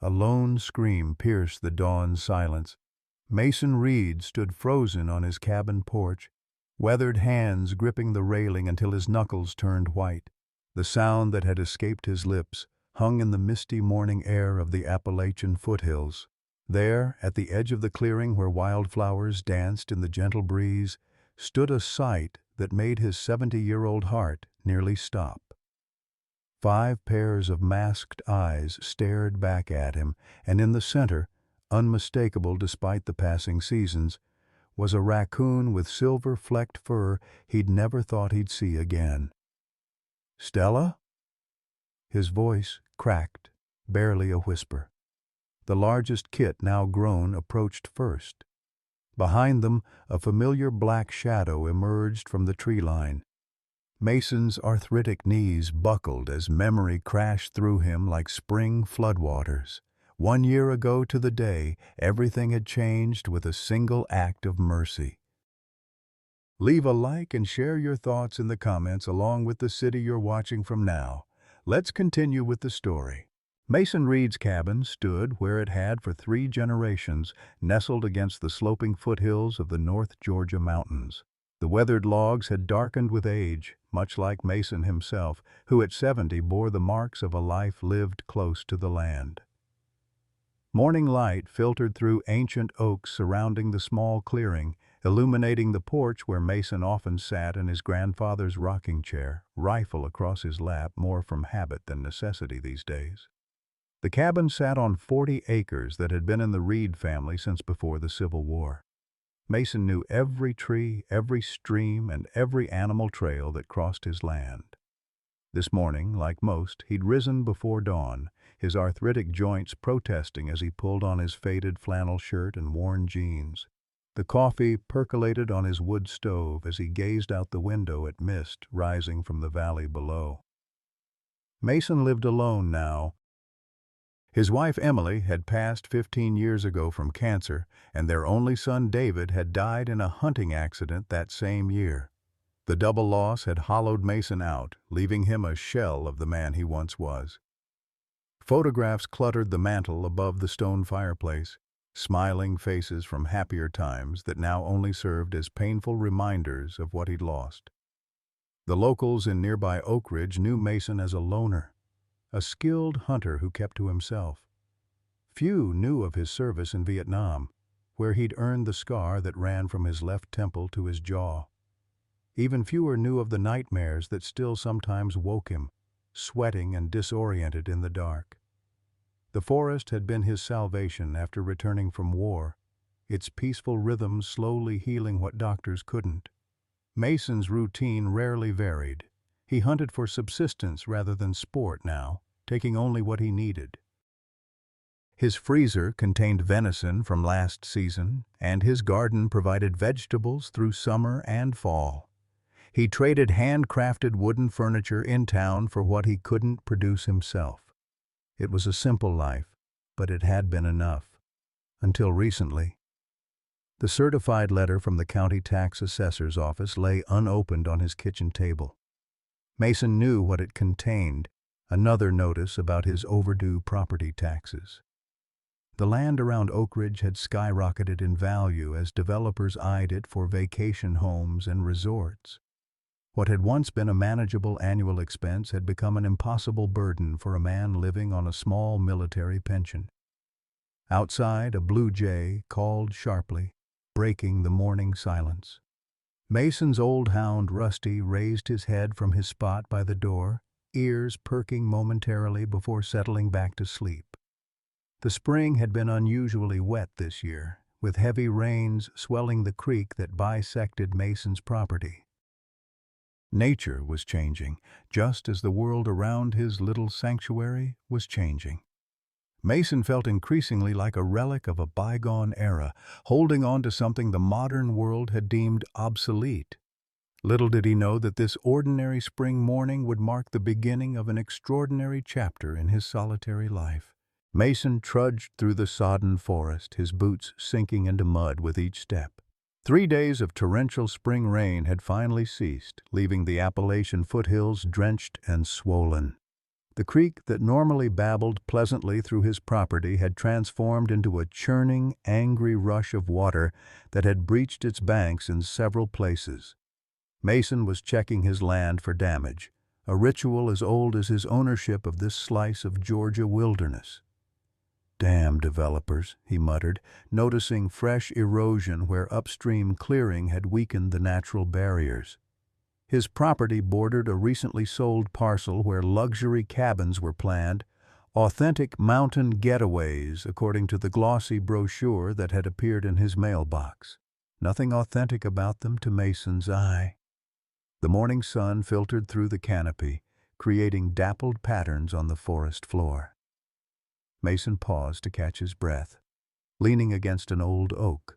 A lone scream pierced the dawn's silence. Mason Reed stood frozen on his cabin porch, weathered hands gripping the railing until his knuckles turned white. The sound that had escaped his lips hung in the misty morning air of the Appalachian foothills. There, at the edge of the clearing where wildflowers danced in the gentle breeze, stood a sight that made his 70-year-old heart nearly stop. 5 pairs of masked eyes stared back at him, and in the center, unmistakable despite the passing seasons, was a raccoon with silver-flecked fur he'd never thought he'd see again. "Stella?" His voice cracked, barely a whisper. The largest kit, now grown, approached first. Behind them, a familiar black shadow emerged from the tree line. Mason's arthritic knees buckled as memory crashed through him like spring floodwaters. 1 year ago to the day, everything had changed with a single act of mercy. Leave a like and share your thoughts in the comments along with the city you're watching from now. Let's continue with the story. Mason Reed's cabin stood where it had for 3 generations, nestled against the sloping foothills of the North Georgia mountains. The weathered logs had darkened with age, much like Mason himself, who at 70 bore the marks of a life lived close to the land. Morning light filtered through ancient oaks surrounding the small clearing, illuminating the porch where Mason often sat in his grandfather's rocking chair, rifle across his lap, more from habit than necessity these days. The cabin sat on 40 acres that had been in the Reed family since before the Civil War. Mason knew every tree, every stream, and every animal trail that crossed his land. This morning, like most, he'd risen before dawn, his arthritic joints protesting as he pulled on his faded flannel shirt and worn jeans. The coffee percolated on his wood stove as he gazed out the window at mist rising from the valley below. Mason lived alone now. His wife Emily had passed 15 years ago from cancer, and their only son David had died in a hunting accident that same year. The double loss had hollowed Mason out, leaving him a shell of the man he once was. Photographs cluttered the mantel above the stone fireplace, smiling faces from happier times that now only served as painful reminders of what he'd lost. The locals in nearby Oak Ridge knew Mason as a loner, a skilled hunter who kept to himself. Few knew of his service in Vietnam, where he'd earned the scar that ran from his left temple to his jaw. Even fewer knew of the nightmares that still sometimes woke him, sweating and disoriented in the dark. The forest had been his salvation after returning from war, its peaceful rhythms slowly healing what doctors couldn't. Mason's routine rarely varied. He hunted for subsistence rather than sport now, taking only what he needed. His freezer contained venison from last season, and his garden provided vegetables through summer and fall. He traded handcrafted wooden furniture in town for what he couldn't produce himself. It was a simple life, but it had been enough. Until recently. The certified letter from the county tax assessor's office lay unopened on his kitchen table. Mason knew what it contained, another notice about his overdue property taxes. The land around Oak Ridge had skyrocketed in value as developers eyed it for vacation homes and resorts. What had once been a manageable annual expense had become an impossible burden for a man living on a small military pension. Outside, a blue jay called sharply, breaking the morning silence. Mason's old hound Rusty raised his head from his spot by the door, ears perking momentarily before settling back to sleep. The spring had been unusually wet this year, with heavy rains swelling the creek that bisected Mason's property. Nature was changing, just as the world around his little sanctuary was changing. Mason felt increasingly like a relic of a bygone era, holding on to something the modern world had deemed obsolete. Little did he know that this ordinary spring morning would mark the beginning of an extraordinary chapter in his solitary life. Mason trudged through the sodden forest, his boots sinking into mud with each step. 3 days of torrential spring rain had finally ceased, leaving the Appalachian foothills drenched and swollen. The creek that normally babbled pleasantly through his property had transformed into a churning, angry rush of water that had breached its banks in several places. Mason was checking his land for damage, a ritual as old as his ownership of this slice of Georgia wilderness. "Damn developers," he muttered, noticing fresh erosion where upstream clearing had weakened the natural barriers. His property bordered a recently sold parcel where luxury cabins were planned, authentic mountain getaways according to the glossy brochure that had appeared in his mailbox. Nothing authentic about them to Mason's eye. The morning sun filtered through the canopy, creating dappled patterns on the forest floor. Mason paused to catch his breath, leaning against an old oak.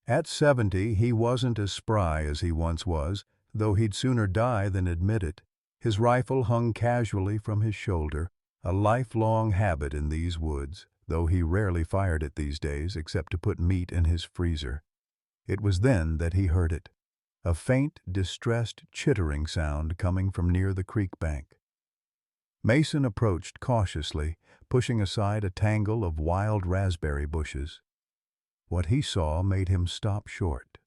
At 70, he wasn't as spry as he once was, though he'd sooner die than admit it. His rifle hung casually from his shoulder, a lifelong habit in these woods, though he rarely fired it these days except to put meat in his freezer. It was then that he heard it, a faint, distressed chittering sound coming from near the creek bank. Mason approached cautiously, pushing aside a tangle of wild raspberry bushes. What he saw made him stop short.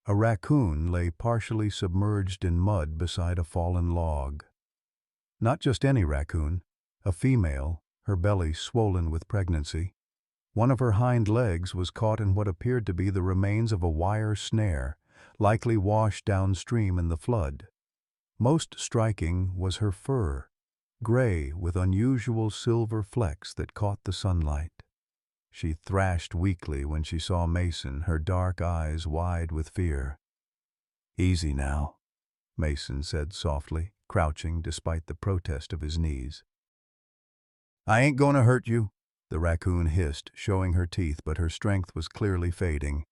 A raccoon lay partially submerged in mud beside a fallen log. Not just any raccoon, a female, her belly swollen with pregnancy. One of her hind legs was caught in what appeared to be the remains of a wire snare, likely washed downstream in the flood. Most striking was her fur, gray with unusual silver flecks that caught the sunlight. She thrashed weakly when she saw Mason, her dark eyes wide with fear. "Easy now," Mason said softly, crouching despite the protest of his knees. "I ain't gonna hurt you," the raccoon hissed, showing her teeth, but her strength was clearly fading.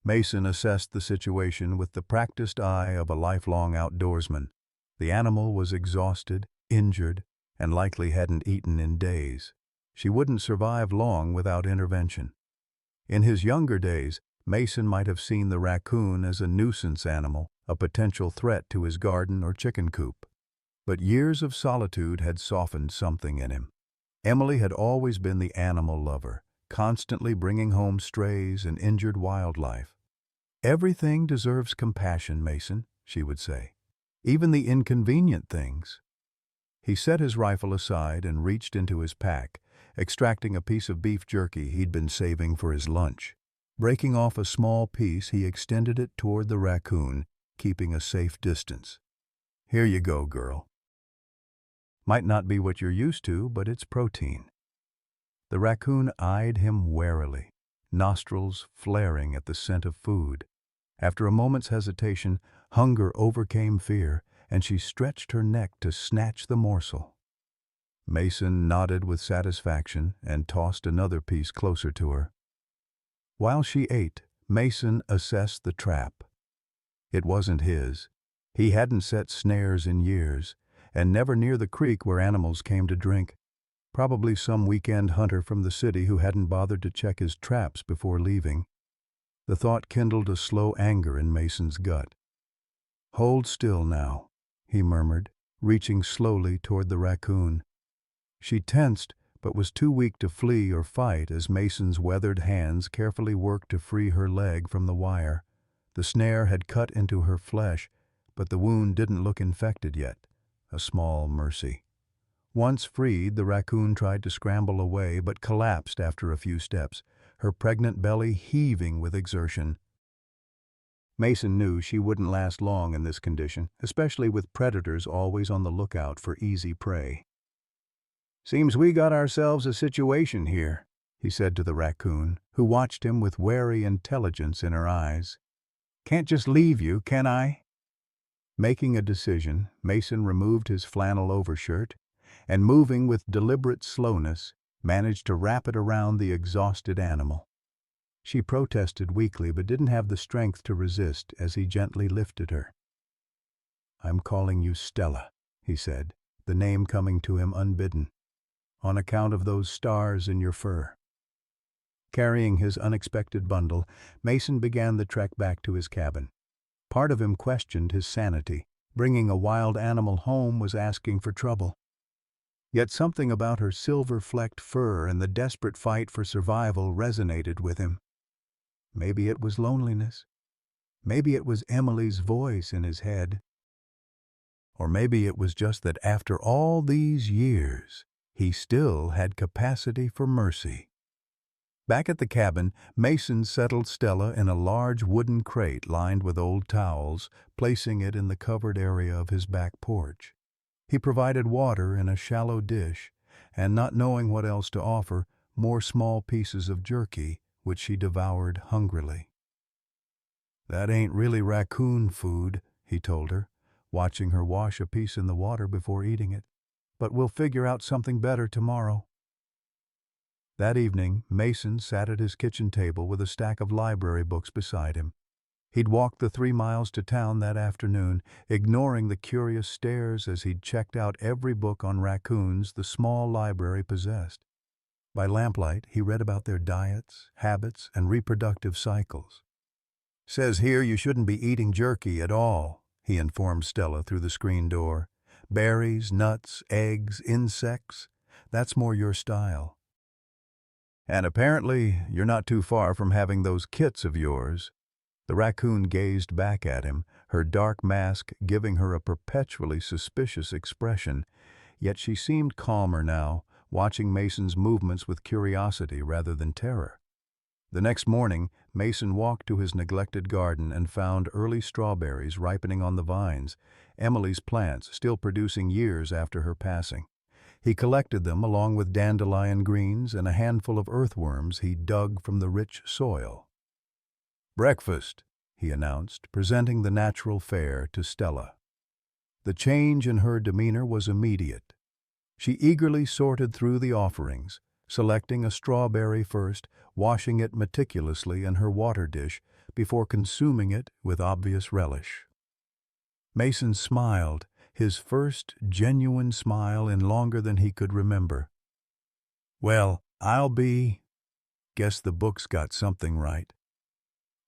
Mason assessed the situation with the practiced eye of a lifelong outdoorsman. The animal was exhausted, injured, and likely hadn't eaten in days. She wouldn't survive long without intervention. In his younger days, Mason might have seen the raccoon as a nuisance animal, a potential threat to his garden or chicken coop. But years of solitude had softened something in him. Emily had always been the animal lover, constantly bringing home strays and injured wildlife. "Everything deserves compassion, Mason," she would say. "Even the inconvenient things." He set his rifle aside and reached into his pack, extracting a piece of beef jerky he'd been saving for his lunch. Breaking off a small piece, he extended it toward the raccoon, keeping a safe distance. "Here you go, girl. Might not be what you're used to, but it's protein." The raccoon eyed him warily, nostrils flaring at the scent of food. After a moment's hesitation, hunger overcame fear, and she stretched her neck to snatch the morsel. Mason nodded with satisfaction and tossed another piece closer to her. While she ate, Mason assessed the trap. It wasn't his. He hadn't set snares in years, and never near the creek where animals came to drink. Probably some weekend hunter from the city who hadn't bothered to check his traps before leaving. The thought kindled a slow anger in Mason's gut. "Hold still now," he murmured, reaching slowly toward the raccoon. She tensed, but was too weak to flee or fight as Mason's weathered hands carefully worked to free her leg from the wire. The snare had cut into her flesh, but the wound didn't look infected yet. A small mercy. Once freed, the raccoon tried to scramble away, but collapsed after a few steps, her pregnant belly heaving with exertion. Mason knew she wouldn't last long in this condition, especially with predators always on the lookout for easy prey. "Seems we got ourselves a situation here," he said to the raccoon, who watched him with wary intelligence in her eyes. "Can't just leave you, can I?" Making a decision, Mason removed his flannel overshirt and, moving with deliberate slowness, managed to wrap it around the exhausted animal. She protested weakly but didn't have the strength to resist as he gently lifted her. "I'm calling you Stella," he said, the name coming to him unbidden, "on account of those stars in your fur." Carrying his unexpected bundle, Mason began the trek back to his cabin. Part of him questioned his sanity. Bringing a wild animal home was asking for trouble. Yet something about her silver-flecked fur and the desperate fight for survival resonated with him. Maybe it was loneliness. Maybe it was Emily's voice in his head. Or maybe it was just that after all these years, he still had capacity for mercy. Back at the cabin, Mason settled Stella in a large wooden crate lined with old towels, placing it in the covered area of his back porch. He provided water in a shallow dish, and not knowing what else to offer, more small pieces of jerky, which she devoured hungrily. "That ain't really raccoon food," he told her, watching her wash a piece in the water before eating it. "But we'll figure out something better tomorrow." That evening, Mason sat at his kitchen table with a stack of library books beside him. He'd walked the 3 miles to town that afternoon, ignoring the curious stares as he'd checked out every book on raccoons the small library possessed. By lamplight, he read about their diets, habits, and reproductive cycles. "Says here you shouldn't be eating jerky at all," he informed Stella through the screen door. "Berries, nuts, eggs, insects, that's more your style. And apparently, you're not too far from having those kits of yours." The raccoon gazed back at him, her dark mask giving her a perpetually suspicious expression, yet she seemed calmer now, watching Mason's movements with curiosity rather than terror. The next morning, Mason walked to his neglected garden and found early strawberries ripening on the vines, Emily's plants still producing years after her passing. He collected them along with dandelion greens and a handful of earthworms he dug from the rich soil. "Breakfast," he announced, presenting the natural fare to Stella. The change in her demeanor was immediate. She eagerly sorted through the offerings, selecting a strawberry first, washing it meticulously in her water dish before consuming it with obvious relish. Mason smiled, his first genuine smile in longer than he could remember. "Well, guess the book's got something right."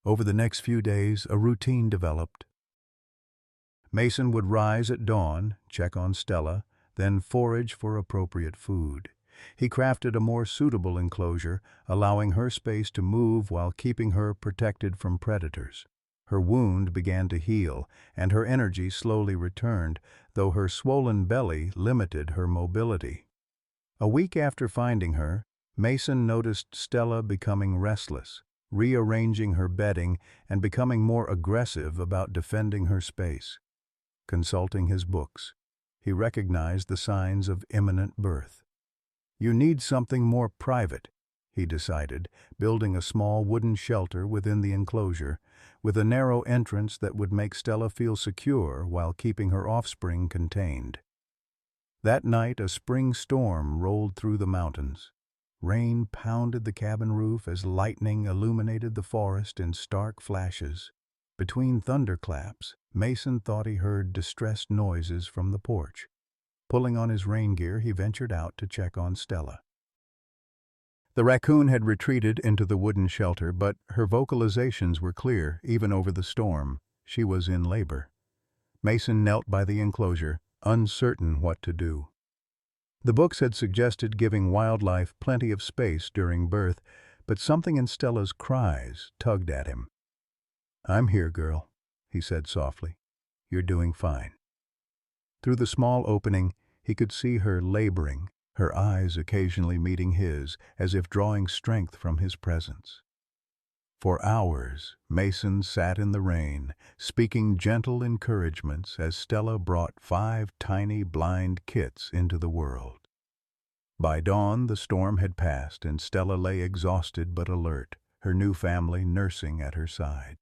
Over the next few days, a routine developed. Mason would rise at dawn, check on Stella, then forage for appropriate food. He crafted a more suitable enclosure, allowing her space to move while keeping her protected from predators. Her wound began to heal, and her energy slowly returned, though her swollen belly limited her mobility. A week after finding her, Mason noticed Stella becoming restless, rearranging her bedding and becoming more aggressive about defending her space. Consulting his books, he recognized the signs of imminent birth. "You need something more private," he decided, building a small wooden shelter within the enclosure, with a narrow entrance that would make Stella feel secure while keeping her offspring contained. That night, a spring storm rolled through the mountains. Rain pounded the cabin roof as lightning illuminated the forest in stark flashes. Between thunderclaps, Mason thought he heard distressed noises from the porch. Pulling on his rain gear, he ventured out to check on Stella. The raccoon had retreated into the wooden shelter, but her vocalizations were clear, even over the storm. She was in labor. Mason knelt by the enclosure, uncertain what to do. The books had suggested giving wildlife plenty of space during birth, but something in Stella's cries tugged at him. "I'm here, girl," he said softly. "You're doing fine." Through the small opening, he could see her laboring, her eyes occasionally meeting his, as if drawing strength from his presence. For hours, Mason sat in the rain, speaking gentle encouragements as Stella brought 5 tiny blind kits into the world. By dawn, the storm had passed, and Stella lay exhausted but alert, her new family nursing at her side.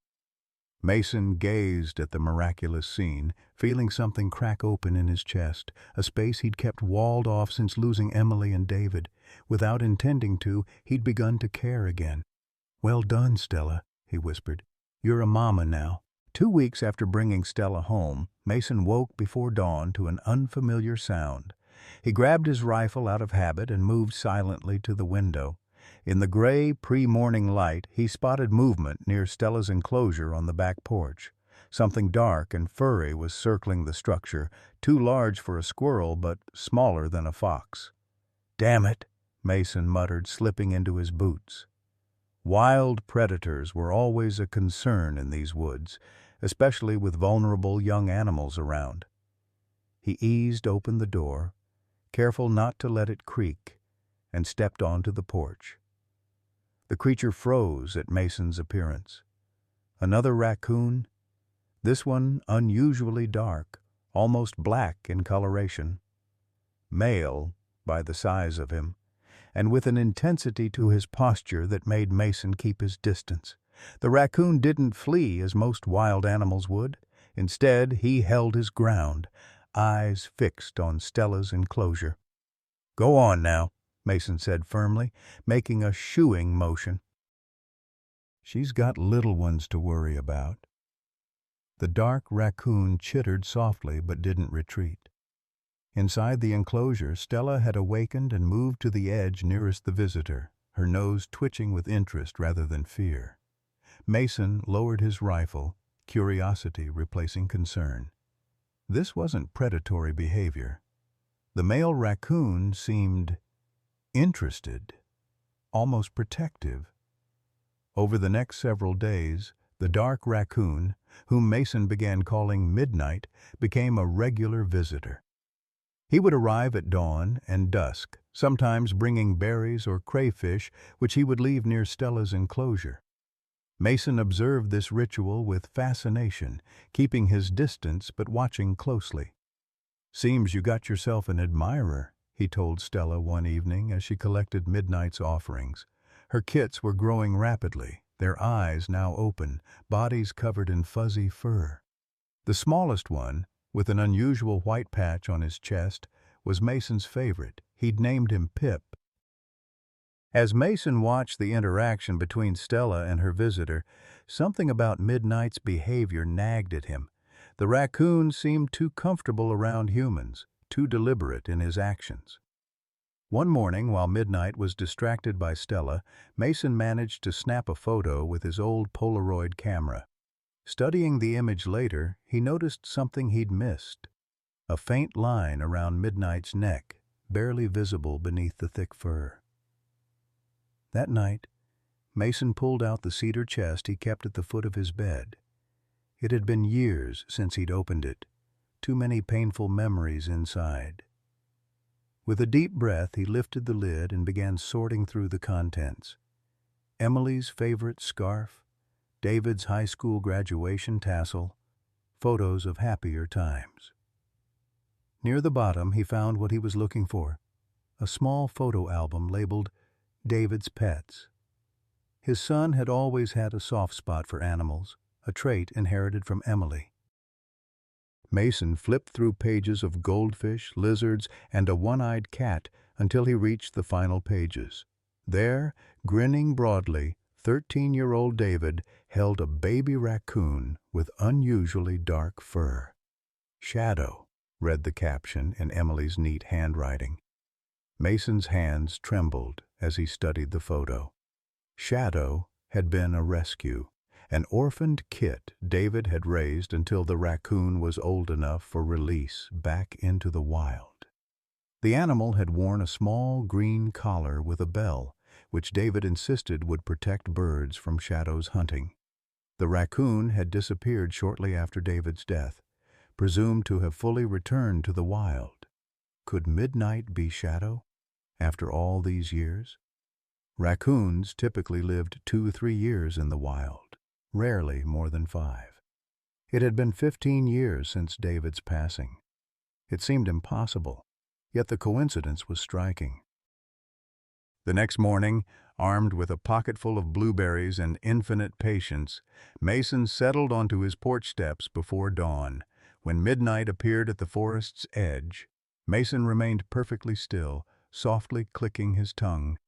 Mason gazed at the miraculous scene, feeling something crack open in his chest, a space he'd kept walled off since losing Emily and David. Without intending to, he'd begun to care again. "Well done, Stella," he whispered. "You're a mama now." 2 weeks after bringing Stella home, Mason woke before dawn to an unfamiliar sound. He grabbed his rifle out of habit and moved silently to the window. In the gray, pre-morning light, he spotted movement near Stella's enclosure on the back porch. Something dark and furry was circling the structure, too large for a squirrel but smaller than a fox. "Damn it," Mason muttered, slipping into his boots. Wild predators were always a concern in these woods, especially with vulnerable young animals around. He eased open the door, careful not to let it creak, and stepped onto the porch. The creature froze at Mason's appearance. Another raccoon, this one unusually dark, almost black in coloration. Male, by the size of him, and with an intensity to his posture that made Mason keep his distance. The raccoon didn't flee as most wild animals would. Instead, he held his ground, eyes fixed on Stella's enclosure. "Go on now," Mason said firmly, making a shooing motion. "She's got little ones to worry about." The dark raccoon chittered softly but didn't retreat. Inside the enclosure, Stella had awakened and moved to the edge nearest the visitor, her nose twitching with interest rather than fear. Mason lowered his rifle, curiosity replacing concern. This wasn't predatory behavior. The male raccoon seemed interested, almost protective. Over the next several days, the dark raccoon, whom Mason began calling Midnight, became a regular visitor. He would arrive at dawn and dusk, sometimes bringing berries or crayfish, which he would leave near Stella's enclosure. Mason observed this ritual with fascination, keeping his distance but watching closely. "Seems you got yourself an admirer," he told Stella one evening as she collected Midnight's offerings. Her kits were growing rapidly, their eyes now open, bodies covered in fuzzy fur. The smallest one, with an unusual white patch on his chest, was Mason's favorite. He'd named him Pip. As Mason watched the interaction between Stella and her visitor, something about Midnight's behavior nagged at him. The raccoon seemed too comfortable around humans, too deliberate in his actions. One morning, while Midnight was distracted by Stella, Mason managed to snap a photo with his old Polaroid camera. Studying the image later, he noticed something he'd missed. A faint line around Midnight's neck, barely visible beneath the thick fur. That night, Mason pulled out the cedar chest he kept at the foot of his bed. It had been years since he'd opened it, too many painful memories inside. With a deep breath, he lifted the lid and began sorting through the contents. Emily's favorite scarf, David's high school graduation tassel, photos of happier times. Near the bottom, he found what he was looking for, a small photo album labeled David's Pets. His son had always had a soft spot for animals, a trait inherited from Emily. Mason flipped through pages of goldfish, lizards, and a one-eyed cat until he reached the final pages. There, grinning broadly, 13-year-old David held a baby raccoon with unusually dark fur. "Shadow," read the caption in Emily's neat handwriting. Mason's hands trembled as he studied the photo. Shadow had been a rescue, an orphaned kit David had raised until the raccoon was old enough for release back into the wild. The animal had worn a small green collar with a bell, which David insisted would protect birds from Shadow's hunting. The raccoon had disappeared shortly after David's death, presumed to have fully returned to the wild. Could Midnight be Shadow, after all these years? Raccoons typically lived 2-3 years in the wild, rarely more than 5. It had been 15 years since David's passing. It seemed impossible, yet the coincidence was striking. The next morning, armed with a pocketful of blueberries and infinite patience, Mason settled onto his porch steps before dawn. When Midnight appeared at the forest's edge, Mason remained perfectly still, softly clicking his tongue,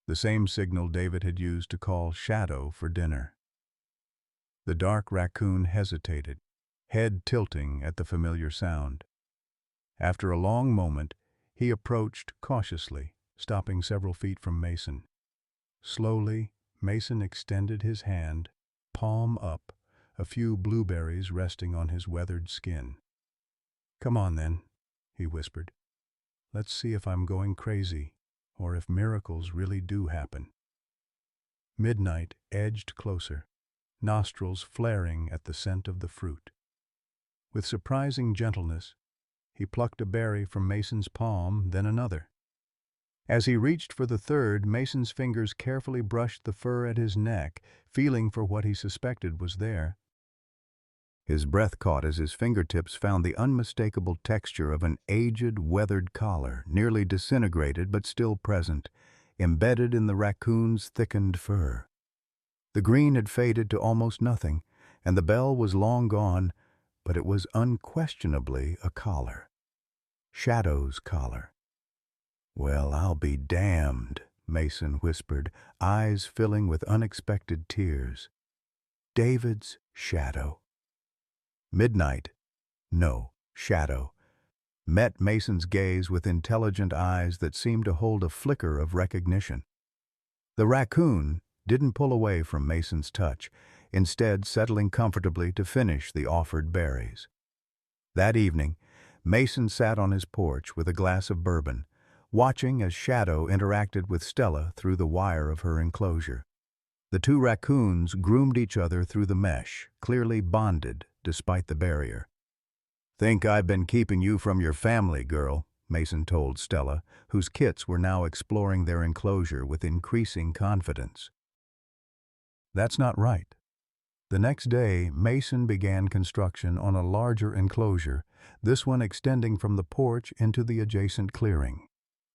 the same signal David had used to call Shadow for dinner. The dark raccoon hesitated, head tilting at the familiar sound. After a long moment, he approached cautiously, stopping several feet from Mason. Slowly, Mason extended his hand, palm up, a few blueberries resting on his weathered skin. "Come on, then," he whispered. "Let's see if I'm going crazy, or if miracles really do happen." Midnight edged closer, nostrils flaring at the scent of the fruit. With surprising gentleness, he plucked a berry from Mason's palm, then another. As he reached for the third, Mason's fingers carefully brushed the fur at his neck, feeling for what he suspected was there. His breath caught as his fingertips found the unmistakable texture of an aged, weathered collar, nearly disintegrated but still present, embedded in the raccoon's thickened fur. The green had faded to almost nothing, and the bell was long gone, but it was unquestionably a collar. Shadow's collar. "Well, I'll be damned," Mason whispered, eyes filling with unexpected tears. David's shadow. Midnight, no, shadow, met Mason's gaze with intelligent eyes that seemed to hold a flicker of recognition. The raccoon didn't pull away from Mason's touch, instead settling comfortably to finish the offered berries. That evening, Mason sat on his porch with a glass of bourbon, watching as Shadow interacted with Stella through the wire of her enclosure. The two raccoons groomed each other through the mesh, clearly bonded despite the barrier. "Think I've been keeping you from your family, girl," Mason told Stella, whose kits were now exploring their enclosure with increasing confidence. "That's not right." The next day, Mason began construction on a larger enclosure, this one extending from the porch into the adjacent clearing.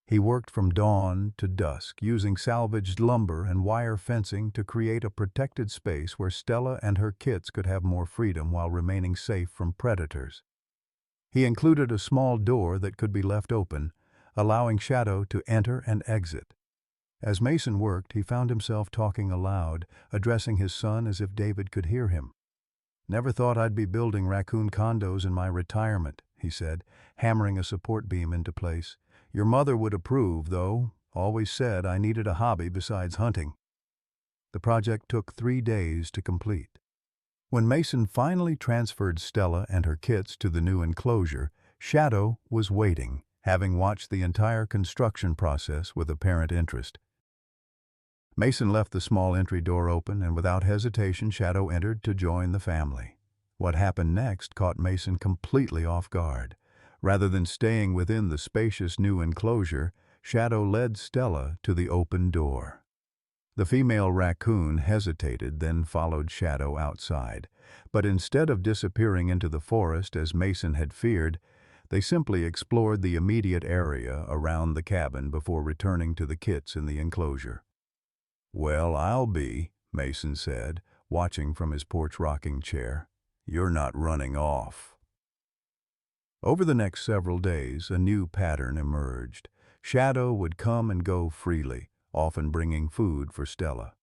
He worked from dawn to dusk, using salvaged lumber and wire fencing to create a protected space where Stella and her kits could have more freedom while remaining safe from predators. He included a small door that could be left open, allowing Shadow to enter and exit. As Mason worked, he found himself talking aloud, addressing his son as if David could hear him. "Never thought I'd be building raccoon condos in my retirement," he said, hammering a support beam into place. "Your mother would approve, though, always said I needed a hobby besides hunting." The project took 3 days to complete. When Mason finally transferred Stella and her kits to the new enclosure, Shadow was waiting, having watched the entire construction process with apparent interest. Mason left the small entry door open, and without hesitation Shadow entered to join the family. What happened next caught Mason completely off guard. Rather than staying within the spacious new enclosure, Shadow led Stella to the open door. The female raccoon hesitated, then followed Shadow outside. But instead of disappearing into the forest as Mason had feared, they simply explored the immediate area around the cabin before returning to the kits in the enclosure. "Well, I'll be," Mason said, watching from his porch rocking chair. "You're not running off." Over the next several days, a new pattern emerged. Shadow would come and go freely, often bringing food for Stella.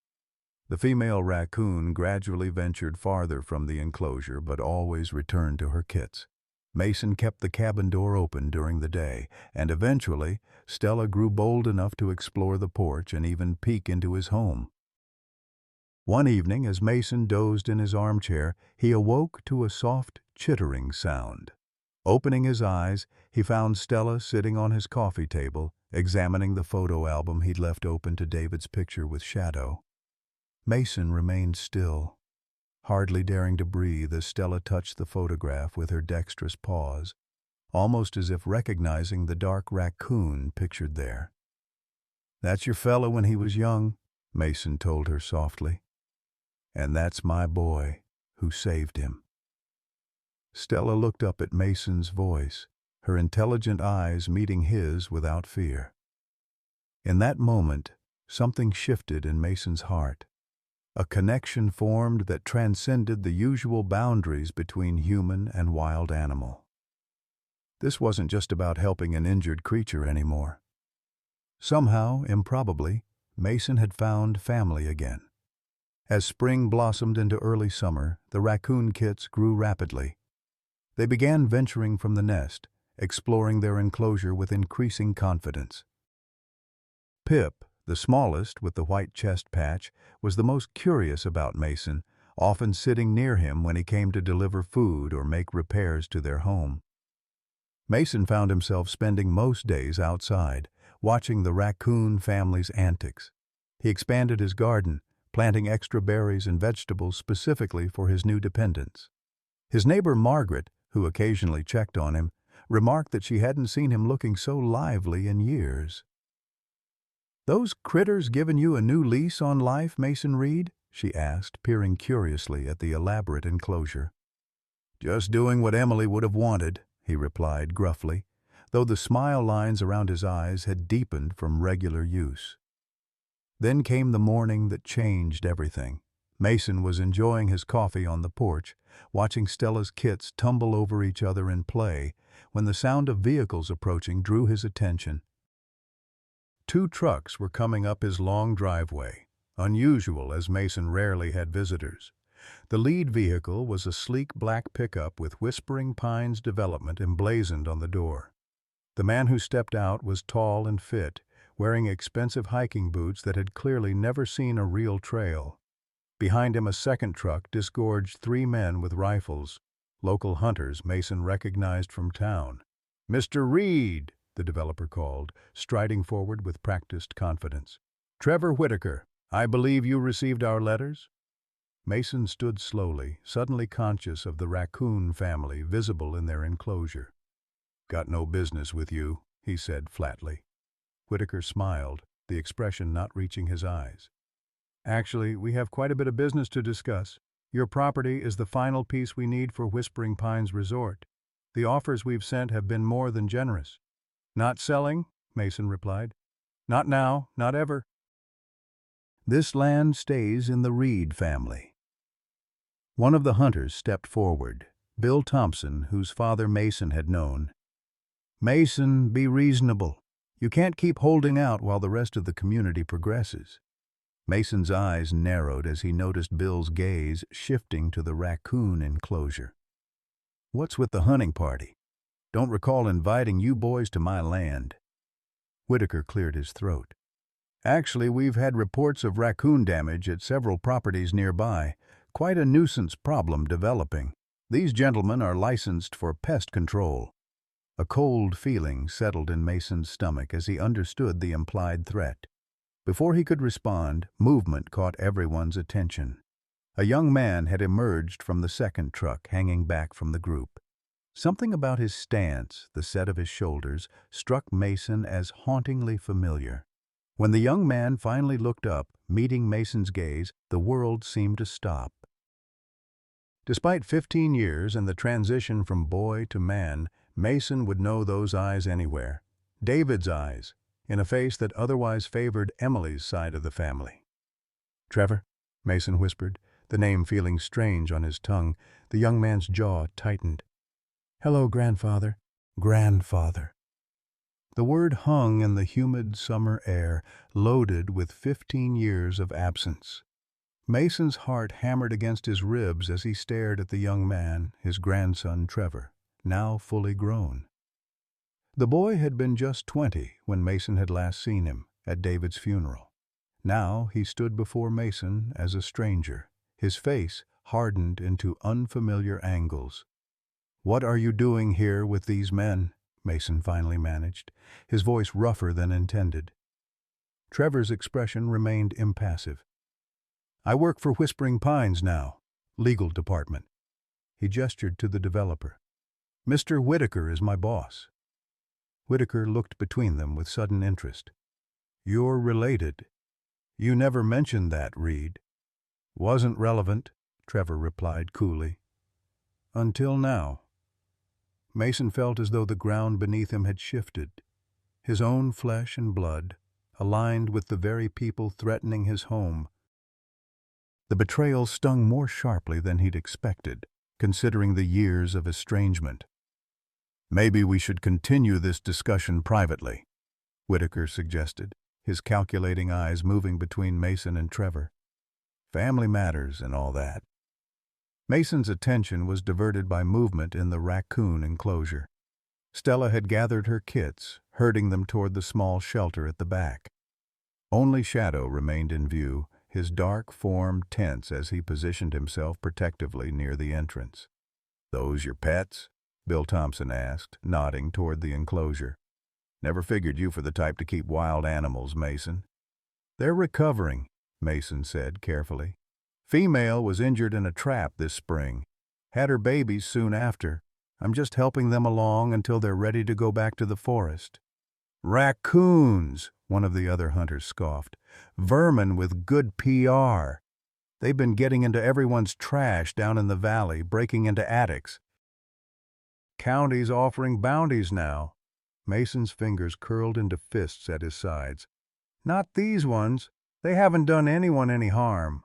The female raccoon gradually ventured farther from the enclosure, but always returned to her kits. Mason kept the cabin door open during the day, and eventually, Stella grew bold enough to explore the porch and even peek into his home. One evening, as Mason dozed in his armchair, he awoke to a soft, chittering sound. Opening his eyes, he found Stella sitting on his coffee table, examining the photo album he'd left open to David's picture with Shadow. Mason remained still, hardly daring to breathe as Stella touched the photograph with her dexterous paws, almost as if recognizing the dark raccoon pictured there. "That's your fella when he was young," Mason told her softly. "And that's my boy who saved him." Stella looked up at Mason's voice, her intelligent eyes meeting his without fear. In that moment, something shifted in Mason's heart. A connection formed that transcended the usual boundaries between human and wild animal. This wasn't just about helping an injured creature anymore. Somehow, improbably, Mason had found family again. As spring blossomed into early summer, the raccoon kits grew rapidly. They began venturing from the nest, exploring their enclosure with increasing confidence. Pip, the smallest with the white chest patch, was the most curious about Mason, often sitting near him when he came to deliver food or make repairs to their home. Mason found himself spending most days outside, watching the Raccoon family's antics. He expanded his garden, planting extra berries and vegetables specifically for his new dependents. His neighbor Margaret, who occasionally checked on him, remarked that she hadn't seen him looking so lively in years. "Those critters giving you a new lease on life, Mason Reed?" she asked, peering curiously at the elaborate enclosure. "Just doing what Emily would have wanted," he replied gruffly, though the smile lines around his eyes had deepened from regular use. Then came the morning that changed everything. Mason was enjoying his coffee on the porch, watching Stella's kits tumble over each other in play, when the sound of vehicles approaching drew his attention. 2 trucks were coming up his long driveway, unusual as Mason rarely had visitors. The lead vehicle was a sleek black pickup with Whispering Pines Development emblazoned on the door. The man who stepped out was tall and fit, wearing expensive hiking boots that had clearly never seen a real trail. Behind him, a second truck disgorged 3 men with rifles, local hunters Mason recognized from town. "Mr. Reed," the developer called, striding forward with practiced confidence. "Trevor Whitaker, I believe you received our letters?" Mason stood slowly, suddenly conscious of the Raccoon family visible in their enclosure. "Got no business with you," he said flatly. Whitaker smiled, the expression not reaching his eyes. "Actually, we have quite a bit of business to discuss. Your property is the final piece we need for Whispering Pines Resort. The offers we've sent have been more than generous." "Not selling?" Mason replied. "Not now, not ever. This land stays in the Reed family." One of the hunters stepped forward, Bill Thompson, whose father Mason had known. "Mason, be reasonable. You can't keep holding out while the rest of the community progresses." Mason's eyes narrowed as he noticed Bill's gaze shifting to the Raccoon enclosure. "What's with the hunting party? Don't recall inviting you boys to my land." Whitaker cleared his throat. "Actually, we've had reports of raccoon damage at several properties nearby. Quite a nuisance problem developing. These gentlemen are licensed for pest control." A cold feeling settled in Mason's stomach as he understood the implied threat. Before he could respond, movement caught everyone's attention. A young man had emerged from the second truck, hanging back from the group. Something about his stance, the set of his shoulders, struck Mason as hauntingly familiar. When the young man finally looked up, meeting Mason's gaze, the world seemed to stop. Despite 15 years and the transition from boy to man, Mason would know those eyes anywhere. David's eyes, in a face that otherwise favored Emily's side of the family. "Trevor," Mason whispered, the name feeling strange on his tongue. The young man's jaw tightened. "Hello, grandfather." "Grandfather." The word hung in the humid summer air, loaded with 15 years of absence. Mason's heart hammered against his ribs as he stared at the young man, his grandson Trevor, now fully grown. The boy had been just 20 when Mason had last seen him, at David's funeral. Now he stood before Mason as a stranger, his face hardened into unfamiliar angles. "What are you doing here with these men?" Mason finally managed, his voice rougher than intended. Trevor's expression remained impassive. "I work for Whispering Pines now, legal department." He gestured to the developer. "Mr. Whitaker is my boss." Whitaker looked between them with sudden interest. "You're related. You never mentioned that, Reed." "Wasn't relevant," Trevor replied coolly. "Until now." Mason felt as though the ground beneath him had shifted. His own flesh and blood, aligned with the very people threatening his home. The betrayal stung more sharply than he'd expected, considering the years of estrangement. "Maybe we should continue this discussion privately," Whitaker suggested, his calculating eyes moving between Mason and Trevor. "Family matters and all that." Mason's attention was diverted by movement in the Raccoon enclosure. Stella had gathered her kits, herding them toward the small shelter at the back. Only Shadow remained in view, his dark form tense as he positioned himself protectively near the entrance. "Those your pets?" Bill Thompson asked, nodding toward the enclosure. "Never figured you for the type to keep wild animals, Mason." "They're recovering," Mason said carefully. "Female was injured in a trap this spring. Had her babies soon after. I'm just helping them along until they're ready to go back to the forest." "Raccoons," one of the other hunters scoffed. "Vermin with good PR. They've been getting into everyone's trash down in the valley, breaking into attics. County's offering bounties now." Mason's fingers curled into fists at his sides. "Not these ones. They haven't done anyone any harm."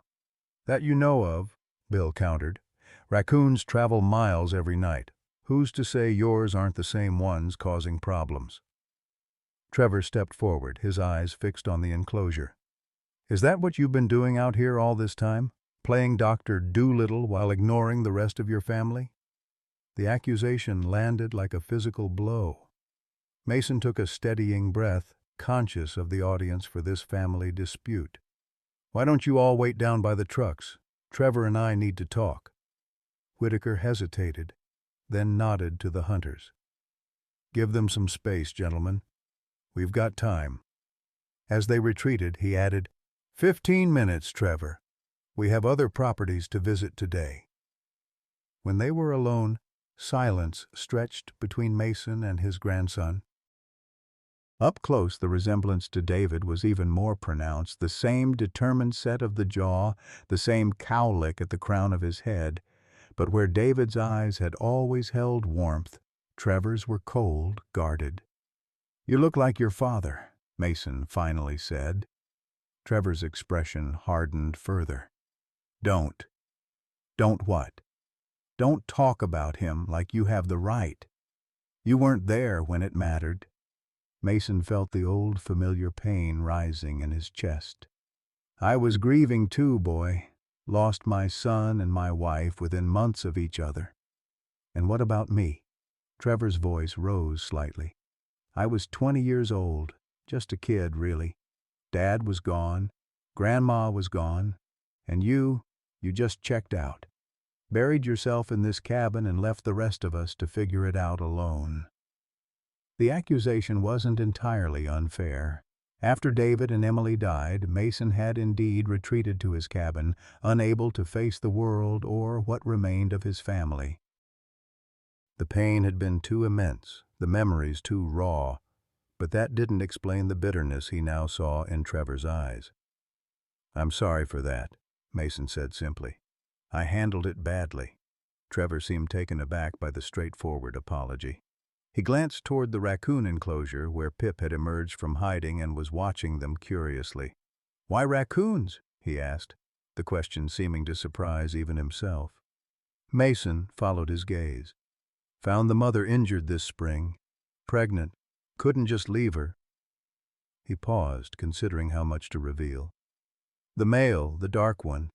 "That you know of," Bill countered. "Raccoons travel miles every night. Who's to say yours aren't the same ones causing problems?" Trevor stepped forward, his eyes fixed on the enclosure. "Is that what you've been doing out here all this time? Playing Dr. Doolittle while ignoring the rest of your family?" The accusation landed like a physical blow. Mason took a steadying breath, conscious of the audience for this family dispute. "Why don't you all wait down by the trucks? Trevor and I need to talk." Whitaker hesitated, then nodded to the hunters. "Give them some space, gentlemen. We've got time." As they retreated, he added, 15 minutes, Trevor. We have other properties to visit today." When they were alone, silence stretched between Mason and his grandson. Up close, the resemblance to David was even more pronounced, the same determined set of the jaw, the same cowlick at the crown of his head. But where David's eyes had always held warmth, Trevor's were cold, guarded. "You look like your father," Mason finally said. Trevor's expression hardened further. "Don't. Don't what? Don't talk about him like you have the right. You weren't there when it mattered." Mason felt the old familiar pain rising in his chest. "I was grieving too, boy. Lost my son and my wife within months of each other." "And what about me?" Trevor's voice rose slightly. "I was 20 years old, just a kid, really. Dad was gone, Grandma was gone, and you just checked out. Buried yourself in this cabin and left the rest of us to figure it out alone." The accusation wasn't entirely unfair. After David and Emily died, Mason had indeed retreated to his cabin, unable to face the world or what remained of his family. The pain had been too immense, the memories too raw, but that didn't explain the bitterness he now saw in Trevor's eyes. "I'm sorry for that," Mason said simply. "I handled it badly." Trevor seemed taken aback by the straightforward apology. He glanced toward the raccoon enclosure where Pip had emerged from hiding and was watching them curiously. "Why raccoons?" he asked, the question seeming to surprise even himself. Mason followed his gaze. "Found the mother injured this spring. Pregnant. Couldn't just leave her." He paused, considering how much to reveal. "The male, the dark one,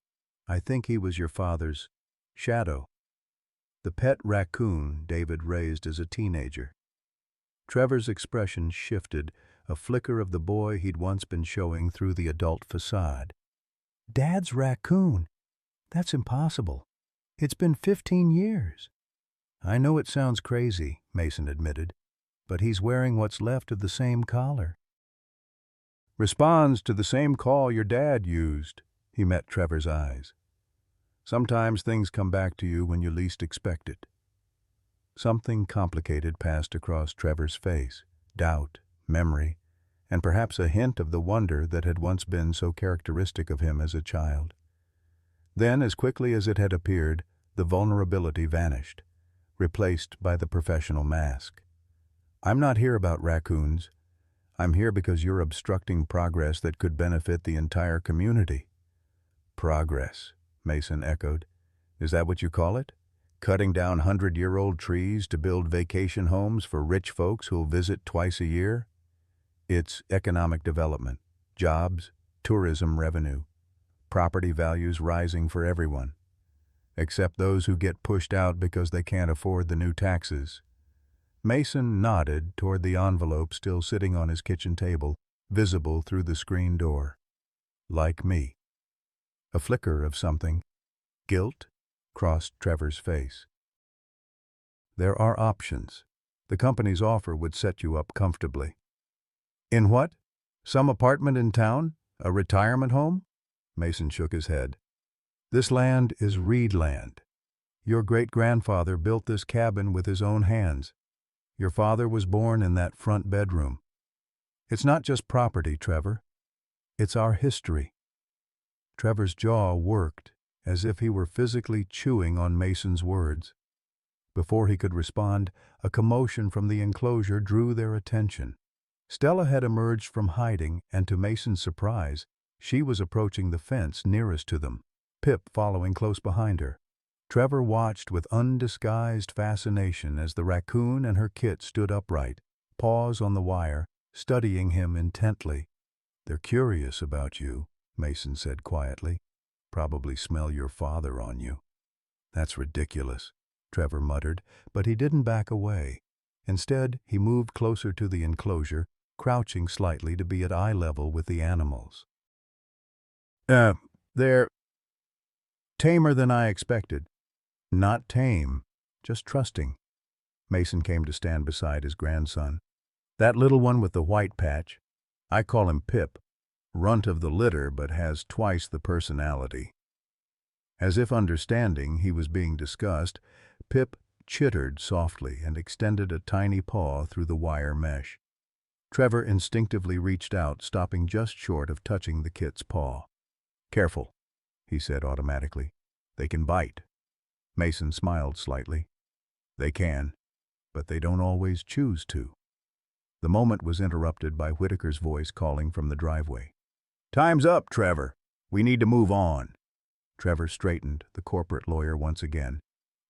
I think he was your father's shadow. The pet raccoon David raised as a teenager." Trevor's expression shifted, a flicker of the boy he'd once been showing through the adult facade. "Dad's raccoon? That's impossible. It's been 15 years. "I know it sounds crazy," Mason admitted, "but he's wearing what's left of the same collar." "Responds to the same call your dad used." He met Trevor's eyes. "Sometimes things come back to you when you least expect it." Something complicated passed across Trevor's face, doubt, memory, and perhaps a hint of the wonder that had once been so characteristic of him as a child. Then, as quickly as it had appeared, the vulnerability vanished, replaced by the professional mask. "I'm not here about raccoons. I'm here because you're obstructing progress that could benefit the entire community." "Progress," Mason echoed. "Is that what you call it? Cutting down 100-year-old trees to build vacation homes for rich folks who'll visit twice a year?" "It's economic development, jobs, tourism revenue, property values rising for everyone, except those who get pushed out because they can't afford the new taxes." Mason nodded toward the envelope still sitting on his kitchen table, visible through the screen door. "Like me." A flicker of something. Guilt crossed Trevor's face. There are options. The company's offer would set you up comfortably. In what? Some apartment in town? A retirement home? Mason shook his head. This land is Reed land. Your great-grandfather built this cabin with his own hands. Your father was born in that front bedroom. It's not just property, Trevor. It's our history. Trevor's jaw worked, as if he were physically chewing on Mason's words. Before he could respond, a commotion from the enclosure drew their attention. Stella had emerged from hiding, and to Mason's surprise, she was approaching the fence nearest to them, Pip following close behind her. Trevor watched with undisguised fascination as the raccoon and her kit stood upright, paws on the wire, studying him intently. "They're curious about you," Mason said quietly. "Probably smell your father on you." "That's ridiculous," Trevor muttered, but he didn't back away. Instead, he moved closer to the enclosure, crouching slightly to be at eye level with the animals. They're tamer than I expected." "Not tame, just trusting." Mason came to stand beside his grandson. "That little one with the white patch, I call him Pip, runt of the litter but has twice the personality." As if understanding he was being discussed, Pip chittered softly and extended a tiny paw through the wire mesh. Trevor instinctively reached out, stopping just short of touching the kit's paw. "Careful," he said automatically. "They can bite." Mason smiled slightly. "They can, but they don't always choose to." The moment was interrupted by Whitaker's voice calling from the driveway. "Time's up, Trevor. We need to move on." Trevor straightened, the corporate lawyer once again.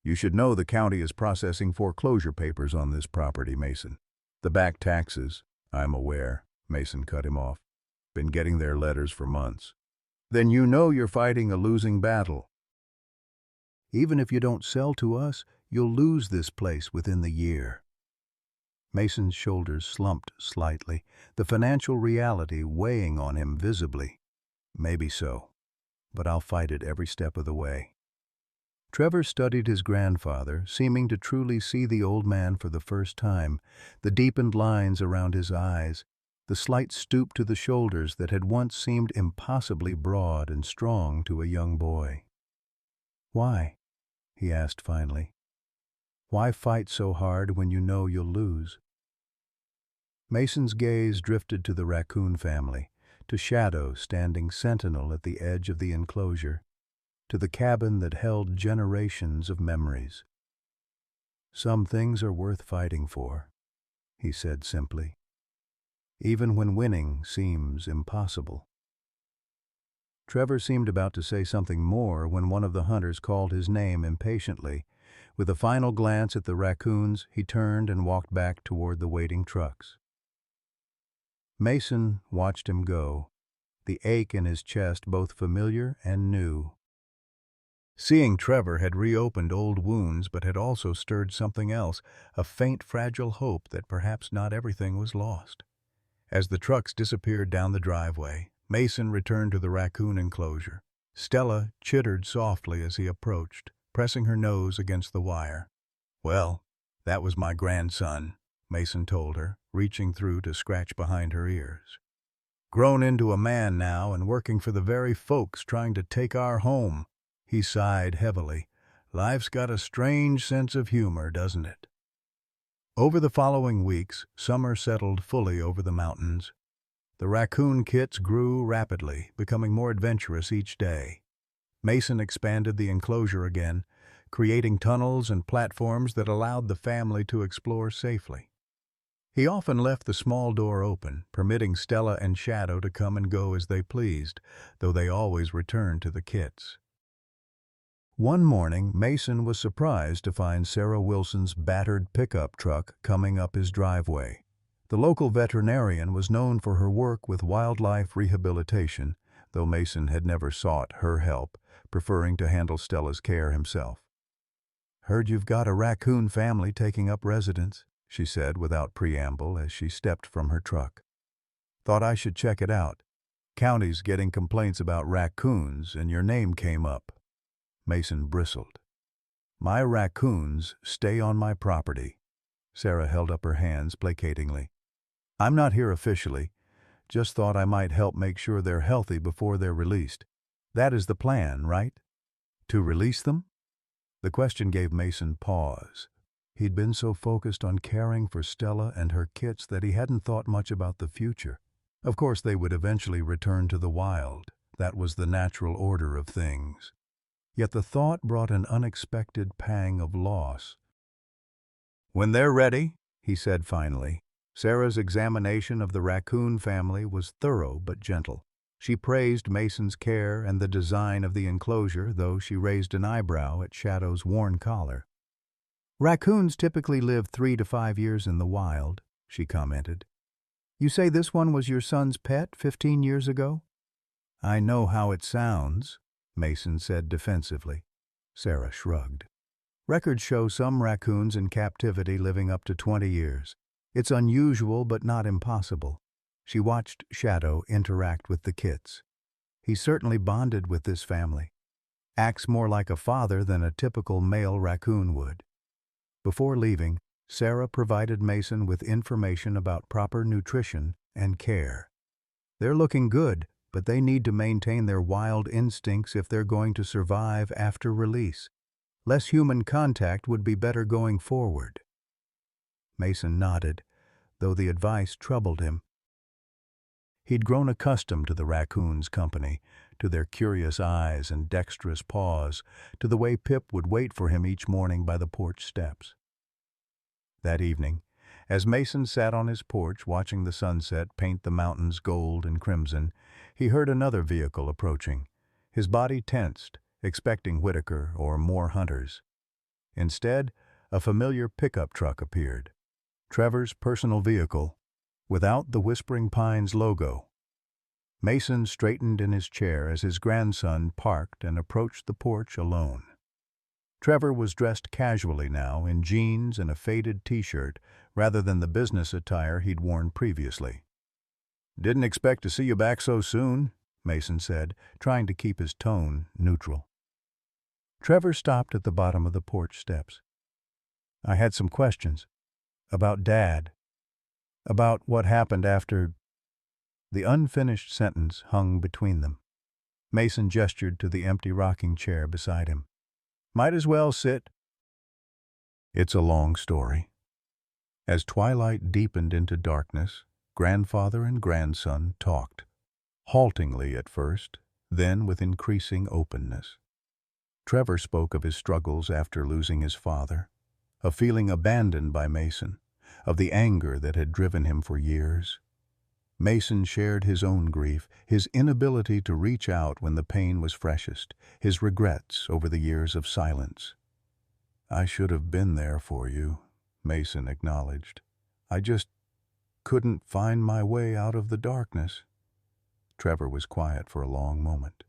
"You should know the county is processing foreclosure papers on this property, Mason." "The back taxes, I'm aware," Mason cut him off. "Been getting their letters for months." "Then you know you're fighting a losing battle." "Even if you don't sell to us, you'll lose this place within the year." Mason's shoulders slumped slightly, the financial reality weighing on him visibly. "Maybe so, but I'll fight it every step of the way." Trevor studied his grandfather, seeming to truly see the old man for the first time, the deepened lines around his eyes, the slight stoop to the shoulders that had once seemed impossibly broad and strong to a young boy. "Why?" he asked finally. "Why fight so hard when you know you'll lose?" Mason's gaze drifted to the Raccoon family, to Shadow standing sentinel at the edge of the enclosure, to the cabin that held generations of memories. "Some things are worth fighting for," he said simply, "even when winning seems impossible." Trevor seemed about to say something more when one of the hunters called his name impatiently. With a final glance at the raccoons, he turned and walked back toward the waiting trucks. Mason watched him go, the ache in his chest both familiar and new. Seeing Trevor had reopened old wounds but had also stirred something else, a faint, fragile hope that perhaps not everything was lost. As the trucks disappeared down the driveway, Mason returned to the raccoon enclosure. Stella chittered softly as he approached, pressing her nose against the wire. "Well, that was my grandson," Mason told her, reaching through to scratch behind her ears. "Grown into a man now and working for the very folks trying to take our home." He sighed heavily. "Life's got a strange sense of humor, doesn't it?" Over the following weeks, summer settled fully over the mountains. The raccoon kits grew rapidly, becoming more adventurous each day. Mason expanded the enclosure again, creating tunnels and platforms that allowed the family to explore safely. He often left the small door open, permitting Stella and Shadow to come and go as they pleased, though they always returned to the kits. One morning, Mason was surprised to find Sarah Wilson's battered pickup truck coming up his driveway. The local veterinarian was known for her work with wildlife rehabilitation, though Mason had never sought her help, preferring to handle Stella's care himself. "Heard you've got a raccoon family taking up residence," she said without preamble as she stepped from her truck. "Thought I should check it out. County's getting complaints about raccoons, and your name came up." Mason bristled. "My raccoons stay on my property." Sarah held up her hands placatingly. "I'm not here officially. Just thought I might help make sure they're healthy before they're released. That is the plan, right? To release them?" The question gave Mason pause. He'd been so focused on caring for Stella and her kits that he hadn't thought much about the future. Of course, they would eventually return to the wild. That was the natural order of things. Yet the thought brought an unexpected pang of loss. "When they're ready," he said finally. Sarah's examination of the raccoon family was thorough but gentle. She praised Mason's care and the design of the enclosure, though she raised an eyebrow at Shadow's worn collar. "Raccoons typically live 3 to 5 years in the wild," she commented. "You say this one was your son's pet 15 years ago?" "I know how it sounds," Mason said defensively. Sarah shrugged. "Records show some raccoons in captivity living up to 20 years. It's unusual but not impossible." She watched Shadow interact with the kits. "He certainly bonded with this family. Acts more like a father than a typical male raccoon would." Before leaving, Sarah provided Mason with information about proper nutrition and care. "They're looking good, but they need to maintain their wild instincts if they're going to survive after release. Less human contact would be better going forward." Mason nodded, though the advice troubled him. He'd grown accustomed to the raccoons' company, to their curious eyes and dexterous paws, to the way Pip would wait for him each morning by the porch steps. That evening, as Mason sat on his porch watching the sunset paint the mountains gold and crimson, he heard another vehicle approaching. His body tensed, expecting Whitaker or more hunters. Instead, a familiar pickup truck appeared. Trevor's personal vehicle, without the Whispering Pines logo. Mason straightened in his chair as his grandson parked and approached the porch alone. Trevor was dressed casually now, in jeans and a faded t-shirt, rather than the business attire he'd worn previously. "Didn't expect to see you back so soon," Mason said, trying to keep his tone neutral. Trevor stopped at the bottom of the porch steps. "I had some questions. About Dad. About what happened after—" The unfinished sentence hung between them. Mason gestured to the empty rocking chair beside him. "Might as well sit." It's a long story. As twilight deepened into darkness, grandfather and grandson talked, haltingly at first, then with increasing openness. Trevor spoke of his struggles after losing his father, of feeling abandoned by Mason, of the anger that had driven him for years. Mason shared his own grief, his inability to reach out when the pain was freshest, his regrets over the years of silence. "I should have been there for you," Mason acknowledged. "I just couldn't find my way out of the darkness." Trevor was quiet for a long moment.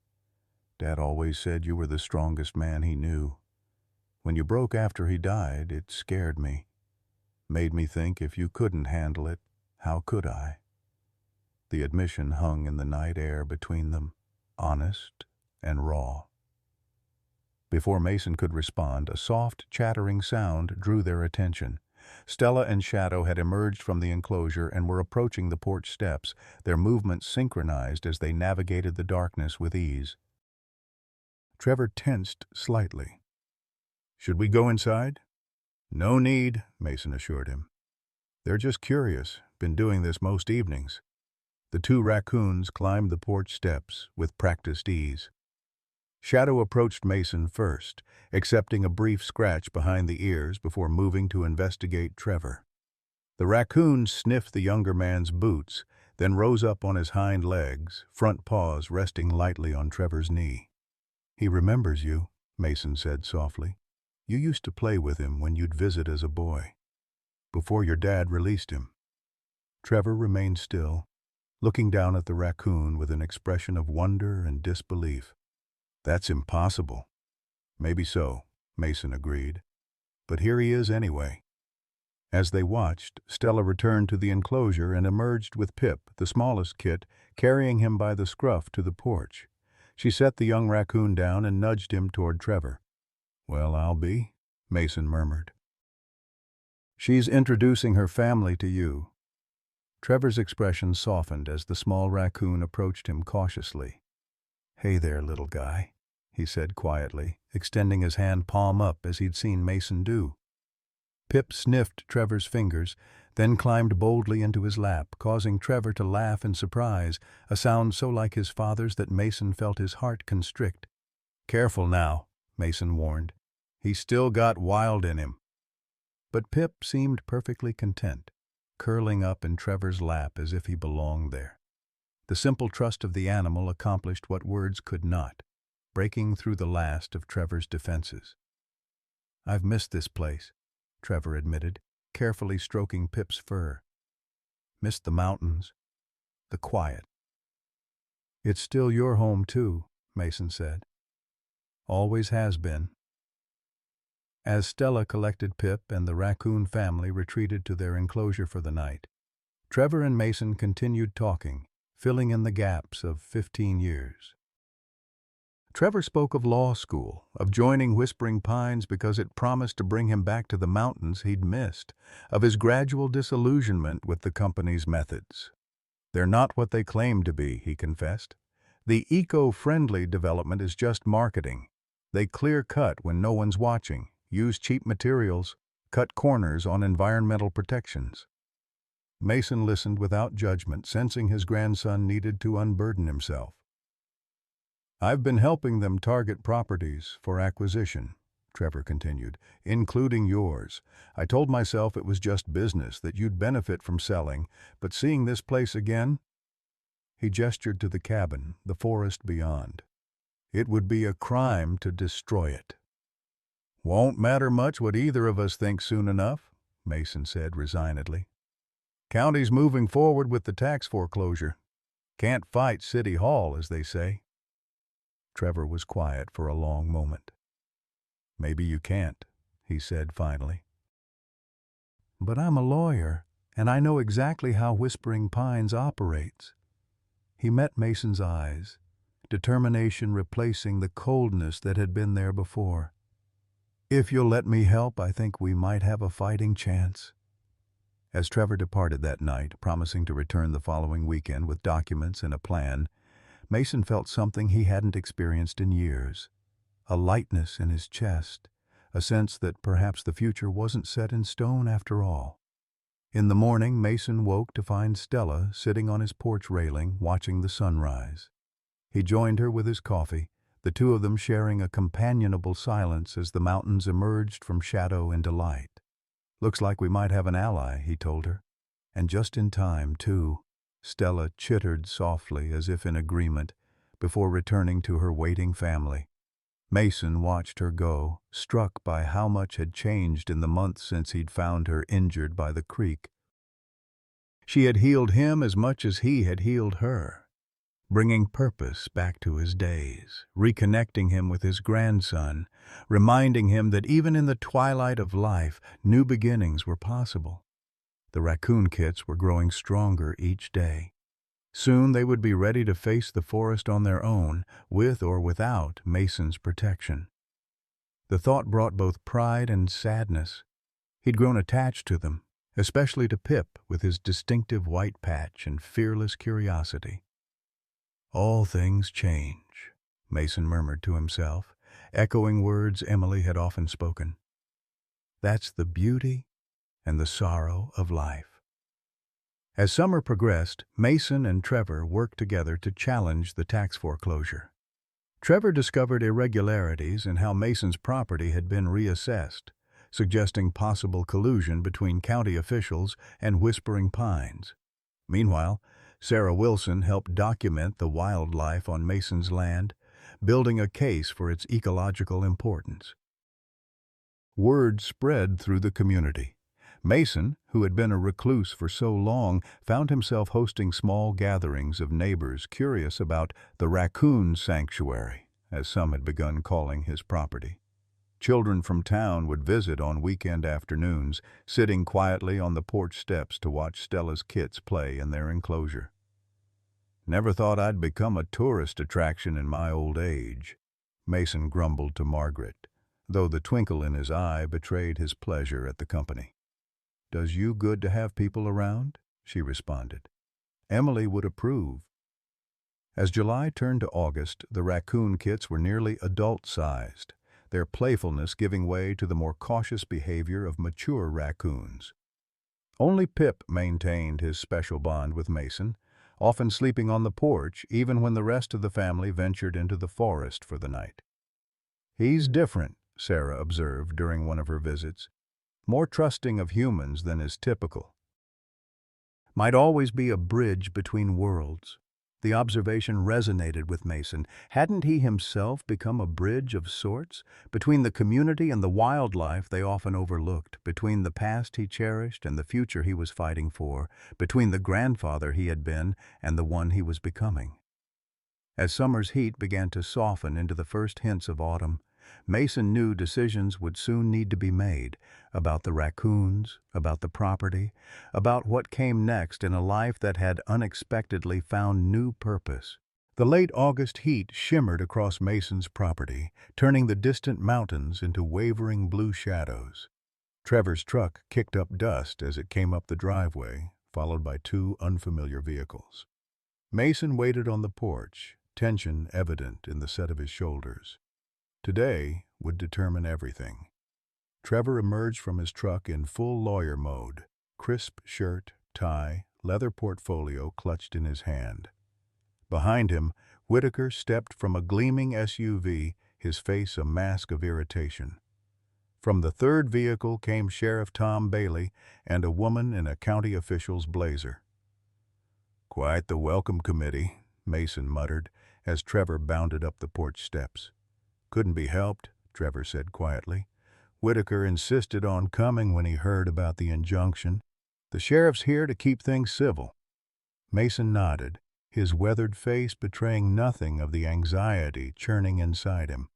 "Dad always said you were the strongest man he knew. When you broke after he died, it scared me. Made me think if you couldn't handle it, how could I?" The admission hung in the night air between them, honest and raw. Before Mason could respond, a soft, chattering sound drew their attention. Stella and Shadow had emerged from the enclosure and were approaching the porch steps, their movements synchronized as they navigated the darkness with ease. Trevor tensed slightly. "Should we go inside?" "No need," Mason assured him. "They're just curious, been doing this most evenings." The two raccoons climbed the porch steps with practiced ease. Shadow approached Mason first, accepting a brief scratch behind the ears before moving to investigate Trevor. The raccoon sniffed the younger man's boots, then rose up on his hind legs, front paws resting lightly on Trevor's knee. "He remembers you," Mason said softly. "You used to play with him when you'd visit as a boy, before your dad released him." Trevor remained still, looking down at the raccoon with an expression of wonder and disbelief. "That's impossible." "Maybe so," Mason agreed. "But here he is anyway." As they watched, Stella returned to the enclosure and emerged with Pip, the smallest kit, carrying him by the scruff to the porch. She set the young raccoon down and nudged him toward Trevor. "Well, I'll be," Mason murmured. "She's introducing her family to you." Trevor's expression softened as the small raccoon approached him cautiously. "Hey there, little guy," he said quietly, extending his hand palm up as he'd seen Mason do. Pip sniffed Trevor's fingers, then climbed boldly into his lap, causing Trevor to laugh in surprise, a sound so like his father's that Mason felt his heart constrict. "Careful now," Mason warned. "He's still got wild in him." But Pip seemed perfectly content, curling up in Trevor's lap as if he belonged there. The simple trust of the animal accomplished what words could not, breaking through the last of Trevor's defenses. "I've missed this place," Trevor admitted, carefully stroking Pip's fur. "Missed the mountains, the quiet." "It's still your home, too," Mason said. "Always has been." As Stella collected Pip and the raccoon family retreated to their enclosure for the night, Trevor and Mason continued talking, filling in the gaps of 15 years. Trevor spoke of law school, of joining Whispering Pines because it promised to bring him back to the mountains he'd missed, of his gradual disillusionment with the company's methods. "They're not what they claim to be," he confessed. "The eco-friendly development is just marketing. They clear-cut when no one's watching, use cheap materials, cut corners on environmental protections." Mason listened without judgment, sensing his grandson needed to unburden himself. "I've been helping them target properties for acquisition," Trevor continued, "including yours. I told myself it was just business, that you'd benefit from selling, but seeing this place again—" He gestured to the cabin, the forest beyond. "It would be a crime to destroy it." "Won't matter much what either of us thinks soon enough," Mason said resignedly. "County's moving forward with the tax foreclosure. Can't fight City Hall, as they say." Trevor was quiet for a long moment. "Maybe you can't," he said finally. "But I'm a lawyer, and I know exactly how Whispering Pines operates." He met Mason's eyes, determination replacing the coldness that had been there before. "If you'll let me help, I think we might have a fighting chance." As Trevor departed that night, promising to return the following weekend with documents and a plan, Mason felt something he hadn't experienced in years. A lightness in his chest, a sense that perhaps the future wasn't set in stone after all. In the morning, Mason woke to find Stella sitting on his porch railing, watching the sunrise. He joined her with his coffee, the two of them sharing a companionable silence as the mountains emerged from shadow into light. "Looks like we might have an ally," he told her. "And just in time, too." Stella chittered softly as if in agreement, before returning to her waiting family. Mason watched her go, struck by how much had changed in the months since he'd found her injured by the creek. She had healed him as much as he had healed her, bringing purpose back to his days, reconnecting him with his grandson, reminding him that even in the twilight of life, new beginnings were possible. The raccoon kits were growing stronger each day. Soon they would be ready to face the forest on their own, with or without Mason's protection. The thought brought both pride and sadness. He'd grown attached to them, especially to Pip with his distinctive white patch and fearless curiosity. "All things change," Mason murmured to himself, echoing words Emily had often spoken. "That's the beauty and the sorrow of life." As summer progressed, Mason and Trevor worked together to challenge the tax foreclosure. Trevor discovered irregularities in how Mason's property had been reassessed, suggesting possible collusion between county officials and Whispering Pines. Meanwhile, Sarah Wilson helped document the wildlife on Mason's land, building a case for its ecological importance. Word spread through the community. Mason, who had been a recluse for so long, found himself hosting small gatherings of neighbors curious about the Raccoon Sanctuary, as some had begun calling his property. Children from town would visit on weekend afternoons, sitting quietly on the porch steps to watch Stella's kits play in their enclosure. "Never thought I'd become a tourist attraction in my old age," Mason grumbled to Margaret, though the twinkle in his eye betrayed his pleasure at the company. "Does you good to have people around?" she responded. "Emily would approve." As July turned to August, the raccoon kits were nearly adult-sized, their playfulness giving way to the more cautious behavior of mature raccoons. Only Pip maintained his special bond with Mason, often sleeping on the porch even when the rest of the family ventured into the forest for the night. "He's different," Sarah observed during one of her visits, "more trusting of humans than is typical. Might always be a bridge between worlds." The observation resonated with Mason. Hadn't he himself become a bridge of sorts, between the community and the wildlife they often overlooked, between the past he cherished and the future he was fighting for, between the grandfather he had been and the one he was becoming? As summer's heat began to soften into the first hints of autumn, Mason knew decisions would soon need to be made about the raccoons, about the property, about what came next in a life that had unexpectedly found new purpose. The late August heat shimmered across Mason's property, turning the distant mountains into wavering blue shadows. Trevor's truck kicked up dust as it came up the driveway, followed by two unfamiliar vehicles. Mason waited on the porch, tension evident in the set of his shoulders. Today would determine everything. Trevor emerged from his truck in full lawyer mode, crisp shirt, tie, leather portfolio clutched in his hand. Behind him, Whitaker stepped from a gleaming SUV, his face a mask of irritation. From the third vehicle came Sheriff Tom Bailey and a woman in a county official's blazer. "Quite the welcome committee," Mason muttered as Trevor bounded up the porch steps. "Couldn't be helped," Trevor said quietly. "Whitaker insisted on coming when he heard about the injunction. The sheriff's here to keep things civil." Mason nodded, his weathered face betraying nothing of the anxiety churning inside him.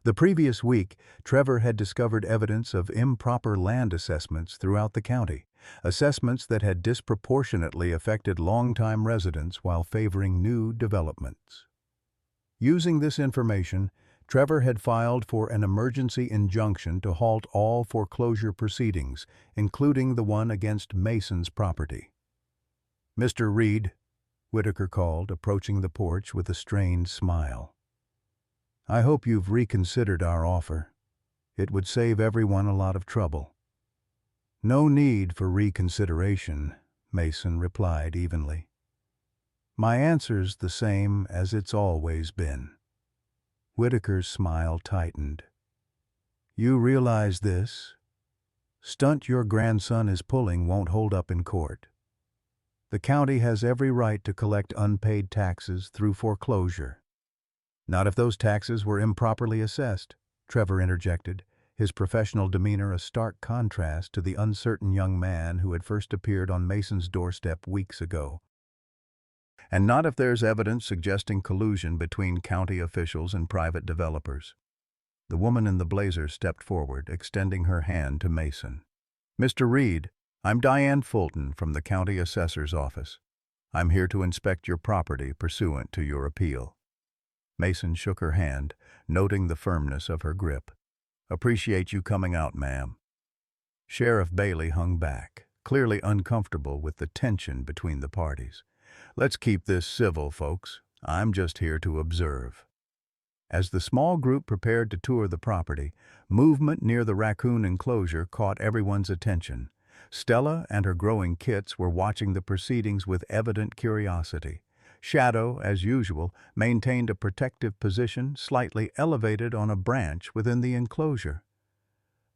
The previous week, Trevor had discovered evidence of improper land assessments throughout the county, assessments that had disproportionately affected longtime residents while favoring new developments. Using this information, Trevor had filed for an emergency injunction to halt all foreclosure proceedings, including the one against Mason's property. "Mr. Reed," Whitaker called, approaching the porch with a strained smile. "I hope you've reconsidered our offer. It would save everyone a lot of trouble." "No need for reconsideration," Mason replied evenly. "My answer's the same as it's always been." Whitaker's smile tightened. "You realize this? Stunt your grandson is pulling won't hold up in court. The county has every right to collect unpaid taxes through foreclosure." "Not if those taxes were improperly assessed," Trevor interjected, his professional demeanor a stark contrast to the uncertain young man who had first appeared on Mason's doorstep weeks ago. "And not if there's evidence suggesting collusion between county officials and private developers." The woman in the blazer stepped forward, extending her hand to Mason. "Mr. Reed, I'm Diane Fulton from the county assessor's office. I'm here to inspect your property pursuant to your appeal." Mason shook her hand, noting the firmness of her grip. "Appreciate you coming out, ma'am." Sheriff Bailey hung back, clearly uncomfortable with the tension between the parties. "Let's keep this civil, folks. I'm just here to observe." As the small group prepared to tour the property, movement near the raccoon enclosure caught everyone's attention. Stella and her growing kits were watching the proceedings with evident curiosity. Shadow, as usual, maintained a protective position, slightly elevated on a branch within the enclosure.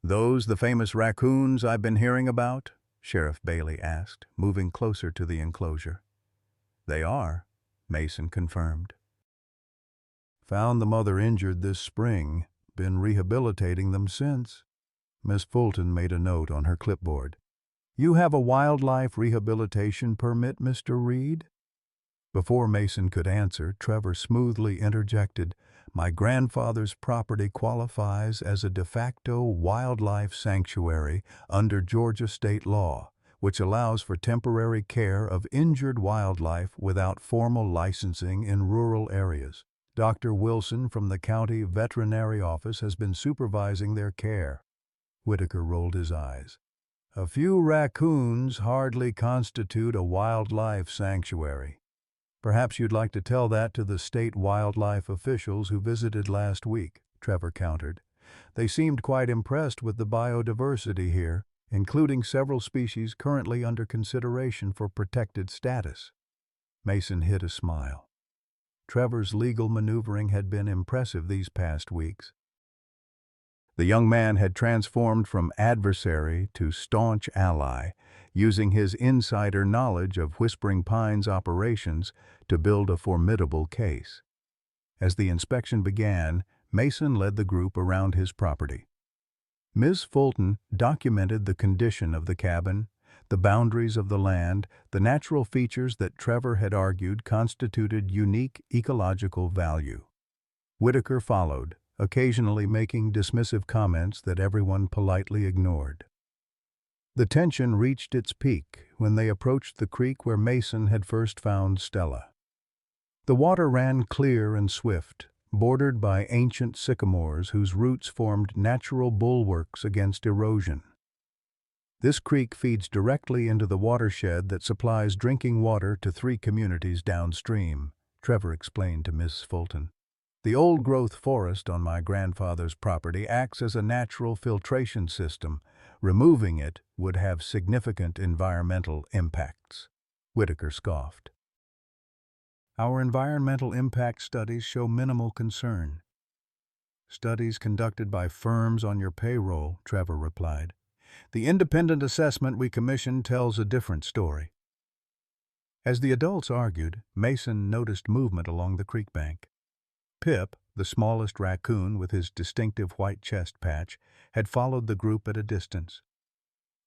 "Those the famous raccoons I've been hearing about?" Sheriff Bailey asked, moving closer to the enclosure. "They are," Mason confirmed. "Found the mother injured this spring. Been rehabilitating them since." Miss Fulton made a note on her clipboard. "You have a wildlife rehabilitation permit, Mr. Reed?" Before Mason could answer, Trevor smoothly interjected, My grandfather's property qualifies as a de facto wildlife sanctuary under Georgia state law, which allows for temporary care of injured wildlife without formal licensing in rural areas. Dr. Wilson from the county veterinary office has been supervising their care. Whitaker rolled his eyes. A few raccoons hardly constitute a wildlife sanctuary. Perhaps you'd like to tell that to the state wildlife officials who visited last week, Trevor countered. They seemed quite impressed with the biodiversity here, including several species currently under consideration for protected status. Mason hid a smile. Trevor's legal maneuvering had been impressive these past weeks. The young man had transformed from adversary to staunch ally, using his insider knowledge of Whispering Pines operations to build a formidable case. As the inspection began, Mason led the group around his property. Ms. Fulton documented the condition of the cabin, the boundaries of the land, the natural features that Trevor had argued constituted unique ecological value. Whitaker followed, occasionally making dismissive comments that everyone politely ignored. The tension reached its peak when they approached the creek where Mason had first found Stella. The water ran clear and swift, bordered by ancient sycamores whose roots formed natural bulwarks against erosion. This creek feeds directly into the watershed that supplies drinking water to 3 communities downstream, Trevor explained to Miss Fulton. The old-growth forest on my grandfather's property acts as a natural filtration system. Removing it would have significant environmental impacts. Whitaker scoffed. Our environmental impact studies show minimal concern. Studies conducted by firms on your payroll, Trevor replied. The independent assessment we commissioned tells a different story. As the adults argued, Mason noticed movement along the creek bank. Pip, the smallest raccoon with his distinctive white chest patch, had followed the group at a distance.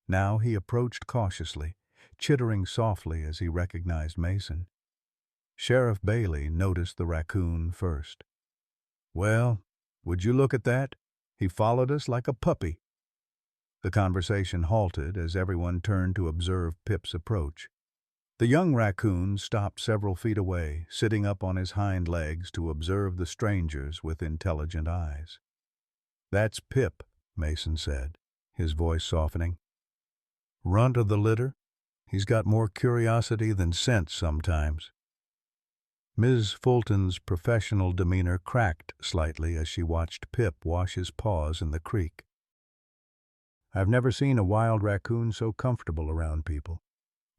Now he approached cautiously, chittering softly as he recognized Mason. Sheriff Bailey noticed the raccoon first. "Well, would you look at that? He followed us like a puppy." The conversation halted as everyone turned to observe Pip's approach. The young raccoon stopped several feet away, sitting up on his hind legs to observe the strangers with intelligent eyes. "That's Pip," Mason said, his voice softening. "Runt of the litter. He's got more curiosity than sense sometimes." Ms. Fulton's professional demeanor cracked slightly as she watched Pip wash his paws in the creek. "I've never seen a wild raccoon so comfortable around people."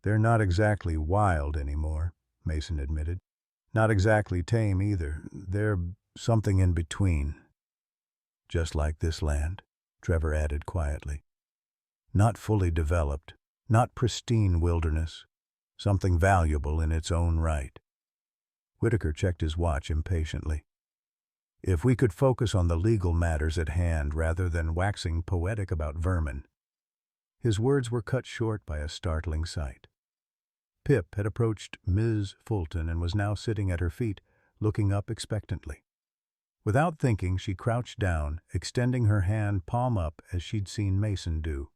"They're not exactly wild anymore," Mason admitted. "Not exactly tame either. They're something in between." "Just like this land," Trevor added quietly. "Not fully developed, not pristine wilderness. Something valuable in its own right." Whitaker checked his watch impatiently. "If we could focus on the legal matters at hand rather than waxing poetic about vermin." His words were cut short by a startling sight. Pip had approached Ms. Fulton and was now sitting at her feet, looking up expectantly. Without thinking, she crouched down, extending her hand palm up as she'd seen Mason do.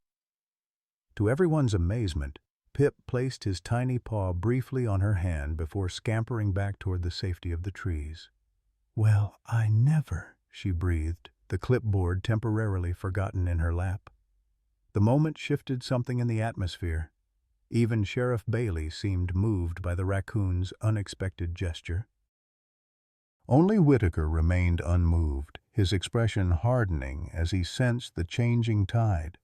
To everyone's amazement, Pip placed his tiny paw briefly on her hand before scampering back toward the safety of the trees. "Well, I never," she breathed, the clipboard temporarily forgotten in her lap. The moment shifted something in the atmosphere. Even Sheriff Bailey seemed moved by the raccoon's unexpected gesture. Only Whitaker remained unmoved, his expression hardening as he sensed the changing tide.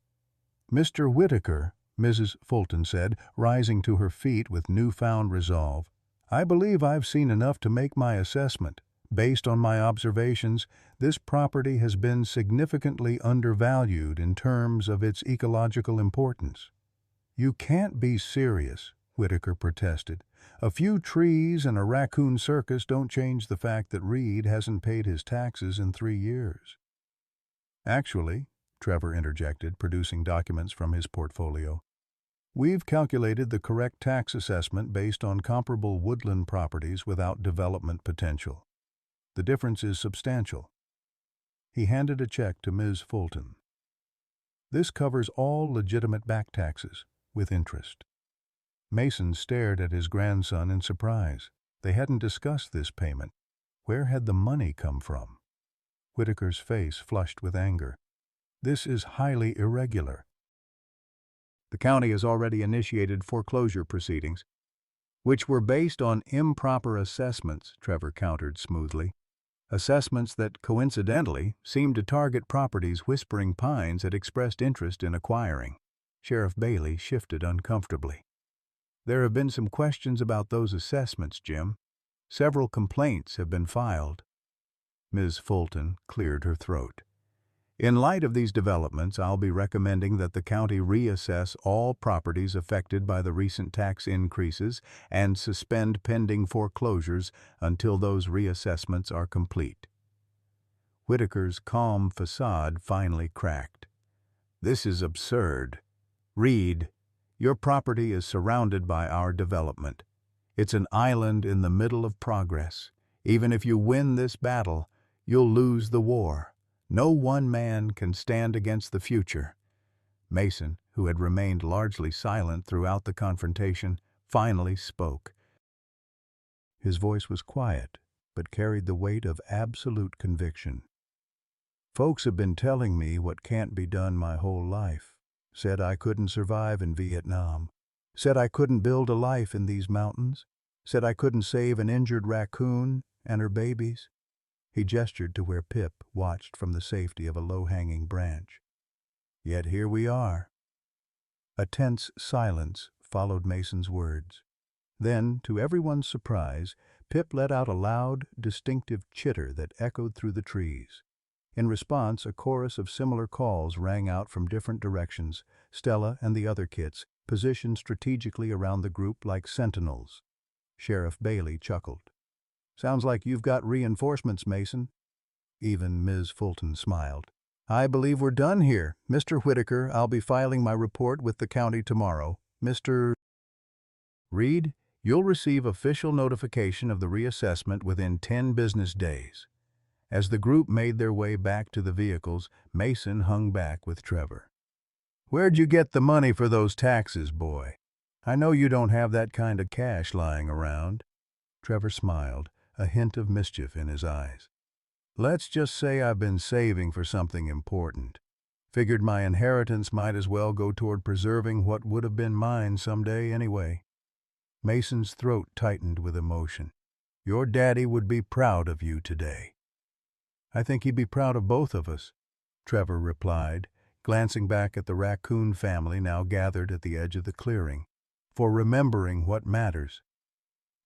"Mr. Whitaker," Mrs. Fulton said, rising to her feet with newfound resolve, "I believe I've seen enough to make my assessment. Based on my observations, this property has been significantly undervalued in terms of its ecological importance." "You can't be serious," Whitaker protested. "A few trees and a raccoon circus don't change the fact that Reed hasn't paid his taxes in 3 years. "Actually," Trevor interjected, producing documents from his portfolio, "we've calculated the correct tax assessment based on comparable woodland properties without development potential." The difference is substantial." He handed a check to Ms. Fulton. "This covers all legitimate back taxes, with interest." Mason stared at his grandson in surprise. They hadn't discussed this payment. Where had the money come from? Whitaker's face flushed with anger. "This is highly irregular." "The county has already initiated foreclosure proceedings, which were based on improper assessments," Trevor countered smoothly. "Assessments that, coincidentally, seemed to target properties Whispering Pines had expressed interest in acquiring." Sheriff Bailey shifted uncomfortably. "There have been some questions about those assessments, Jim. Several complaints have been filed." Ms. Fulton cleared her throat. "In light of these developments, I'll be recommending that the county reassess all properties affected by the recent tax increases and suspend pending foreclosures until those reassessments are complete." Whitaker's calm facade finally cracked. "This is absurd. Reed, your property is surrounded by our development. It's an island in the middle of progress. Even if you win this battle, you'll lose the war. No one man can stand against the future." Mason, who had remained largely silent throughout the confrontation, finally spoke. His voice was quiet, but carried the weight of absolute conviction. "Folks have been telling me what can't be done my whole life. Said I couldn't survive in Vietnam. Said I couldn't build a life in these mountains. Said I couldn't save an injured raccoon and her babies." He gestured to where Pip watched from the safety of a low-hanging branch. "Yet here we are." A tense silence followed Mason's words. Then, to everyone's surprise, Pip let out a loud, distinctive chitter that echoed through the trees. In response, a chorus of similar calls rang out from different directions, Stella and the other kits positioned strategically around the group like sentinels. Sheriff Bailey chuckled. "Sounds like you've got reinforcements, Mason." Even Ms. Fulton smiled. "I believe we're done here. Mr. Whitaker, I'll be filing my report with the county tomorrow. Mr. Reed, you'll receive official notification of the reassessment within 10 business days." As the group made their way back to the vehicles, Mason hung back with Trevor. "Where'd you get the money for those taxes, boy? I know you don't have that kind of cash lying around." Trevor smiled, a hint of mischief in his eyes. "Let's just say I've been saving for something important. Figured my inheritance might as well go toward preserving what would have been mine someday anyway." Mason's throat tightened with emotion. "Your daddy would be proud of you today." "I think he'd be proud of both of us," Trevor replied, glancing back at the Raccoon family now gathered at the edge of the clearing, "for remembering what matters."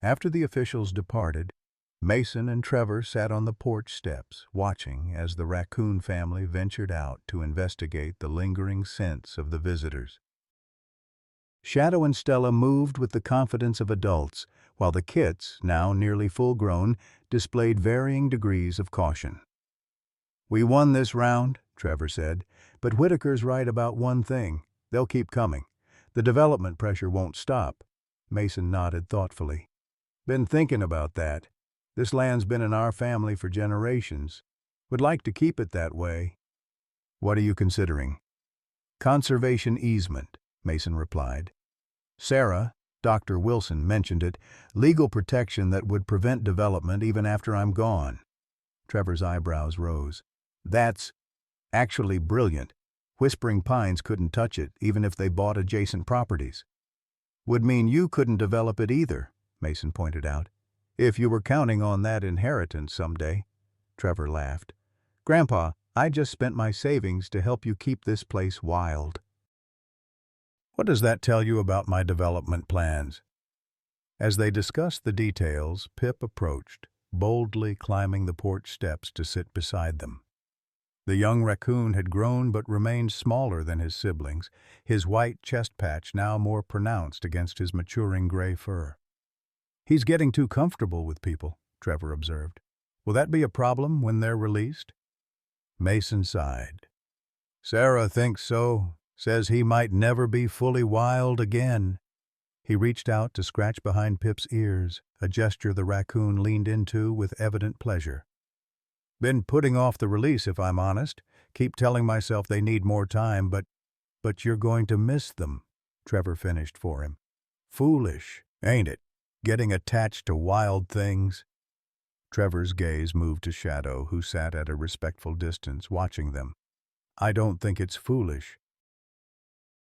After the officials departed, Mason and Trevor sat on the porch steps, watching as the Raccoon family ventured out to investigate the lingering scents of the visitors. Shadow and Stella moved with the confidence of adults, while the kits, now nearly full-grown, displayed varying degrees of caution. "We won this round," Trevor said, "but Whitaker's right about one thing. They'll keep coming. The development pressure won't stop." Mason nodded thoughtfully. "Been thinking about that. This land's been in our family for generations. Would like to keep it that way." "What are you considering?" "Conservation easement," Mason replied. "Sarah, Dr. Wilson, mentioned it. Legal protection that would prevent development even after I'm gone." Trevor's eyebrows rose. "That's actually brilliant. Whispering Pines couldn't touch it, even if they bought adjacent properties." "Would mean you couldn't develop it either," Mason pointed out. "If you were counting on that inheritance someday." Trevor laughed. "Grandpa, I just spent my savings to help you keep this place wild." "What does that tell you about my development plans?" As they discussed the details, Pip approached, boldly climbing the porch steps to sit beside them. The young raccoon had grown but remained smaller than his siblings, his white chest patch now more pronounced against his maturing gray fur. "He's getting too comfortable with people," Trevor observed. "Will that be a problem when they're released?" Mason sighed. "Sarah thinks so. Says he might never be fully wild again." He reached out to scratch behind Pip's ears, a gesture the raccoon leaned into with evident pleasure. Been putting off the release, if I'm honest. Keep telling myself they need more time, but you're going to miss them, Trevor finished for him. Foolish, ain't it? Getting attached to wild things. Trevor's gaze moved to Shadow, who sat at a respectful distance, watching them. I don't think it's foolish.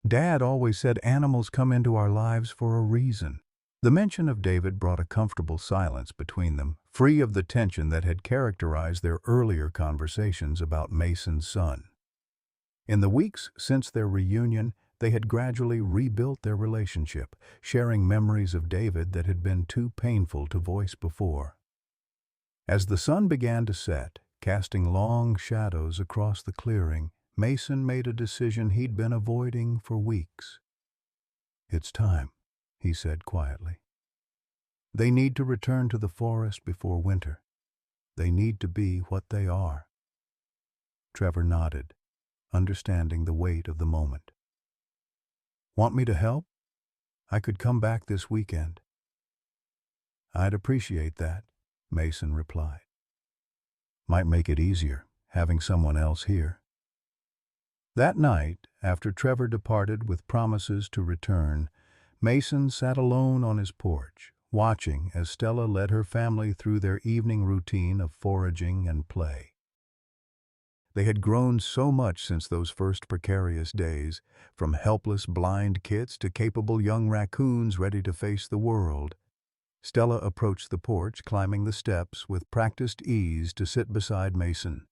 Dad always said animals come into our lives for a reason. The mention of David brought a comfortable silence between them, free of the tension that had characterized their earlier conversations about Mason's son. In the weeks since their reunion, they had gradually rebuilt their relationship, sharing memories of David that had been too painful to voice before. As the sun began to set, casting long shadows across the clearing, Mason made a decision he'd been avoiding for weeks. It's time, he said quietly. They need to return to the forest before winter. They need to be what they are. Trevor nodded, understanding the weight of the moment. Want me to help? I could come back this weekend. I'd appreciate that, Mason replied. Might make it easier, having someone else here. That night, after Trevor departed with promises to return, Mason sat alone on his porch, watching as Stella led her family through their evening routine of foraging and play. They had grown so much since those first precarious days, from helpless blind kits to capable young raccoons ready to face the world. Stella approached the porch, climbing the steps with practiced ease to sit beside Mason.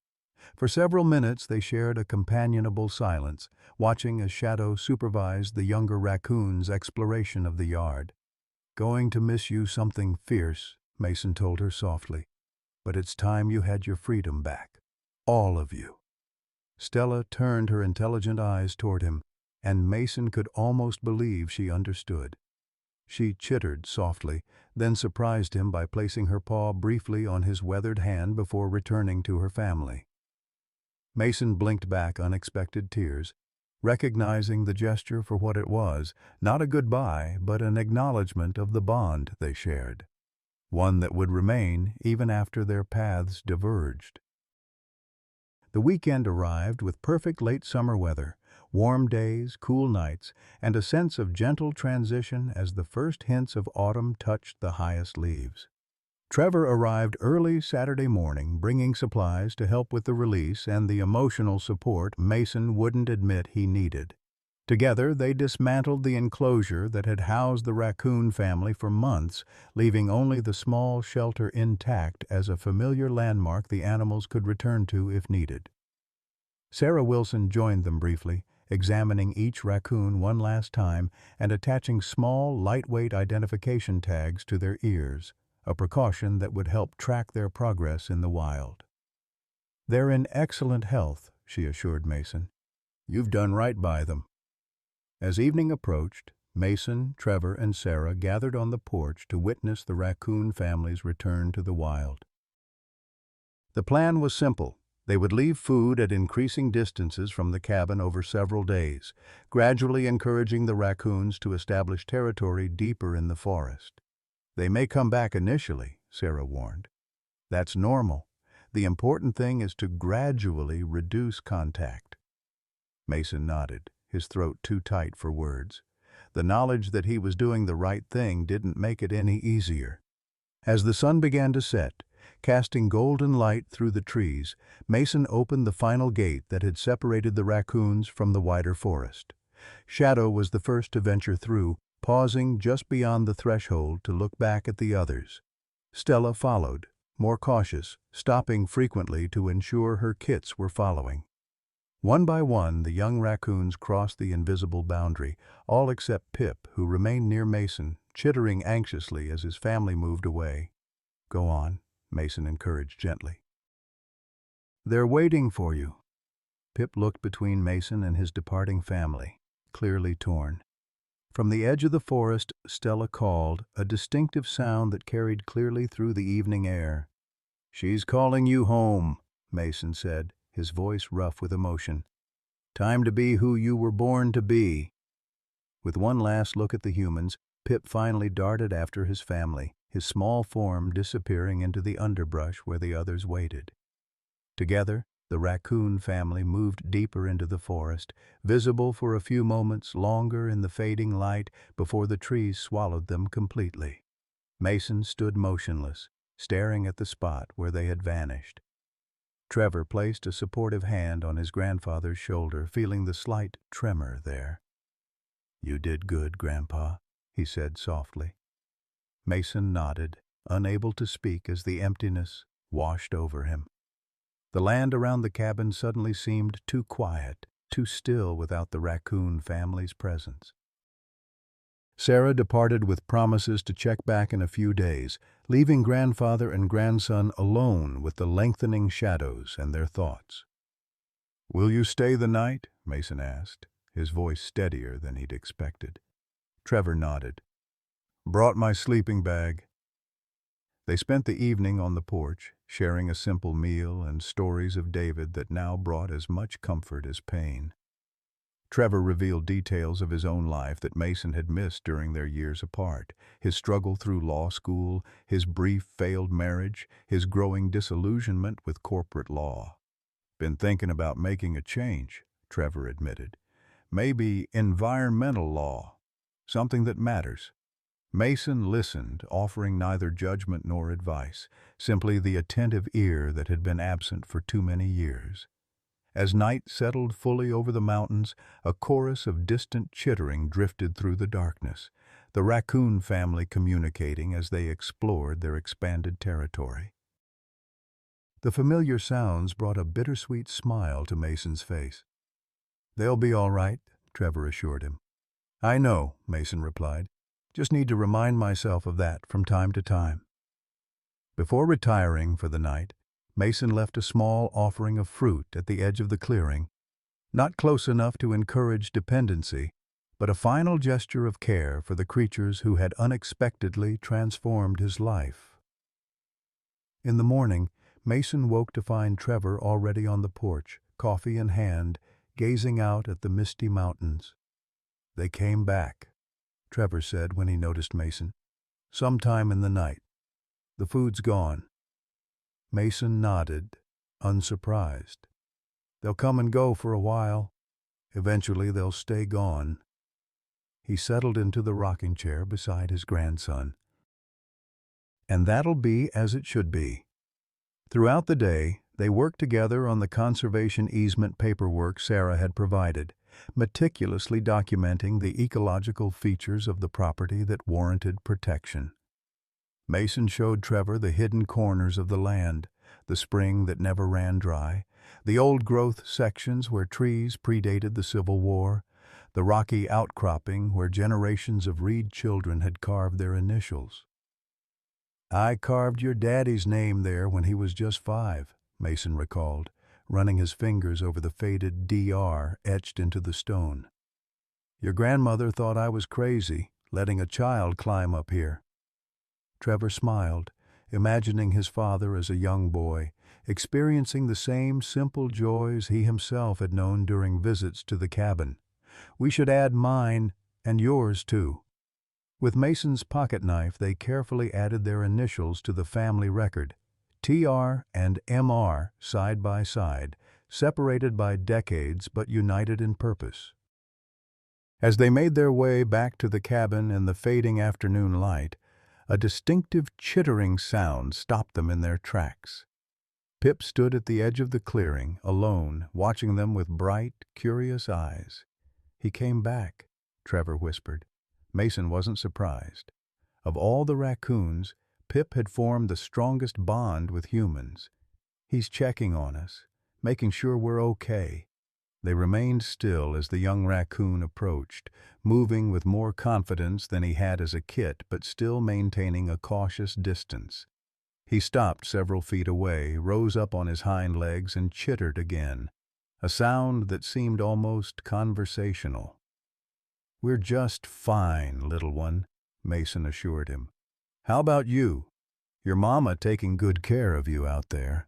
For several minutes they shared a companionable silence, watching as Shadow supervised the younger raccoon's exploration of the yard. Going to miss you something fierce, Mason told her softly. But it's time you had your freedom back. All of you. Stella turned her intelligent eyes toward him, and Mason could almost believe she understood. She chittered softly, then surprised him by placing her paw briefly on his weathered hand before returning to her family. Mason blinked back unexpected tears, recognizing the gesture for what it was, not a goodbye, but an acknowledgment of the bond they shared, one that would remain even after their paths diverged. The weekend arrived with perfect late summer weather, warm days, cool nights, and a sense of gentle transition as the first hints of autumn touched the highest leaves. Trevor arrived early Saturday morning, bringing supplies to help with the release and the emotional support Mason wouldn't admit he needed. Together, they dismantled the enclosure that had housed the raccoon family for months, leaving only the small shelter intact as a familiar landmark the animals could return to if needed. Sarah Wilson joined them briefly, examining each raccoon one last time and attaching small, lightweight identification tags to their ears, a precaution that would help track their progress in the wild. They're in excellent health, she assured Mason. You've done right by them. As evening approached, Mason, Trevor, and Sarah gathered on the porch to witness the raccoon family's return to the wild. The plan was simple. They would leave food at increasing distances from the cabin over several days, gradually encouraging the raccoons to establish territory deeper in the forest. They may come back initially, Sarah warned. That's normal. The important thing is to gradually reduce contact. Mason nodded, his throat too tight for words. The knowledge that he was doing the right thing didn't make it any easier. As the sun began to set, casting golden light through the trees, Mason opened the final gate that had separated the raccoons from the wider forest. Shadow was the first to venture through, pausing just beyond the threshold to look back at the others. Stella followed, more cautious, stopping frequently to ensure her kits were following. One by one, the young raccoons crossed the invisible boundary, all except Pip, who remained near Mason, chittering anxiously as his family moved away. Go on, Mason encouraged gently. They're waiting for you. Pip looked between Mason and his departing family, clearly torn. From the edge of the forest, Stella called, a distinctive sound that carried clearly through the evening air. She's calling you home, Mason said, his voice rough with emotion. Time to be who you were born to be. With one last look at the humans, Pip finally darted after his family, his small form disappearing into the underbrush where the others waited. Together, the Raccoon family moved deeper into the forest, visible for a few moments longer in the fading light before the trees swallowed them completely. Mason stood motionless, staring at the spot where they had vanished. Trevor placed a supportive hand on his grandfather's shoulder, feeling the slight tremor there. "You did good, Grandpa," he said softly. Mason nodded, unable to speak as the emptiness washed over him. The land around the cabin suddenly seemed too quiet, too still without the Raccoon family's presence. Sarah departed with promises to check back in a few days, leaving grandfather and grandson alone with the lengthening shadows and their thoughts. "Will you stay the night?" Mason asked, his voice steadier than he'd expected. Trevor nodded. "Brought my sleeping bag." They spent the evening on the porch, sharing a simple meal and stories of David that now brought as much comfort as pain. Trevor revealed details of his own life that Mason had missed during their years apart: his struggle through law school, his brief failed marriage, his growing disillusionment with corporate law. "Been thinking about making a change," Trevor admitted. "Maybe environmental law, something that matters." Mason listened, offering neither judgment nor advice, simply the attentive ear that had been absent for too many years. As night settled fully over the mountains, a chorus of distant chittering drifted through the darkness, the Raccoon family communicating as they explored their expanded territory. The familiar sounds brought a bittersweet smile to Mason's face. "They'll be all right," Trevor assured him. "I know," Mason replied. "Just need to remind myself of that from time to time." Before retiring for the night, Mason left a small offering of fruit at the edge of the clearing, not close enough to encourage dependency, but a final gesture of care for the creatures who had unexpectedly transformed his life. In the morning, Mason woke to find Trevor already on the porch, coffee in hand, gazing out at the misty mountains. "They came back," Trevor said when he noticed Mason. "Sometime in the night. The food's gone." Mason nodded, unsurprised. "They'll come and go for a while. Eventually they'll stay gone." He settled into the rocking chair beside his grandson. "And that'll be as it should be." Throughout the day, they worked together on the conservation easement paperwork Sarah had provided, meticulously documenting the ecological features of the property that warranted protection. Mason showed Trevor the hidden corners of the land, the spring that never ran dry, the old-growth sections where trees predated the Civil War, the rocky outcropping where generations of Reed children had carved their initials. "I carved your daddy's name there when he was just 5, Mason recalled, running his fingers over the faded DR etched into the stone. "Your grandmother thought I was crazy, letting a child climb up here." Trevor smiled, imagining his father as a young boy, experiencing the same simple joys he himself had known during visits to the cabin. "We should add mine, and yours too." With Mason's pocket knife, they carefully added their initials to the family record, TR and MR side by side, separated by decades but united in purpose. As they made their way back to the cabin in the fading afternoon light, a distinctive chittering sound stopped them in their tracks. Pip stood at the edge of the clearing, alone, watching them with bright, curious eyes. "He came back," Trevor whispered. Mason wasn't surprised. Of all the raccoons, Pip had formed the strongest bond with humans. "He's checking on us, making sure we're okay." They remained still as the young raccoon approached, moving with more confidence than he had as a kit, but still maintaining a cautious distance. He stopped several feet away, rose up on his hind legs, and chittered again, a sound that seemed almost conversational. "We're just fine, little one," Mason assured him. "How about you? Your mama taking good care of you out there?"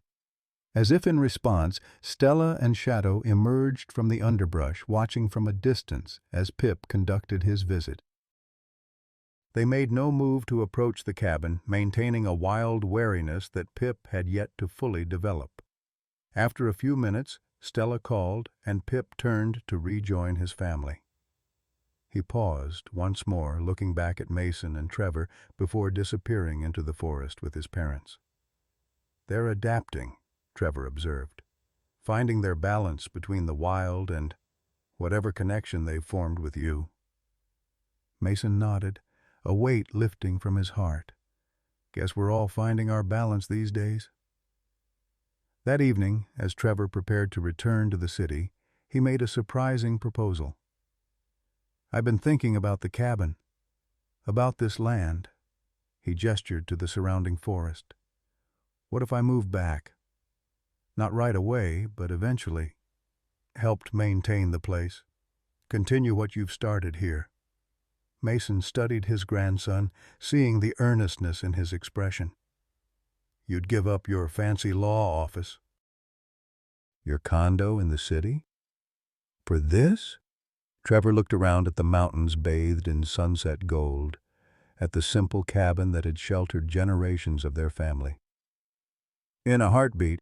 As if in response, Stella and Shadow emerged from the underbrush, watching from a distance as Pip conducted his visit. They made no move to approach the cabin, maintaining a wild wariness that Pip had yet to fully develop. After a few minutes, Stella called, and Pip turned to rejoin his family. He paused once more, looking back at Mason and Trevor before disappearing into the forest with his parents. "They're adapting," Trevor observed, "finding their balance between the wild and whatever connection they've formed with you." Mason nodded, a weight lifting from his heart. "Guess we're all finding our balance these days." That evening, as Trevor prepared to return to the city, he made a surprising proposal. "I've been thinking about the cabin, about this land." He gestured to the surrounding forest. "What if I moved back? Not right away, but eventually. Helped maintain the place. Continue what you've started here." Mason studied his grandson, seeing the earnestness in his expression. "You'd give up your fancy law office, your condo in the city? For this?" Trevor looked around at the mountains bathed in sunset gold, at the simple cabin that had sheltered generations of their family. "In a heartbeat,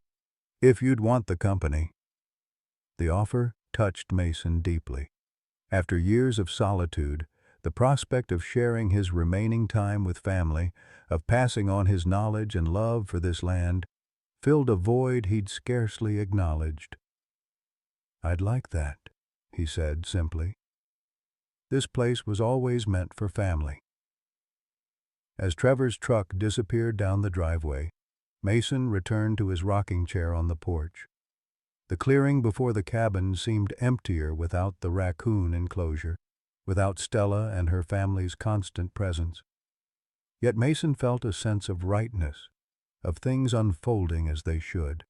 if you'd want the company." The offer touched Mason deeply. After years of solitude, the prospect of sharing his remaining time with family, of passing on his knowledge and love for this land, filled a void he'd scarcely acknowledged. "I'd like that," he said simply. "This place was always meant for family." As Trevor's truck disappeared down the driveway, Mason returned to his rocking chair on the porch. The clearing before the cabin seemed emptier without the raccoon enclosure, without Stella and her family's constant presence. Yet Mason felt a sense of rightness, of things unfolding as they should.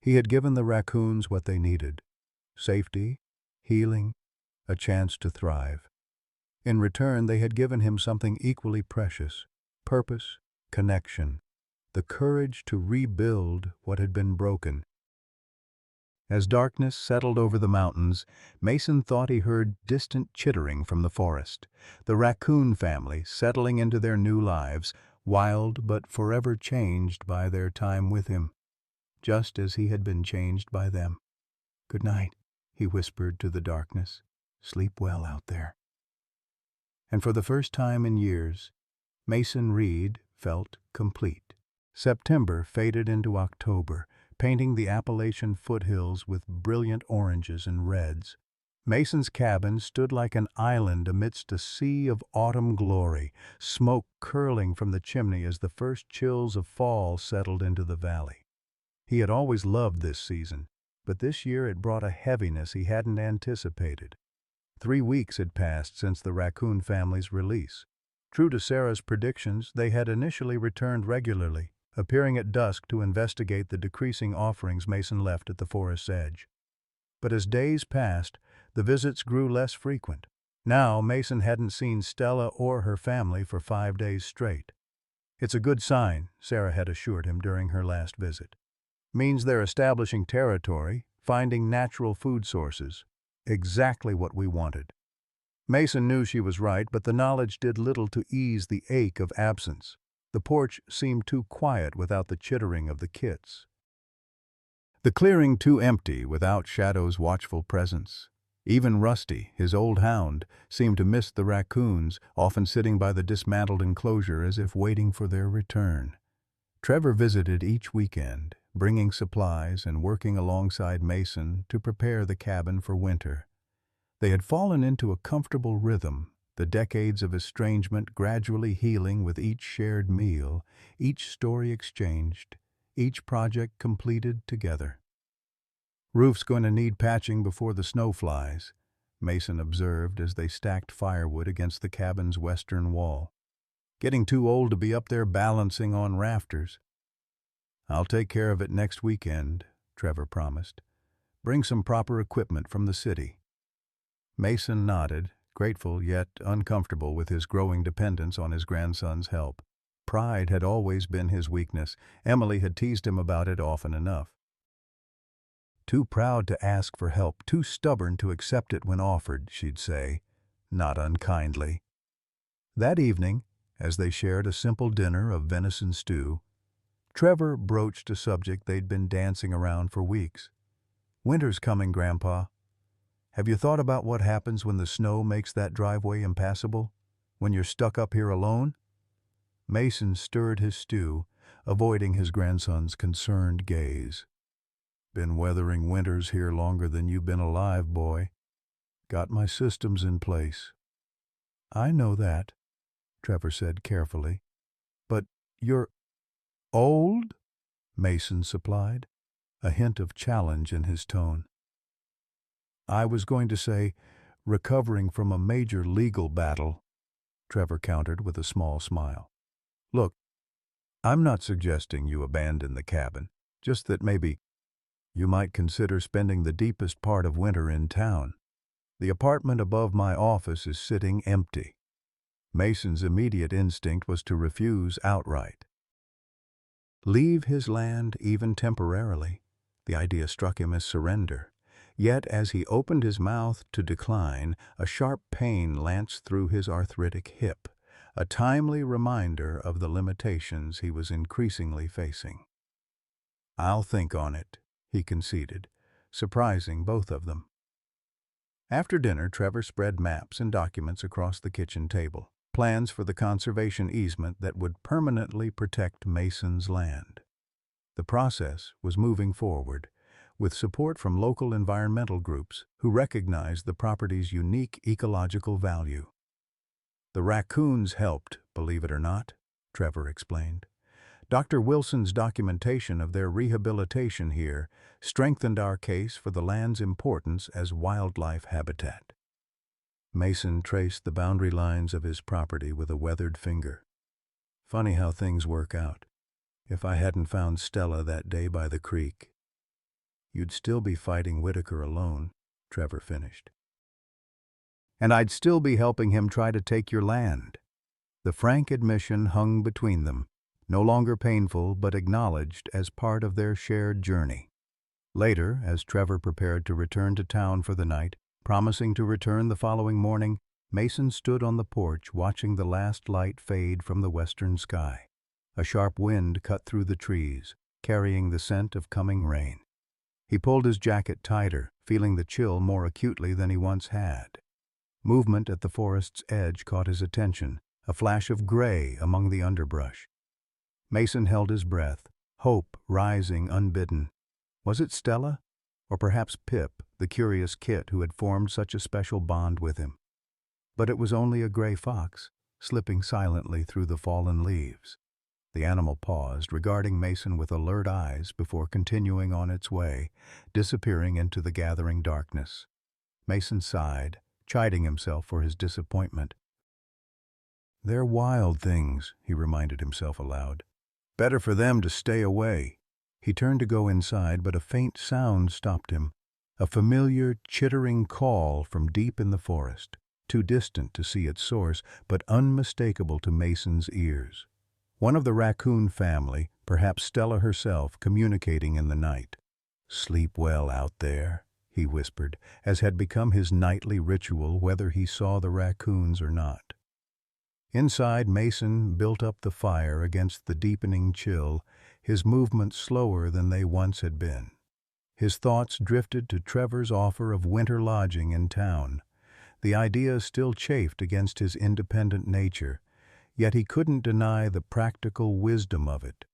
He had given the raccoons what they needed: safety, healing, a chance to thrive. In return, they had given him something equally precious: purpose, connection, the courage to rebuild what had been broken. As darkness settled over the mountains, Mason thought he heard distant chittering from the forest, the raccoon family settling into their new lives, wild but forever changed by their time with him, just as he had been changed by them. "Good night," he whispered to the darkness. "Sleep well out there." And for the first time in years, Mason Reed felt complete. September faded into October, painting the Appalachian foothills with brilliant oranges and reds. Mason's cabin stood like an island amidst a sea of autumn glory, smoke curling from the chimney as the first chills of fall settled into the valley. He had always loved this season, but this year it brought a heaviness he hadn't anticipated. 3 weeks had passed since the raccoon family's release. True to Sarah's predictions, they had initially returned regularly, appearing at dusk to investigate the decreasing offerings Mason left at the forest's edge. But as days passed, the visits grew less frequent. Now Mason hadn't seen Stella or her family for 5 days straight. "It's a good sign," Sarah had assured him during her last visit. "Means they're establishing territory, finding natural food sources. Exactly what we wanted." Mason knew she was right, but the knowledge did little to ease the ache of absence. The porch seemed too quiet without the chittering of the kits. The clearing too empty without Shadow's watchful presence. Even Rusty, his old hound, seemed to miss the raccoons, often sitting by the dismantled enclosure as if waiting for their return. Trevor visited each weekend, bringing supplies and working alongside Mason to prepare the cabin for winter. They had fallen into a comfortable rhythm, the decades of estrangement gradually healing with each shared meal, each story exchanged, each project completed together. "Roof's going to need patching before the snow flies," Mason observed as they stacked firewood against the cabin's western wall. "Getting too old to be up there balancing on rafters." "I'll take care of it next weekend," Trevor promised. "Bring some proper equipment from the city." Mason nodded, grateful yet uncomfortable with his growing dependence on his grandson's help. Pride had always been his weakness. Emily had teased him about it often enough. "Too proud to ask for help, too stubborn to accept it when offered," she'd say, not unkindly. That evening, as they shared a simple dinner of venison stew, Trevor broached a subject they'd been dancing around for weeks. "Winter's coming, Grandpa. Have you thought about what happens when the snow makes that driveway impassable? When you're stuck up here alone?" Mason stirred his stew, avoiding his grandson's concerned gaze. "Been weathering winters here longer than you've been alive, boy. Got my systems in place." "I know that," Trevor said carefully. "But you're old?" Mason supplied, a hint of challenge in his tone. "I was going to say, recovering from a major legal battle," Trevor countered with a small smile. "Look, I'm not suggesting you abandon the cabin, just that maybe you might consider spending the deepest part of winter in town. The apartment above my office is sitting empty." Mason's immediate instinct was to refuse outright. Leave his land even temporarily. The idea struck him as surrender. Yet as he opened his mouth to decline, a sharp pain lanced through his arthritic hip, a timely reminder of the limitations he was increasingly facing. "I'll think on it," he conceded, surprising both of them. After dinner, Trevor spread maps and documents across the kitchen table, plans for the conservation easement that would permanently protect Mason's land. The process was moving forward, with support from local environmental groups who recognized the property's unique ecological value. "The raccoons helped, believe it or not," Trevor explained. "Dr. Wilson's documentation of their rehabilitation here strengthened our case for the land's importance as wildlife habitat." Mason traced the boundary lines of his property with a weathered finger. "Funny how things work out. If I hadn't found Stella that day by the creek, you'd still be fighting Whitaker alone," Trevor finished. "And I'd still be helping him try to take your land." The frank admission hung between them, no longer painful but acknowledged as part of their shared journey. Later, as Trevor prepared to return to town for the night, promising to return the following morning, Mason stood on the porch watching the last light fade from the western sky. A sharp wind cut through the trees, carrying the scent of coming rain. He pulled his jacket tighter, feeling the chill more acutely than he once had. Movement at the forest's edge caught his attention, a flash of gray among the underbrush. Mason held his breath, hope rising unbidden. Was it Stella? Or perhaps Pip, the curious kit who had formed such a special bond with him? But it was only a gray fox, slipping silently through the fallen leaves. The animal paused, regarding Mason with alert eyes before continuing on its way, disappearing into the gathering darkness. Mason sighed, chiding himself for his disappointment. "They're wild things," he reminded himself aloud. "Better for them to stay away." He turned to go inside, but a faint sound stopped him. A familiar, chittering call from deep in the forest, too distant to see its source, but unmistakable to Mason's ears. One of the raccoon family, perhaps Stella herself, communicating in the night. "Sleep well out there," he whispered, as had become his nightly ritual whether he saw the raccoons or not. Inside, Mason built up the fire against the deepening chill, his movements slower than they once had been. His thoughts drifted to Trevor's offer of winter lodging in town. The idea still chafed against his independent nature, yet he couldn't deny the practical wisdom of it.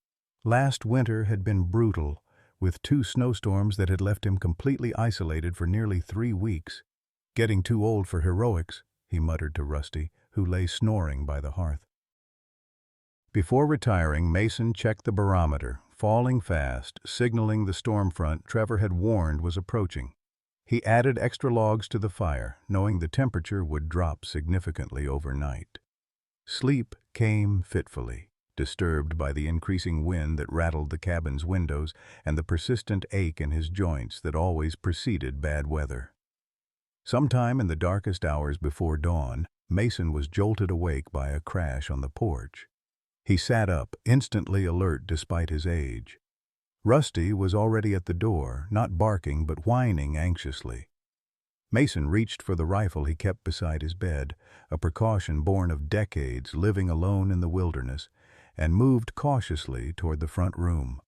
Last winter had been brutal, with 2 snowstorms that had left him completely isolated for nearly 3 weeks. "Getting too old for heroics," he muttered to Rusty, who lay snoring by the hearth. Before retiring, Mason checked the barometer, falling fast, signaling the storm front Trevor had warned was approaching. He added extra logs to the fire, knowing the temperature would drop significantly overnight. Sleep came fitfully, disturbed by the increasing wind that rattled the cabin's windows and the persistent ache in his joints that always preceded bad weather. Sometime in the darkest hours before dawn, Mason was jolted awake by a crash on the porch. He sat up, instantly alert despite his age. Rusty was already at the door, not barking but whining anxiously. Mason reached for the rifle he kept beside his bed, a precaution born of decades living alone in the wilderness, and moved cautiously toward the front room.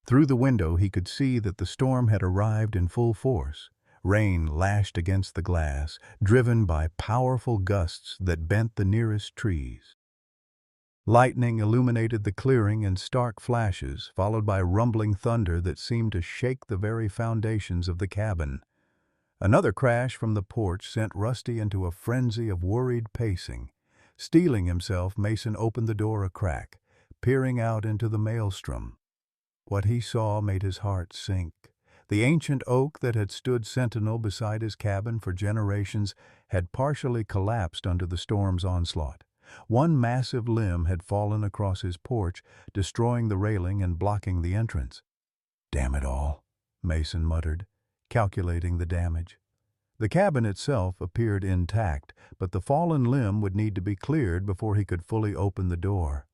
Through the window he could see that the storm had arrived in full force. Rain lashed against the glass, driven by powerful gusts that bent the nearest trees. Lightning illuminated the clearing in stark flashes, followed by rumbling thunder that seemed to shake the very foundations of the cabin. Another crash from the porch sent Rusty into a frenzy of worried pacing. Steeling himself, Mason opened the door a crack, peering out into the maelstrom. What he saw made his heart sink. The ancient oak that had stood sentinel beside his cabin for generations had partially collapsed under the storm's onslaught. One massive limb had fallen across his porch, destroying the railing and blocking the entrance. "Damn it all," Mason muttered, calculating the damage. The cabin itself appeared intact, but the fallen limb would need to be cleared before he could fully open the door.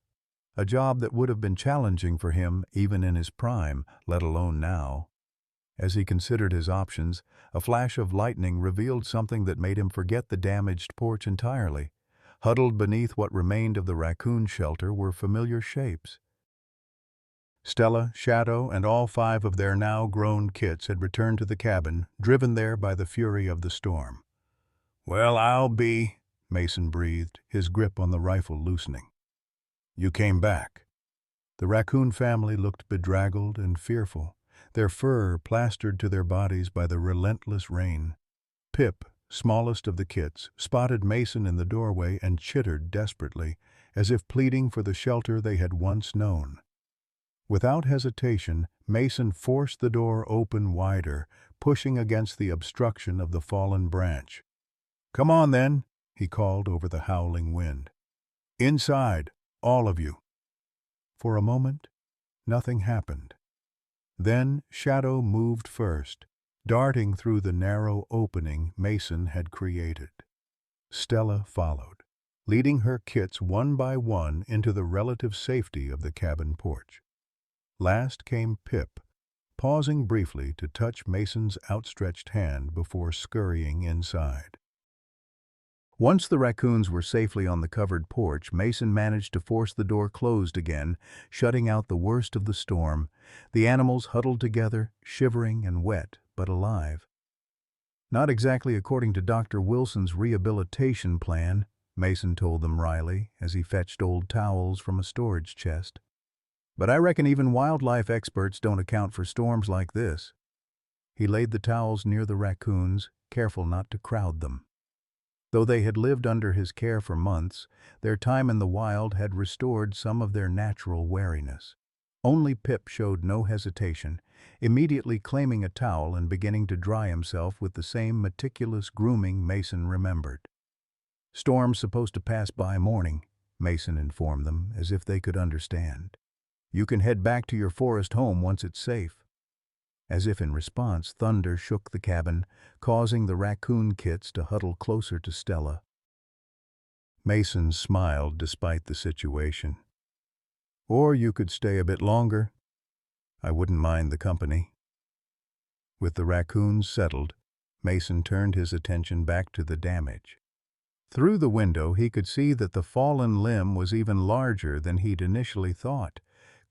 A job that would have been challenging for him even in his prime, let alone now. As he considered his options, a flash of lightning revealed something that made him forget the damaged porch entirely. Huddled beneath what remained of the raccoon shelter were familiar shapes. Stella, Shadow, and all 5 of their now-grown kits had returned to the cabin, driven there by the fury of the storm. "Well, I'll be," Mason breathed, his grip on the rifle loosening. "You came back." The raccoon family looked bedraggled and fearful, their fur plastered to their bodies by the relentless rain. Pip, smallest of the kits, spotted Mason in the doorway and chittered desperately, as if pleading for the shelter they had once known. Without hesitation, Mason forced the door open wider, pushing against the obstruction of the fallen branch. "Come on, then," he called over the howling wind. "Inside, all of you." For a moment, nothing happened. Then Shadow moved first, darting through the narrow opening Mason had created. Stella followed, leading her kits one by one into the relative safety of the cabin porch. Last came Pip, pausing briefly to touch Mason's outstretched hand before scurrying inside. Once the raccoons were safely on the covered porch, Mason managed to force the door closed again, shutting out the worst of the storm. The animals huddled together, shivering and wet, but alive. "Not exactly according to Dr. Wilson's rehabilitation plan," Mason told them wryly as he fetched old towels from a storage chest. "But I reckon even wildlife experts don't account for storms like this." He laid the towels near the raccoons, careful not to crowd them. Though they had lived under his care for months, their time in the wild had restored some of their natural wariness. Only Pip showed no hesitation, immediately claiming a towel and beginning to dry himself with the same meticulous grooming Mason remembered. "Storm's supposed to pass by morning," Mason informed them, as if they could understand. "You can head back to your forest home once it's safe." As if in response, thunder shook the cabin, causing the raccoon kits to huddle closer to Stella. Mason smiled despite the situation. "Or you could stay a bit longer. I wouldn't mind the company." With the raccoons settled, Mason turned his attention back to the damage. Through the window, he could see that the fallen limb was even larger than he'd initially thought.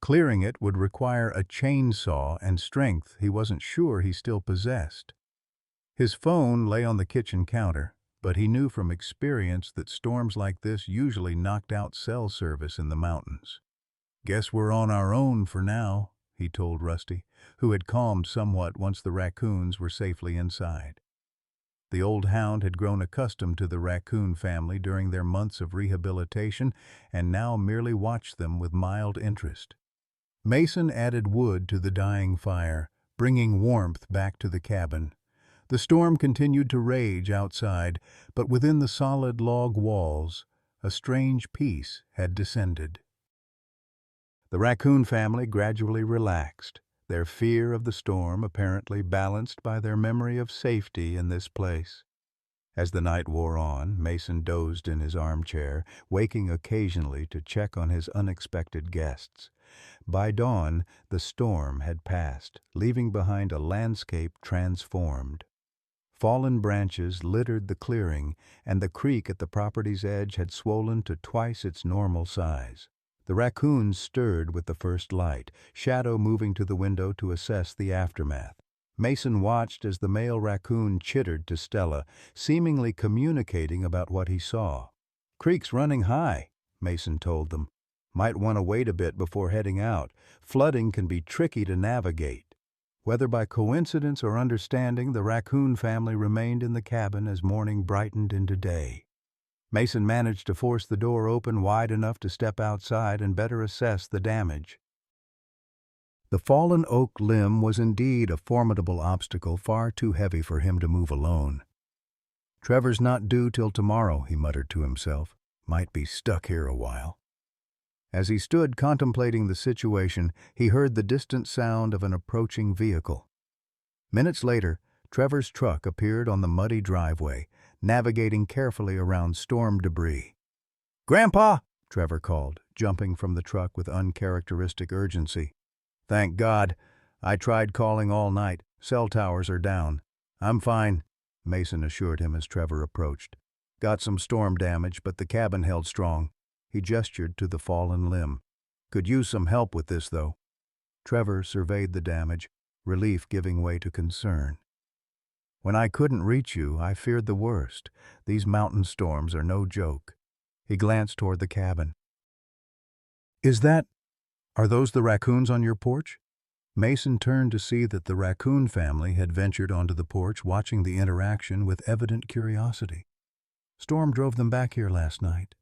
Clearing it would require a chainsaw and strength he wasn't sure he still possessed. His phone lay on the kitchen counter, but he knew from experience that storms like this usually knocked out cell service in the mountains. "Guess we're on our own for now," he told Rusty, who had calmed somewhat once the raccoons were safely inside. The old hound had grown accustomed to the raccoon family during their months of rehabilitation and now merely watched them with mild interest. Mason added wood to the dying fire, bringing warmth back to the cabin. The storm continued to rage outside, but within the solid log walls, a strange peace had descended. The raccoon family gradually relaxed, their fear of the storm apparently balanced by their memory of safety in this place. As the night wore on, Mason dozed in his armchair, waking occasionally to check on his unexpected guests. By dawn, the storm had passed, leaving behind a landscape transformed. Fallen branches littered the clearing, and the creek at the property's edge had swollen to twice its normal size. The raccoons stirred with the first light, Shadow moving to the window to assess the aftermath. Mason watched as the male raccoon chittered to Stella, seemingly communicating about what he saw. "Creek's running high," Mason told them. "Might want to wait a bit before heading out. Flooding can be tricky to navigate." Whether by coincidence or understanding, the raccoon family remained in the cabin as morning brightened into day. Mason managed to force the door open wide enough to step outside and better assess the damage. The fallen oak limb was indeed a formidable obstacle, far too heavy for him to move alone. "Trevor's not due till tomorrow," he muttered to himself. "Might be stuck here a while." As he stood contemplating the situation, he heard the distant sound of an approaching vehicle. Minutes later, Trevor's truck appeared on the muddy driveway, navigating carefully around storm debris. "Grandpa!" Trevor called, jumping from the truck with uncharacteristic urgency. "Thank God. I tried calling all night. Cell towers are down." "I'm fine," Mason assured him as Trevor approached. "Got some storm damage, but the cabin held strong." He gestured to the fallen limb. "Could use some help with this, though." Trevor surveyed the damage, relief giving way to concern. "When I couldn't reach you, I feared the worst. These mountain storms are no joke." He glanced toward the cabin. Are those the raccoons on your porch?" Mason turned to see that the raccoon family had ventured onto the porch, watching the interaction with evident curiosity. "Storm drove them back here last night.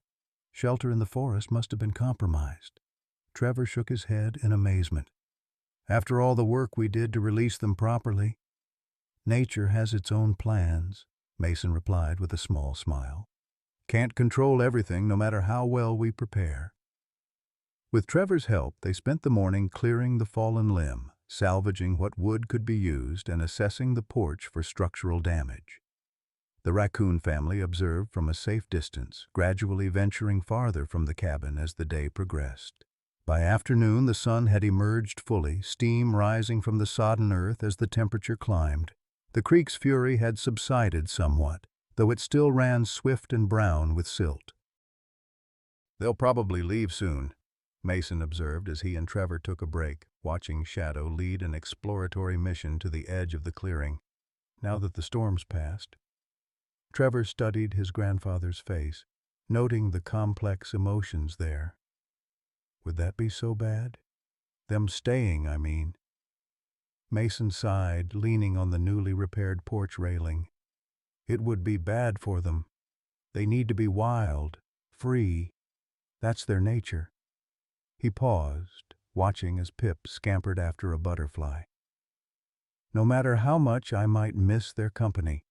Shelter in the forest must have been compromised." Trevor shook his head in amazement. "After all the work we did to release them properly." "Nature has its own plans," Mason replied with a small smile. "Can't control everything, no matter how well we prepare." With Trevor's help, they spent the morning clearing the fallen limb, salvaging what wood could be used, and assessing the porch for structural damage. The raccoon family observed from a safe distance, gradually venturing farther from the cabin as the day progressed. By afternoon, the sun had emerged fully, steam rising from the sodden earth as the temperature climbed. The creek's fury had subsided somewhat, though it still ran swift and brown with silt. "They'll probably leave soon," Mason observed as he and Trevor took a break, watching Shadow lead an exploratory mission to the edge of the clearing. Now that the storm's passed, Trevor studied his grandfather's face, noting the complex emotions there. Would that be so bad? Them staying, I mean. Mason sighed, leaning on the newly repaired porch railing. It would be bad for them. They need to be wild, free. That's their nature. He paused, watching as Pip scampered after a butterfly. "No matter how much I might miss their company."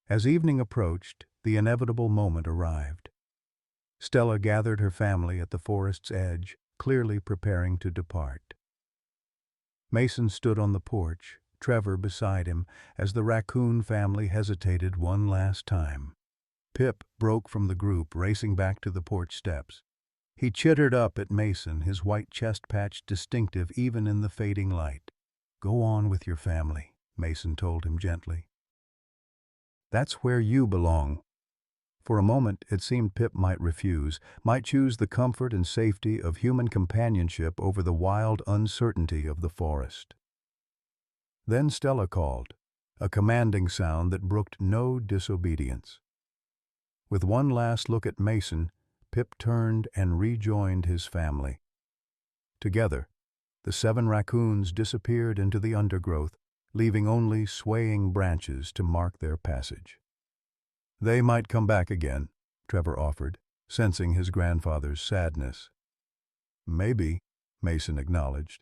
As evening approached, the inevitable moment arrived. Stella gathered her family at the forest's edge, clearly preparing to depart. Mason stood on the porch, Trevor beside him, as the raccoon family hesitated one last time. Pip broke from the group, racing back to the porch steps. He chittered up at Mason, his white chest patch distinctive even in the fading light. "Go on with your family," Mason told him gently. "That's where you belong." For a moment, it seemed Pip might refuse, might choose the comfort and safety of human companionship over the wild uncertainty of the forest. Then Stella called, a commanding sound that brooked no disobedience. With one last look at Mason, Pip turned and rejoined his family. Together, the 7 raccoons disappeared into the undergrowth, leaving only swaying branches to mark their passage. "They might come back again," Trevor offered, sensing his grandfather's sadness. "Maybe," Mason acknowledged.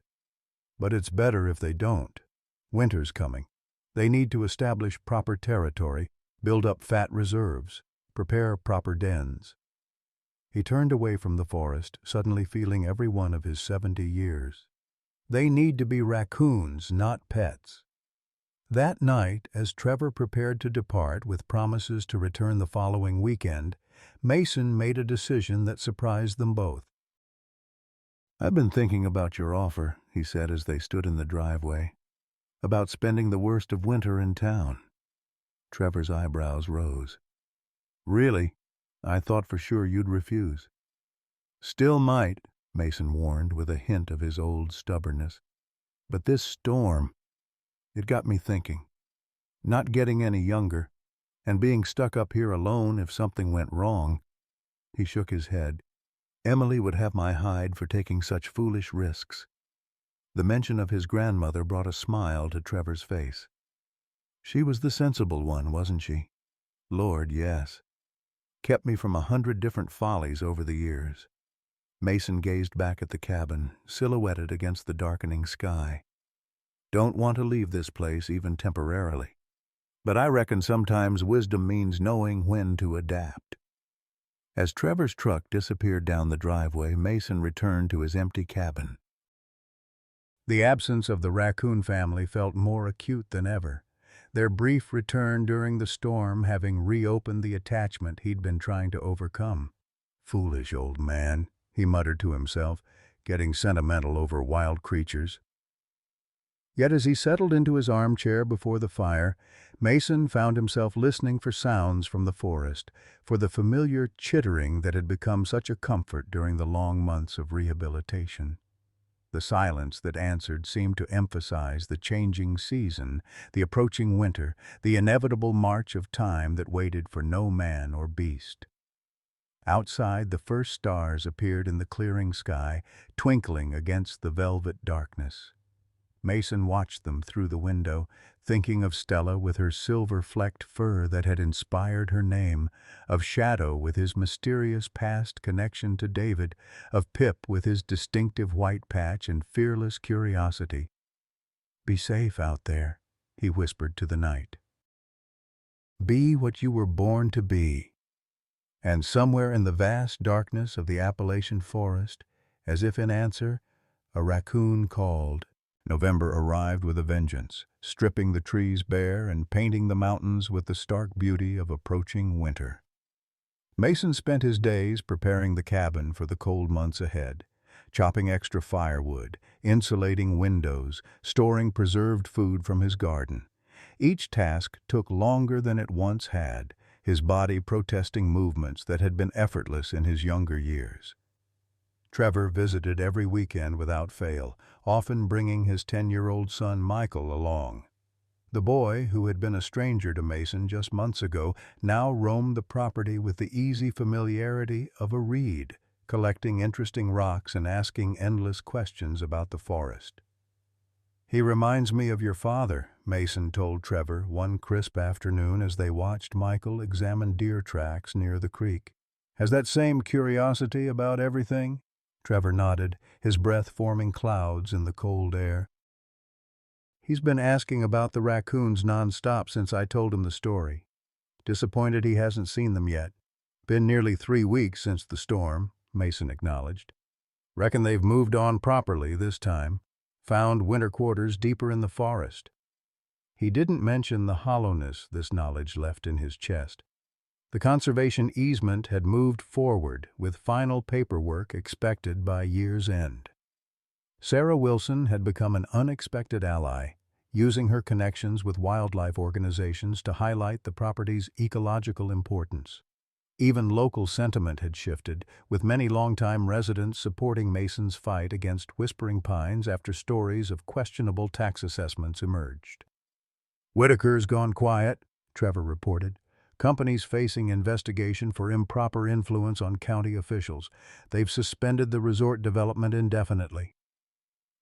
"But it's better if they don't. Winter's coming. They need to establish proper territory, build up fat reserves, prepare proper dens." He turned away from the forest, suddenly feeling every one of his 70 years. They need to be raccoons, not pets. That night, as Trevor prepared to depart with promises to return the following weekend, Mason made a decision that surprised them both. "I've been thinking about your offer," he said as they stood in the driveway. "About spending the worst of winter in town." Trevor's eyebrows rose. "Really? I thought for sure you'd refuse." Still might, Mason warned with a hint of his old stubbornness. But this storm, it got me thinking. Not getting any younger, and being stuck up here alone if something went wrong. He shook his head. Emily would have my hide for taking such foolish risks. The mention of his grandmother brought a smile to Trevor's face. She was the sensible one, wasn't she? Lord, yes. Kept me from 100 different follies over the years. Mason gazed back at the cabin, silhouetted against the darkening sky. Don't want to leave this place even temporarily. But I reckon sometimes wisdom means knowing when to adapt. As Trevor's truck disappeared down the driveway, Mason returned to his empty cabin. The absence of the Raccoon family felt more acute than ever, their brief return during the storm having reopened the attachment he'd been trying to overcome. Foolish old man, he muttered to himself, getting sentimental over wild creatures. Yet as he settled into his armchair before the fire, Mason found himself listening for sounds from the forest, for the familiar chittering that had become such a comfort during the long months of rehabilitation. The silence that answered seemed to emphasize the changing season, the approaching winter, the inevitable march of time that waited for no man or beast. Outside, the first stars appeared in the clearing sky, twinkling against the velvet darkness. Mason watched them through the window, thinking of Stella with her silver-flecked fur that had inspired her name, of Shadow with his mysterious past connection to David, of Pip with his distinctive white patch and fearless curiosity. "Be safe out there," he whispered to the night. "Be what you were born to be." And somewhere in the vast darkness of the Appalachian forest, as if in answer, a raccoon called. November arrived with a vengeance, stripping the trees bare and painting the mountains with the stark beauty of approaching winter. Mason spent his days preparing the cabin for the cold months ahead, chopping extra firewood, insulating windows, storing preserved food from his garden. Each task took longer than it once had, his body protesting movements that had been effortless in his younger years. Trevor visited every weekend without fail, often bringing his 10-year-old son Michael along. The boy, who had been a stranger to Mason just months ago, now roamed the property with the easy familiarity of a reed, collecting interesting rocks and asking endless questions about the forest. "He reminds me of your father," Mason told Trevor one crisp afternoon as they watched Michael examine deer tracks near the creek. "Has that same curiosity about everything?" Trevor nodded, his breath forming clouds in the cold air. "He's been asking about the raccoons nonstop since I told him the story. Disappointed he hasn't seen them yet. Been nearly 3 weeks since the storm," Mason acknowledged. "Reckon they've moved on properly this time. Found winter quarters deeper in the forest." He didn't mention the hollowness this knowledge left in his chest. The conservation easement had moved forward, with final paperwork expected by year's end. Sarah Wilson had become an unexpected ally, using her connections with wildlife organizations to highlight the property's ecological importance. Even local sentiment had shifted, with many longtime residents supporting Mason's fight against whispering pines after stories of questionable tax assessments emerged. "Whitaker's gone quiet," Trevor reported. "Companies facing investigation for improper influence on county officials. They've suspended the resort development indefinitely."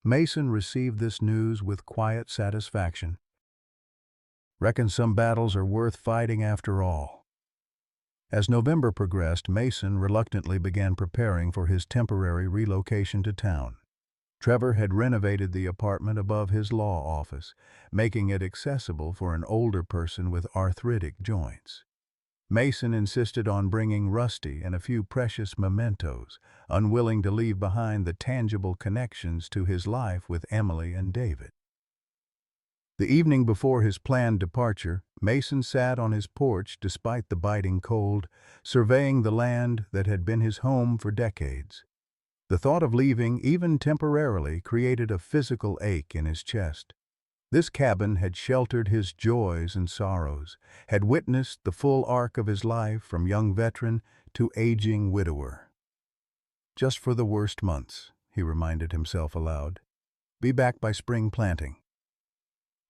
Mason received this news with quiet satisfaction. "Reckon some battles are worth fighting after all." As November progressed, Mason reluctantly began preparing for his temporary relocation to town. Trevor had renovated the apartment above his law office, making it accessible for an older person with arthritic joints. Mason insisted on bringing Rusty and a few precious mementos, unwilling to leave behind the tangible connections to his life with Emily and David. The evening before his planned departure, Mason sat on his porch despite the biting cold, surveying the land that had been his home for decades. The thought of leaving, even temporarily, created a physical ache in his chest. This cabin had sheltered his joys and sorrows, had witnessed the full arc of his life from young veteran to aging widower. Just for the worst months, he reminded himself aloud. Be back by spring planting.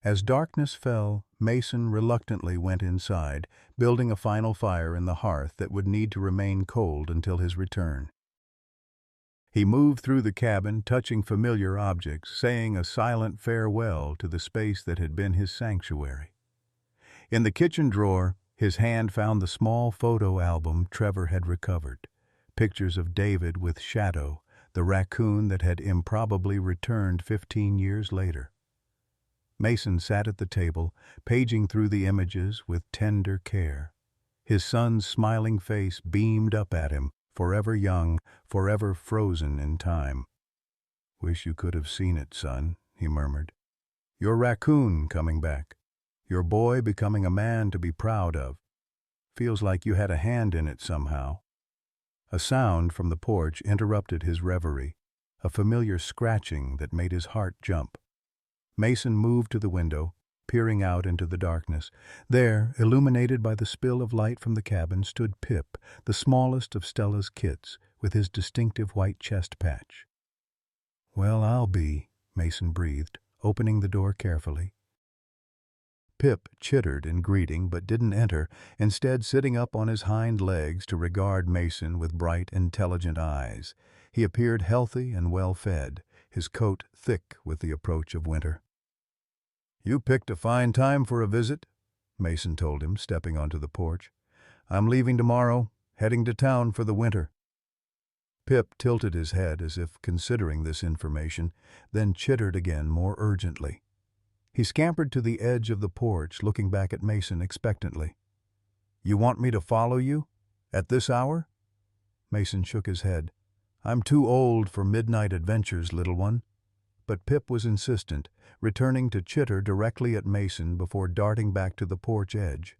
As darkness fell, Mason reluctantly went inside, building a final fire in the hearth that would need to remain cold until his return. He moved through the cabin, touching familiar objects, saying a silent farewell to the space that had been his sanctuary. In the kitchen drawer, his hand found the small photo album Trevor had recovered. Pictures of David with Shadow, the raccoon that had improbably returned 15 years later. Mason sat at the table, paging through the images with tender care. His son's smiling face beamed up at him, forever young, forever frozen in time. "Wish you could have seen it, son," he murmured. "Your raccoon coming back. Your boy becoming a man to be proud of. Feels like you had a hand in it somehow." A sound from the porch interrupted his reverie, a familiar scratching that made his heart jump. Mason moved to the window, peering out into the darkness. There, illuminated by the spill of light from the cabin, stood Pip, the smallest of Stella's kits, with his distinctive white chest patch. "Well, I'll be," Mason breathed, opening the door carefully. Pip chittered in greeting but didn't enter, instead sitting up on his hind legs to regard Mason with bright, intelligent eyes. He appeared healthy and well-fed, his coat thick with the approach of winter. "You picked a fine time for a visit," Mason told him, stepping onto the porch. "I'm leaving tomorrow, heading to town for the winter." Pip tilted his head as if considering this information, then chittered again more urgently. He scampered to the edge of the porch, looking back at Mason expectantly. "You want me to follow you? At this hour?" Mason shook his head. "I'm too old for midnight adventures, little one." But Pip was insistent, returning to chitter directly at Mason before darting back to the porch edge.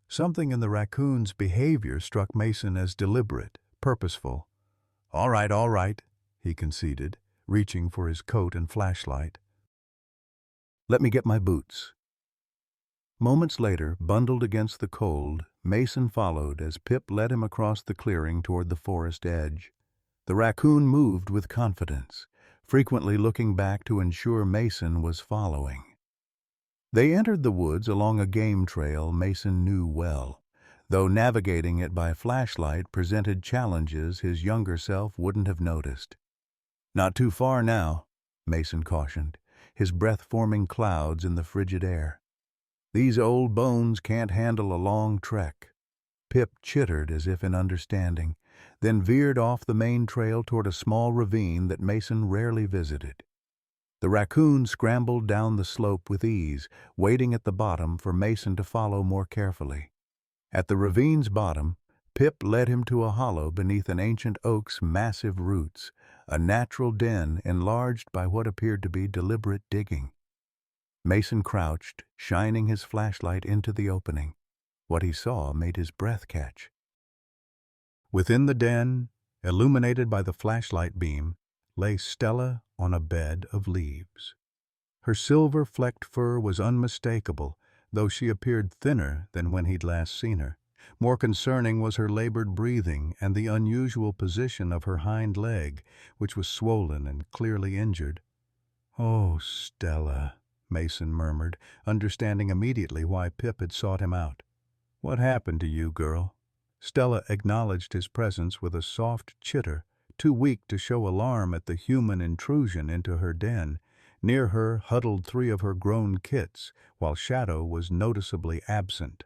Something in the raccoon's behavior struck Mason as deliberate, purposeful. All right, he conceded, reaching for his coat and flashlight. "Let me get my boots." Moments later, bundled against the cold, Mason followed as Pip led him across the clearing toward the forest edge. The raccoon moved with confidence, frequently looking back to ensure Mason was following. They entered the woods along a game trail Mason knew well, though navigating it by flashlight presented challenges his younger self wouldn't have noticed. "Not too far now," Mason cautioned, his breath forming clouds in the frigid air. "These old bones can't handle a long trek." Pip chittered as if in understanding, then veered off the main trail toward a small ravine that Mason rarely visited. The raccoon scrambled down the slope with ease, waiting at the bottom for Mason to follow more carefully. At the ravine's bottom, Pip led him to a hollow beneath an ancient oak's massive roots, a natural den enlarged by what appeared to be deliberate digging. Mason crouched, shining his flashlight into the opening. What he saw made his breath catch. Within the den, illuminated by the flashlight beam, lay Stella on a bed of leaves. Her silver-flecked fur was unmistakable, though she appeared thinner than when he'd last seen her. More concerning was her labored breathing and the unusual position of her hind leg, which was swollen and clearly injured. "Oh, Stella," Mason murmured, understanding immediately why Pip had sought him out. "What happened to you, girl?" Stella acknowledged his presence with a soft chitter, too weak to show alarm at the human intrusion into her den. Near her huddled 3 of her grown kits, while Shadow was noticeably absent.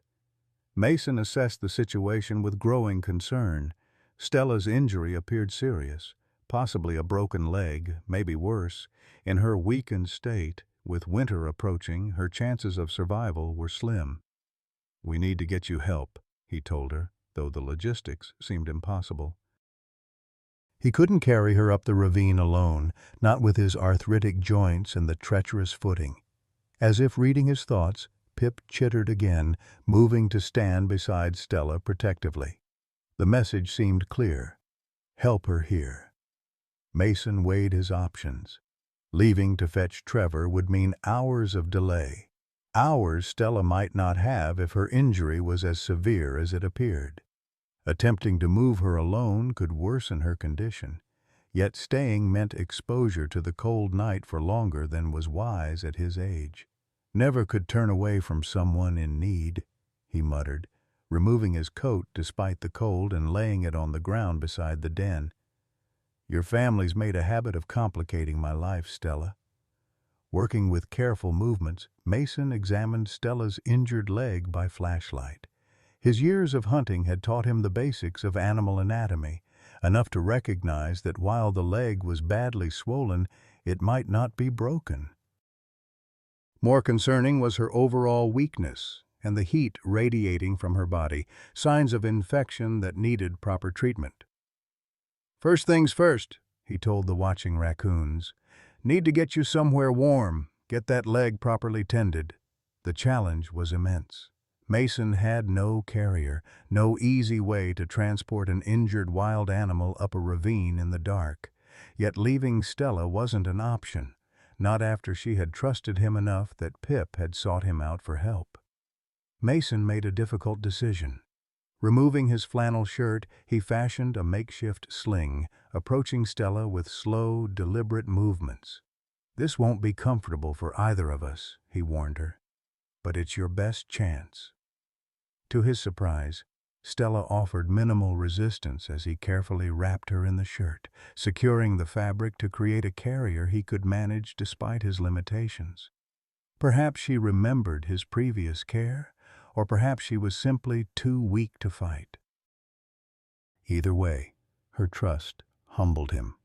Mason assessed the situation with growing concern. Stella's injury appeared serious, possibly a broken leg, maybe worse. In her weakened state, with winter approaching, her chances of survival were slim. "We need to get you help," he told her, though the logistics seemed impossible. He couldn't carry her up the ravine alone, not with his arthritic joints and the treacherous footing. As if reading his thoughts, Pip chittered again, moving to stand beside Stella protectively. The message seemed clear. Help her here. Mason weighed his options. Leaving to fetch Trevor would mean hours of delay. Hours Stella might not have if her injury was as severe as it appeared. Attempting to move her alone could worsen her condition, yet staying meant exposure to the cold night for longer than was wise at his age. "Never could turn away from someone in need," he muttered, removing his coat despite the cold and laying it on the ground beside the den. "Your family's made a habit of complicating my life, Stella." Working with careful movements, Mason examined Stella's injured leg by flashlight. His years of hunting had taught him the basics of animal anatomy, enough to recognize that while the leg was badly swollen, it might not be broken. More concerning was her overall weakness and the heat radiating from her body, signs of infection that needed proper treatment. "First things first," he told the watching raccoons. "Need to get you somewhere warm, get that leg properly tended." The challenge was immense. Mason had no carrier, no easy way to transport an injured wild animal up a ravine in the dark. Yet leaving Stella wasn't an option, not after she had trusted him enough that Pip had sought him out for help. Mason made a difficult decision. Removing his flannel shirt, he fashioned a makeshift sling, approaching Stella with slow, deliberate movements. "This won't be comfortable for either of us," he warned her, "but it's your best chance." To his surprise, Stella offered minimal resistance as he carefully wrapped her in the shirt, securing the fabric to create a carrier he could manage despite his limitations. Perhaps she remembered his previous care, or perhaps she was simply too weak to fight. Either way, her trust humbled him.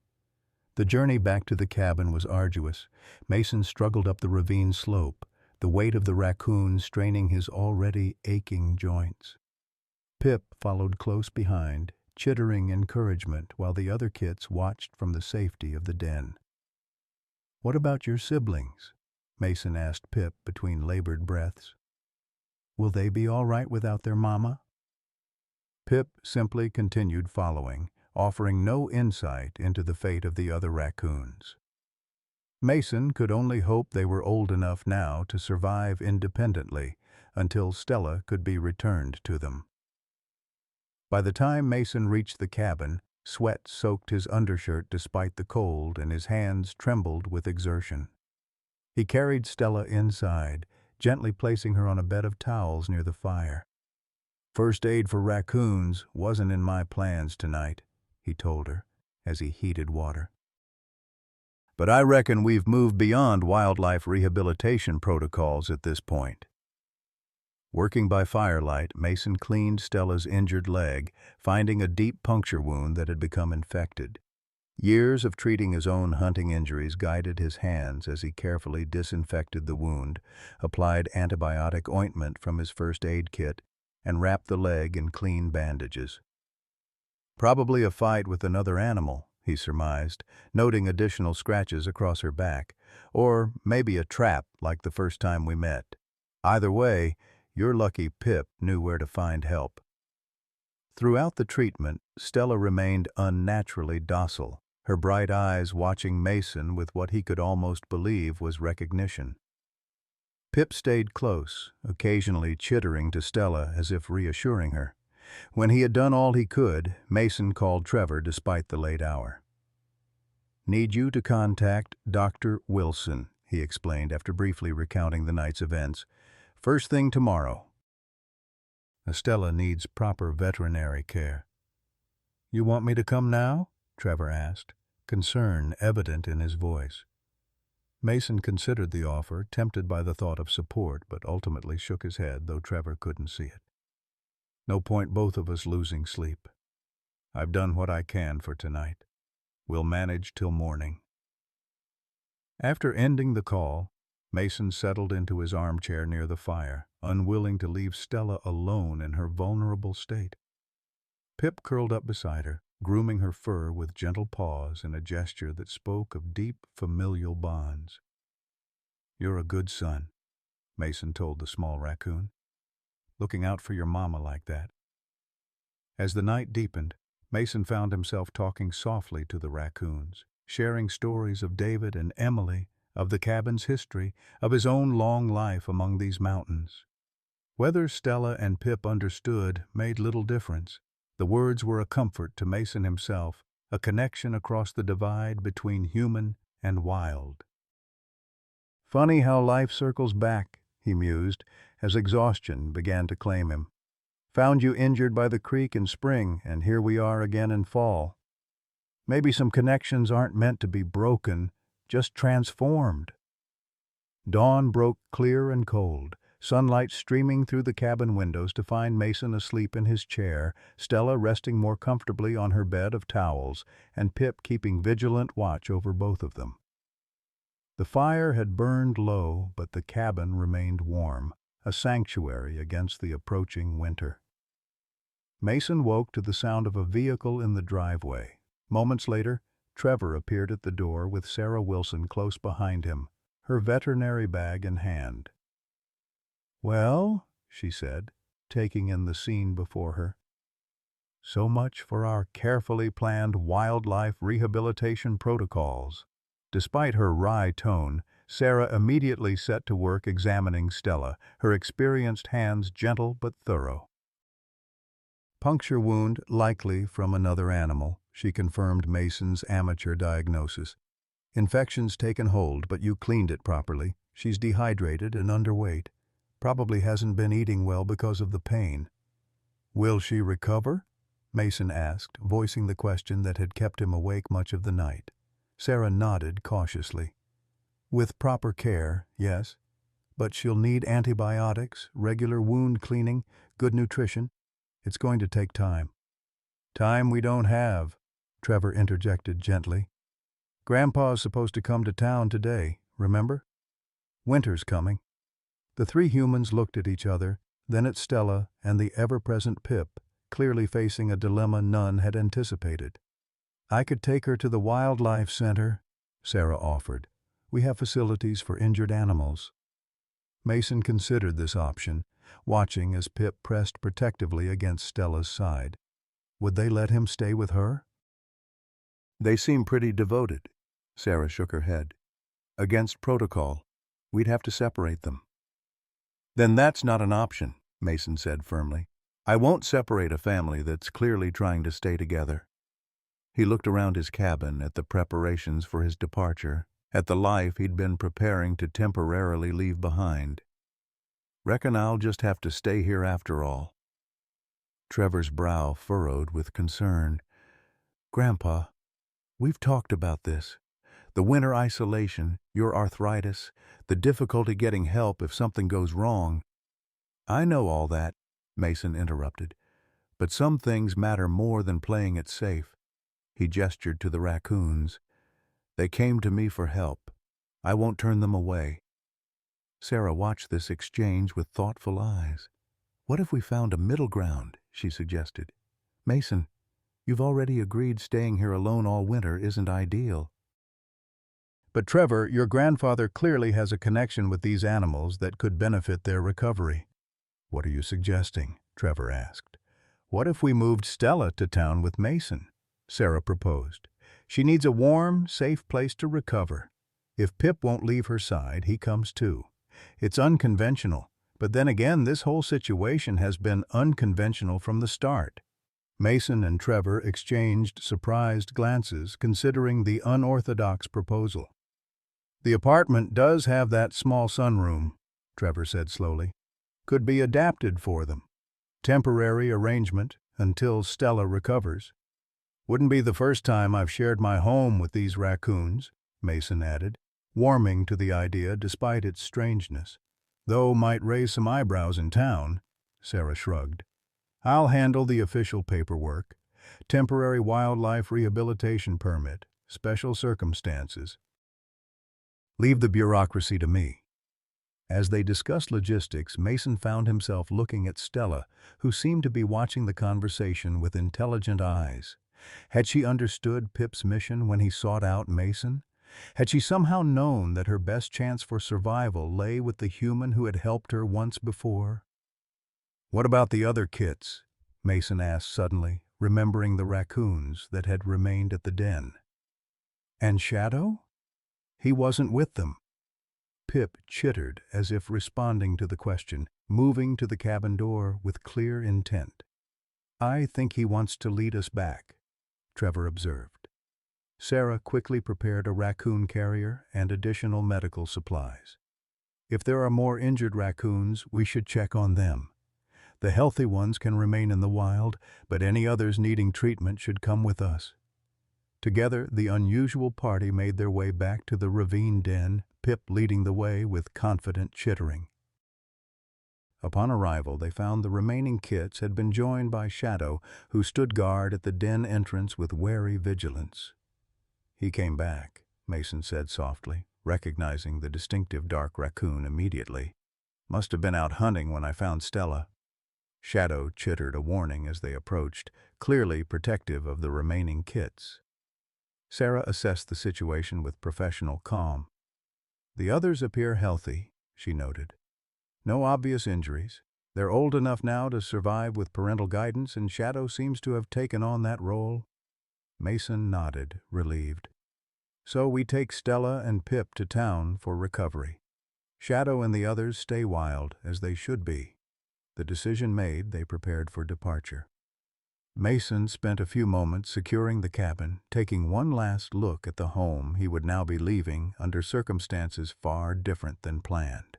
The journey back to the cabin was arduous. Mason struggled up the ravine slope, the weight of the raccoon straining his already aching joints. Pip followed close behind, chittering encouragement while the other kits watched from the safety of the den. "What about your siblings?" Mason asked Pip between labored breaths. "Will they be all right without their mama?" Pip simply continued following, offering no insight into the fate of the other raccoons. Mason could only hope they were old enough now to survive independently until Stella could be returned to them. By the time Mason reached the cabin, sweat soaked his undershirt despite the cold and his hands trembled with exertion. He carried Stella inside, gently placing her on a bed of towels near the fire. "First aid for raccoons wasn't in my plans tonight," he told her as he heated water. "But I reckon we've moved beyond wildlife rehabilitation protocols at this point." Working by firelight, Mason cleaned Stella's injured leg, finding a deep puncture wound that had become infected. Years of treating his own hunting injuries guided his hands as he carefully disinfected the wound, applied antibiotic ointment from his first aid kit, and wrapped the leg in clean bandages. "Probably a fight with another animal," he surmised, noting additional scratches across her back. "Or maybe a trap like the first time we met. Either way, you're lucky Pip knew where to find help." Throughout the treatment, Stella remained unnaturally docile, her bright eyes watching Mason with what he could almost believe was recognition. Pip stayed close, occasionally chittering to Stella as if reassuring her. When he had done all he could, Mason called Trevor despite the late hour. "Need you to contact Dr. Wilson," he explained after briefly recounting the night's events. "First thing tomorrow." "Estella needs proper veterinary care." "You want me to come now?" Trevor asked, concern evident in his voice. Mason considered the offer, tempted by the thought of support, but ultimately shook his head, though Trevor couldn't see it. "No point both of us losing sleep. I've done what I can for tonight. We'll manage till morning." After ending the call, Mason settled into his armchair near the fire, unwilling to leave Stella alone in her vulnerable state. Pip curled up beside her, grooming her fur with gentle paws in a gesture that spoke of deep familial bonds. "You're a good son," Mason told the small raccoon. "Looking out for your mama like that." As the night deepened, Mason found himself talking softly to the raccoons, sharing stories of David and Emily, of the cabin's history, of his own long life among these mountains. Whether Stella and Pip understood made little difference. The words were a comfort to Mason himself, a connection across the divide between human and wild. Funny how life circles back, he mused, as exhaustion began to claim him. Found you injured by the creek in spring, and here we are again in fall. Maybe some connections aren't meant to be broken, just transformed. Dawn broke clear and cold, sunlight streaming through the cabin windows to find Mason asleep in his chair, Stella resting more comfortably on her bed of towels, and Pip keeping vigilant watch over both of them. The fire had burned low, but the cabin remained warm, a sanctuary against the approaching winter. Mason woke to the sound of a vehicle in the driveway. Moments later, Trevor appeared at the door with Sarah Wilson close behind him, her veterinary bag in hand. "Well," she said, taking in the scene before her. "So much for our carefully planned wildlife rehabilitation protocols." Despite her wry tone, Sarah immediately set to work examining Stella, her experienced hands gentle but thorough. "Puncture wound likely from another animal," she confirmed Mason's amateur diagnosis. "Infection's taken hold, but you cleaned it properly. She's dehydrated and underweight. Probably hasn't been eating well because of the pain." "Will she recover?" Mason asked, voicing the question that had kept him awake much of the night. Sarah nodded cautiously. "With proper care, yes. But she'll need antibiotics, regular wound cleaning, good nutrition. It's going to take time." "Time we don't have," Trevor interjected gently. "Grandpa's supposed to come to town today, remember? Winter's coming." The three humans looked at each other, then at Stella and the ever-present Pip, clearly facing a dilemma none had anticipated. "I could take her to the Wildlife Center," Sarah offered. "We have facilities for injured animals." Mason considered this option, watching as Pip pressed protectively against Stella's side. Would they let him stay with her? "They seem pretty devoted." Sarah shook her head. "Against protocol. We'd have to separate them." "Then that's not an option," Mason said firmly. "I won't separate a family that's clearly trying to stay together." He looked around his cabin at the preparations for his departure, at the life he'd been preparing to temporarily leave behind. "Reckon I'll just have to stay here after all." Trevor's brow furrowed with concern. "Grandpa, we've talked about this. The winter isolation, your arthritis, the difficulty getting help if something goes wrong." "I know all that," Mason interrupted. "But some things matter more than playing it safe." He gestured to the raccoons. "They came to me for help. I won't turn them away." Sarah watched this exchange with thoughtful eyes. "What if we found a middle ground?" she suggested. "Mason, you've already agreed staying here alone all winter isn't ideal." "But Trevor, your grandfather clearly has a connection with these animals that could benefit their recovery." "What are you suggesting?" Trevor asked. "What if we moved Stella to town with Mason?" Sarah proposed. "She needs a warm, safe place to recover. If Pip won't leave her side, he comes too. It's unconventional, but then again this whole situation has been unconventional from the start." Mason and Trevor exchanged surprised glances, considering the unorthodox proposal. "The apartment does have that small sunroom," Trevor said slowly. "Could be adapted for them. Temporary arrangement until Stella recovers." "Wouldn't be the first time I've shared my home with these raccoons," Mason added, warming to the idea despite its strangeness. "Though might raise some eyebrows in town," Sarah shrugged. "I'll handle the official paperwork. Temporary wildlife rehabilitation permit, special circumstances. Leave the bureaucracy to me." As they discussed logistics, Mason found himself looking at Stella, who seemed to be watching the conversation with intelligent eyes. Had she understood Pip's mission when he sought out Mason? Had she somehow known that her best chance for survival lay with the human who had helped her once before? "What about the other kits?" Mason asked suddenly, remembering the raccoons that had remained at the den. "And Shadow?" "He wasn't with them." Pip chittered as if responding to the question, moving to the cabin door with clear intent. "I think he wants to lead us back," Trevor observed. Sarah quickly prepared a raccoon carrier and additional medical supplies. "If there are more injured raccoons, we should check on them. The healthy ones can remain in the wild, but any others needing treatment should come with us." Together, the unusual party made their way back to the ravine den, Pip leading the way with confident chittering. Upon arrival, they found the remaining kits had been joined by Shadow, who stood guard at the den entrance with wary vigilance. "He came back," Mason said softly, recognizing the distinctive dark raccoon immediately. "Must have been out hunting when I found Stella." Shadow chittered a warning as they approached, clearly protective of the remaining kits. Sarah assessed the situation with professional calm. "The others appear healthy," she noted. "No obvious injuries. They're old enough now to survive with parental guidance, and Shadow seems to have taken on that role." Mason nodded, relieved. "So we take Stella and Pip to town for recovery. Shadow and the others stay wild, as they should be." The decision made, they prepared for departure. Mason spent a few moments securing the cabin, taking one last look at the home he would now be leaving under circumstances far different than planned.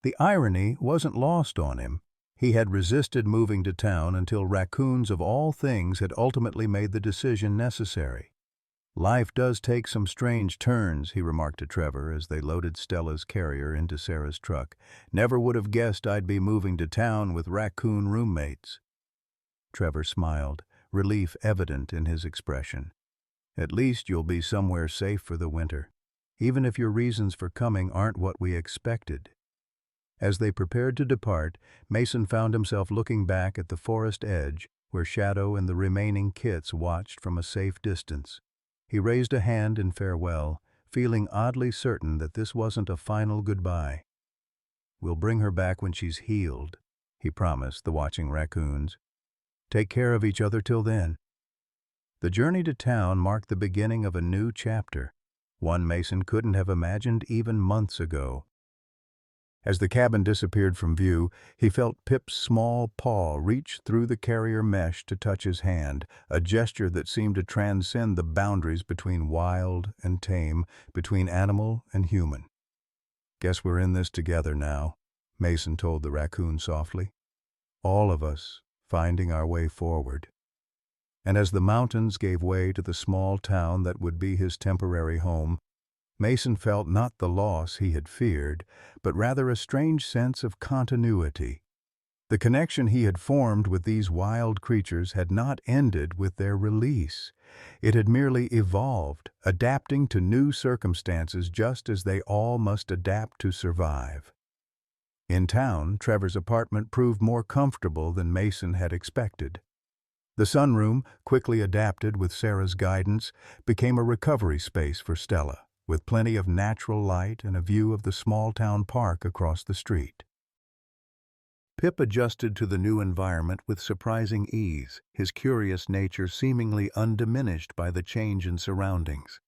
The irony wasn't lost on him. He had resisted moving to town until raccoons of all things had ultimately made the decision necessary. "Life does take some strange turns," he remarked to Trevor as they loaded Stella's carrier into Sarah's truck. "Never would have guessed I'd be moving to town with raccoon roommates." Trevor smiled, relief evident in his expression. "At least you'll be somewhere safe for the winter, even if your reasons for coming aren't what we expected." As they prepared to depart, Mason found himself looking back at the forest edge where Shadow and the remaining kits watched from a safe distance. He raised a hand in farewell, feeling oddly certain that this wasn't a final goodbye. "We'll bring her back when she's healed," he promised the watching raccoons. "Take care of each other till then." The journey to town marked the beginning of a new chapter, one Mason couldn't have imagined even months ago. As the cabin disappeared from view, he felt Pip's small paw reach through the carrier mesh to touch his hand, a gesture that seemed to transcend the boundaries between wild and tame, between animal and human. "Guess we're in this together now," Mason told the raccoon softly. "All of us, finding our way forward." And as the mountains gave way to the small town that would be his temporary home, Mason felt not the loss he had feared, but rather a strange sense of continuity. The connection he had formed with these wild creatures had not ended with their release. It had merely evolved, adapting to new circumstances just as they all must adapt to survive. In town, Trevor's apartment proved more comfortable than Mason had expected. The sunroom, quickly adapted with Sarah's guidance, became a recovery space for Stella, with plenty of natural light and a view of the small-town park across the street. Pip adjusted to the new environment with surprising ease, his curious nature seemingly undiminished by the change in surroundings.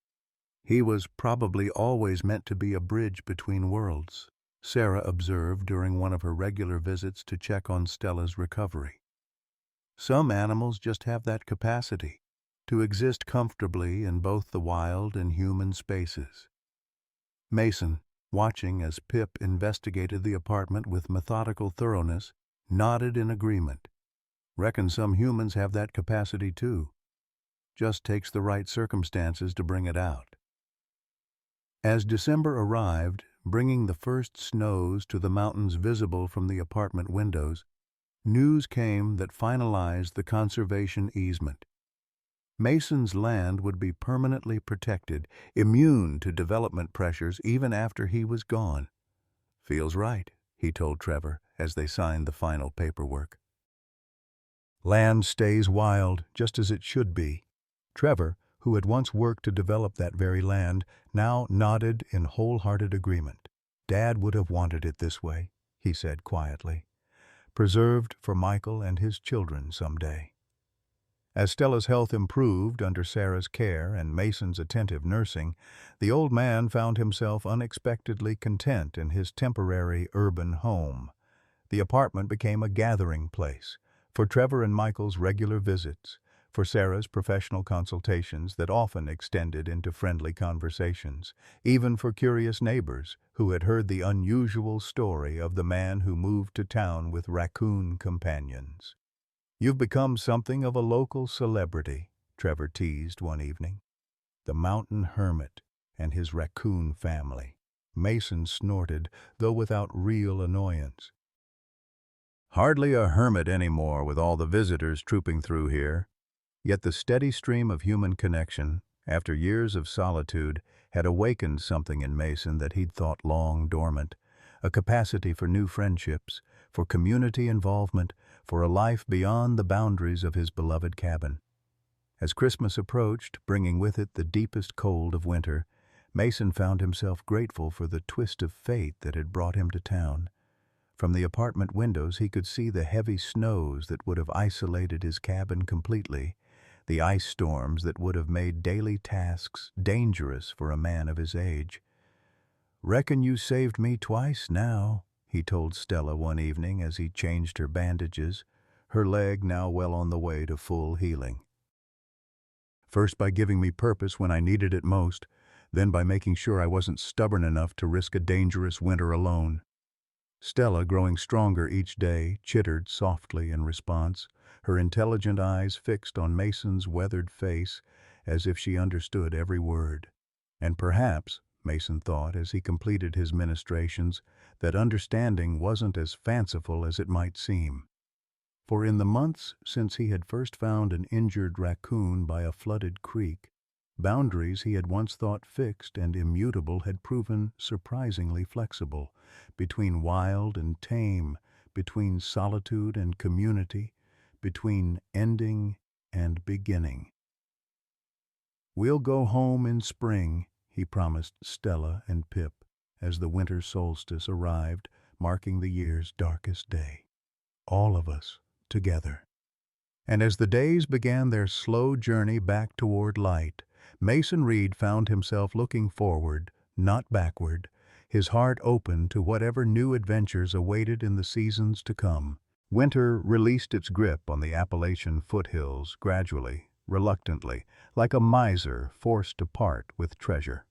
He was probably always meant to be a bridge between worlds, Sarah observed during one of her regular visits to check on Stella's recovery. Some animals just have that capacity, to exist comfortably in both the wild and human spaces. Mason, watching as Pip investigated the apartment with methodical thoroughness, nodded in agreement. "Reckon some humans have that capacity too. Just takes the right circumstances to bring it out." As December arrived, bringing the first snows to the mountains visible from the apartment windows, news came that finalized the conservation easement. Mason's land would be permanently protected, immune to development pressures even after he was gone. "Feels right," he told Trevor as they signed the final paperwork. Land stays wild, just as it should be. Trevor, who had once worked to develop that very land, now nodded in wholehearted agreement. "Dad would have wanted it this way," he said quietly. "Preserved for Michael and his children someday." As Stella's health improved under Sarah's care and Mason's attentive nursing, the old man found himself unexpectedly content in his temporary urban home. The apartment became a gathering place, For Trevor and Michael's regular visits, for Sarah's professional consultations that often extended into friendly conversations, even for curious neighbors who had heard the unusual story of the man who moved to town with raccoon companions. "You've become something of a local celebrity," Trevor teased one evening. "The mountain hermit and his raccoon family." Mason snorted, though without real annoyance. "Hardly a hermit anymore with all the visitors trooping through here." Yet the steady stream of human connection, after years of solitude, had awakened something in Mason that he'd thought long dormant, a capacity for new friendships, for community involvement, for a life beyond the boundaries of his beloved cabin. As Christmas approached, bringing with it the deepest cold of winter, Mason found himself grateful for the twist of fate that had brought him to town. From the apartment windows he could see the heavy snows that would have isolated his cabin completely, the ice storms that would have made daily tasks dangerous for a man of his age. "Reckon you saved me twice now," he told Stella one evening as he changed her bandages, her leg now well on the way to full healing. "First by giving me purpose when I needed it most, then by making sure I wasn't stubborn enough to risk a dangerous winter alone." Stella, growing stronger each day, chittered softly in response, her intelligent eyes fixed on Mason's weathered face as if she understood every word. And perhaps, Mason thought as he completed his ministrations, that understanding wasn't as fanciful as it might seem. For in the months since he had first found an injured raccoon by a flooded creek, boundaries he had once thought fixed and immutable had proven surprisingly flexible, between wild and tame, between solitude and community, between ending and beginning. "We'll go home in spring," he promised Stella and Pip, as the winter solstice arrived, marking the year's darkest day. "All of us, together." And as the days began their slow journey back toward light, Mason Reed found himself looking forward, not backward, his heart open to whatever new adventures awaited in the seasons to come. Winter released its grip on the Appalachian foothills gradually, reluctantly, like a miser forced to part with treasure.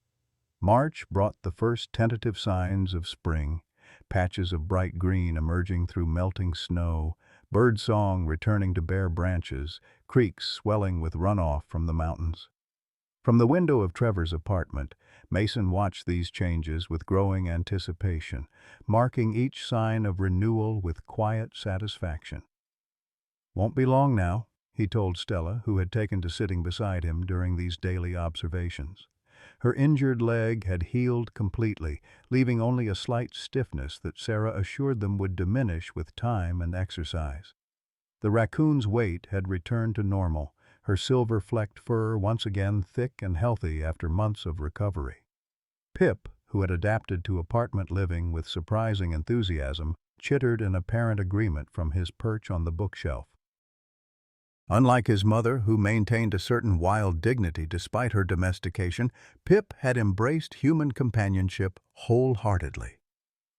March brought the first tentative signs of spring, patches of bright green emerging through melting snow, birdsong returning to bare branches, creeks swelling with runoff from the mountains. From the window of Trevor's apartment, Mason watched these changes with growing anticipation, marking each sign of renewal with quiet satisfaction. "Won't be long now," he told Stella, who had taken to sitting beside him during these daily observations. Her injured leg had healed completely, leaving only a slight stiffness that Sarah assured them would diminish with time and exercise. The raccoon's weight had returned to normal, her silver-flecked fur once again thick and healthy after months of recovery. Pip, who had adapted to apartment living with surprising enthusiasm, chittered in apparent agreement from his perch on the bookshelf. Unlike his mother, who maintained a certain wild dignity despite her domestication, Pip had embraced human companionship wholeheartedly.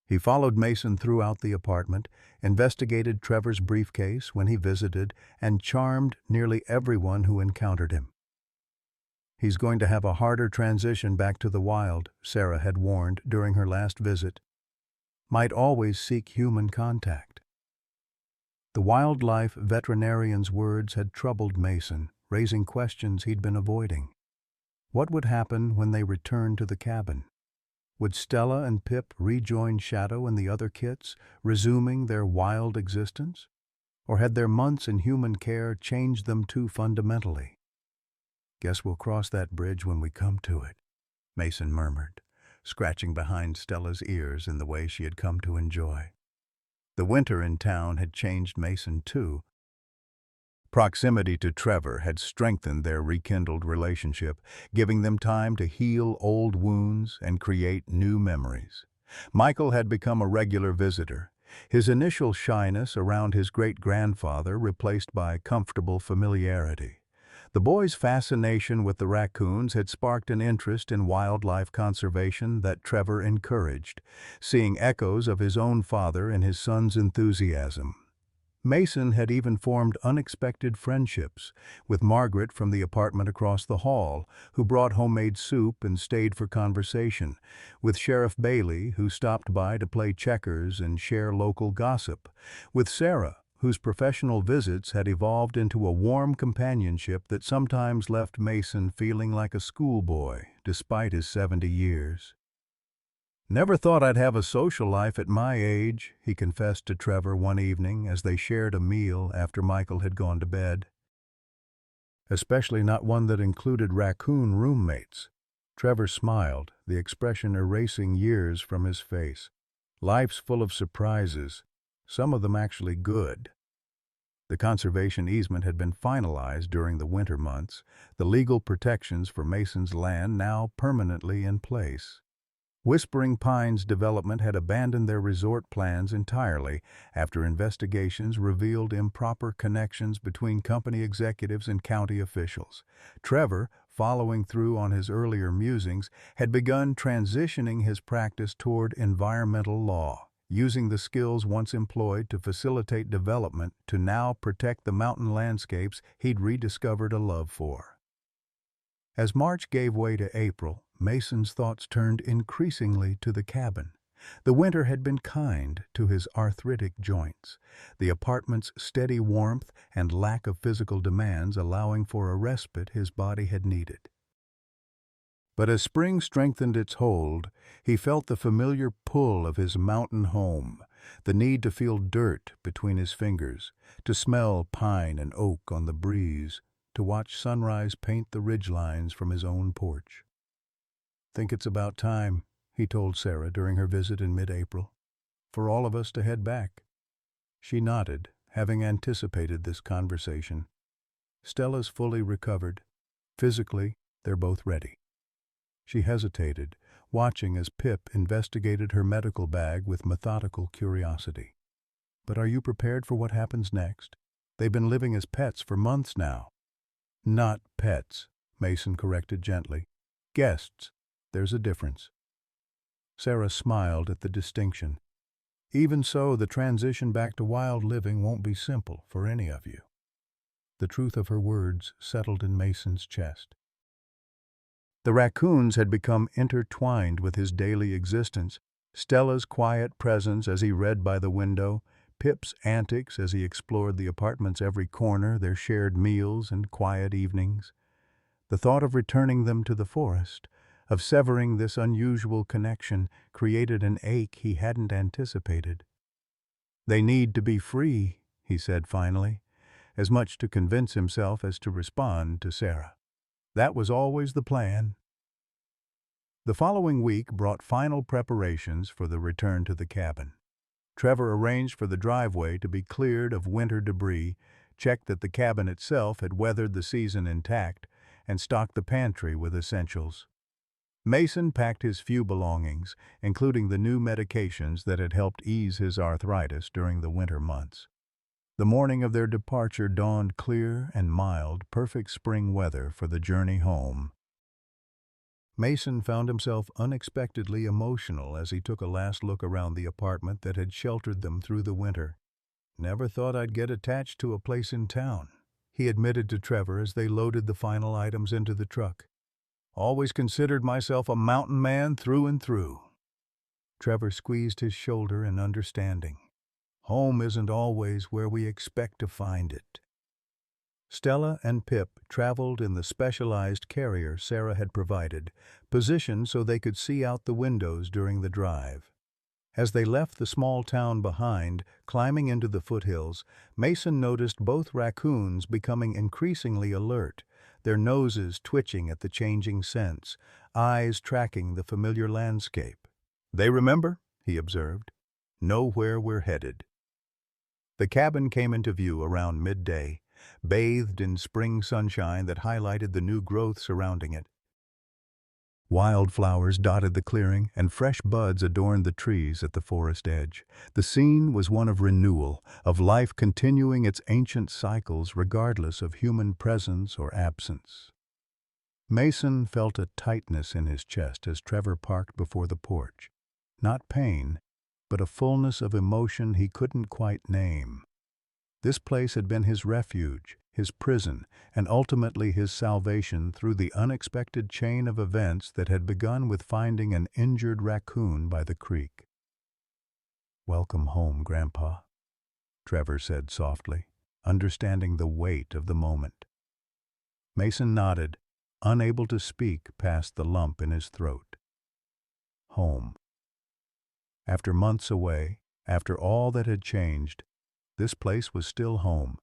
He followed Mason throughout the apartment, investigated Trevor's briefcase when he visited, and charmed nearly everyone who encountered him. "He's going to have a harder transition back to the wild," Sarah had warned during her last visit. "Might always seek human contact." The wildlife veterinarian's words had troubled Mason, raising questions he'd been avoiding. What would happen when they returned to the cabin? Would Stella and Pip rejoin Shadow and the other kits, resuming their wild existence? Or had their months in human care changed them too fundamentally? "Guess we'll cross that bridge when we come to it," Mason murmured, scratching behind Stella's ears in the way she had come to enjoy. The winter in town had changed Mason too. Proximity to Trevor had strengthened their rekindled relationship, giving them time to heal old wounds and create new memories. Michael had become a regular visitor, his initial shyness around his great-grandfather replaced by comfortable familiarity. The boy's fascination with the raccoons had sparked an interest in wildlife conservation that Trevor encouraged, seeing echoes of his own father in his son's enthusiasm. Mason had even formed unexpected friendships with Margaret from the apartment across the hall, who brought homemade soup and stayed for conversation, with Sheriff Bailey, who stopped by to play checkers and share local gossip, with Sarah, whose professional visits had evolved into a warm companionship that sometimes left Mason feeling like a schoolboy, despite his 70 years. "Never thought I'd have a social life at my age," he confessed to Trevor one evening as they shared a meal after Michael had gone to bed. "Especially not one that included Raccoon roommates." Trevor smiled, the expression erasing years from his face. "Life's full of surprises, some of them actually good." The conservation easement had been finalized during the winter months, the legal protections for Mason's land now permanently in place. Whispering Pines Development had abandoned their resort plans entirely after investigations revealed improper connections between company executives and county officials. Trevor, following through on his earlier musings, had begun transitioning his practice toward environmental law, using the skills once employed to facilitate development to now protect the mountain landscapes he'd rediscovered a love for. As March gave way to April, Mason's thoughts turned increasingly to the cabin. The winter had been kind to his arthritic joints, the apartment's steady warmth and lack of physical demands allowing for a respite his body had needed. But as spring strengthened its hold, he felt the familiar pull of his mountain home, the need to feel dirt between his fingers, to smell pine and oak on the breeze, to watch sunrise paint the ridgelines from his own porch. "Think it's about time," he told Sarah during her visit in mid-April, "for all of us to head back." She nodded, having anticipated this conversation. Stella's fully recovered. Physically, they're both ready. She hesitated, watching as Pip investigated her medical bag with methodical curiosity. "But are you prepared for what happens next? They've been living as pets for months now." "Not pets," Mason corrected gently. "Guests. There's a difference." Sarah smiled at the distinction. "Even so, the transition back to wild living won't be simple for any of you." The truth of her words settled in Mason's chest. The raccoons had become intertwined with his daily existence. Stella's quiet presence as he read by the window, Pip's antics as he explored the apartment's every corner, their shared meals and quiet evenings. The thought of returning them to the forest, of severing this unusual connection, created an ache he hadn't anticipated. "They need to be free," he said finally, as much to convince himself as to respond to Sarah. "That was always the plan." The following week brought final preparations for the return to the cabin. Trevor arranged for the driveway to be cleared of winter debris, checked that the cabin itself had weathered the season intact, and stocked the pantry with essentials. Mason packed his few belongings, including the new medications that had helped ease his arthritis during the winter months. The morning of their departure dawned clear and mild, perfect spring weather for the journey home. Mason found himself unexpectedly emotional as he took a last look around the apartment that had sheltered them through the winter. "Never thought I'd get attached to a place in town," he admitted to Trevor as they loaded the final items into the truck. "Always considered myself a mountain man through and through." Trevor squeezed his shoulder in understanding. "Home isn't always where we expect to find it." Stella and Pip traveled in the specialized carrier Sarah had provided, positioned so they could see out the windows during the drive. As they left the small town behind, climbing into the foothills, Mason noticed both raccoons becoming increasingly alert, their noses twitching at the changing scents, eyes tracking the familiar landscape. "They remember," he observed. "Know where we're headed." The cabin came into view around midday, bathed in spring sunshine that highlighted the new growth surrounding it. Wildflowers dotted the clearing, and fresh buds adorned the trees at the forest edge. The scene was one of renewal, of life continuing its ancient cycles regardless of human presence or absence. Mason felt a tightness in his chest as Trevor parked before the porch. Not pain, but a fullness of emotion he couldn't quite name. This place had been his refuge, his prison, and ultimately his salvation through the unexpected chain of events that had begun with finding an injured raccoon by the creek. "Welcome home, Grandpa," Trevor said softly, understanding the weight of the moment. Mason nodded, unable to speak past the lump in his throat. Home. After months away, after all that had changed, this place was still home.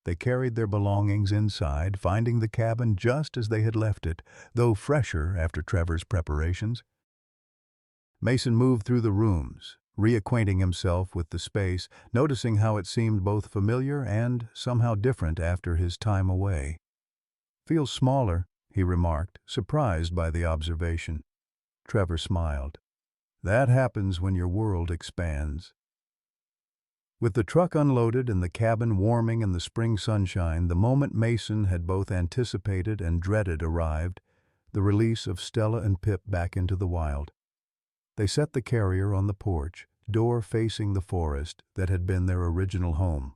They carried their belongings inside, finding the cabin just as they had left it, though fresher after Trevor's preparations. Mason moved through the rooms, reacquainting himself with the space, noticing how it seemed both familiar and somehow different after his time away. "Feels smaller," he remarked, surprised by the observation. Trevor smiled. "That happens when your world expands." With the truck unloaded and the cabin warming in the spring sunshine, the moment Mason had both anticipated and dreaded arrived, the release of Stella and Pip back into the wild. They set the carrier on the porch, door facing the forest that had been their original home.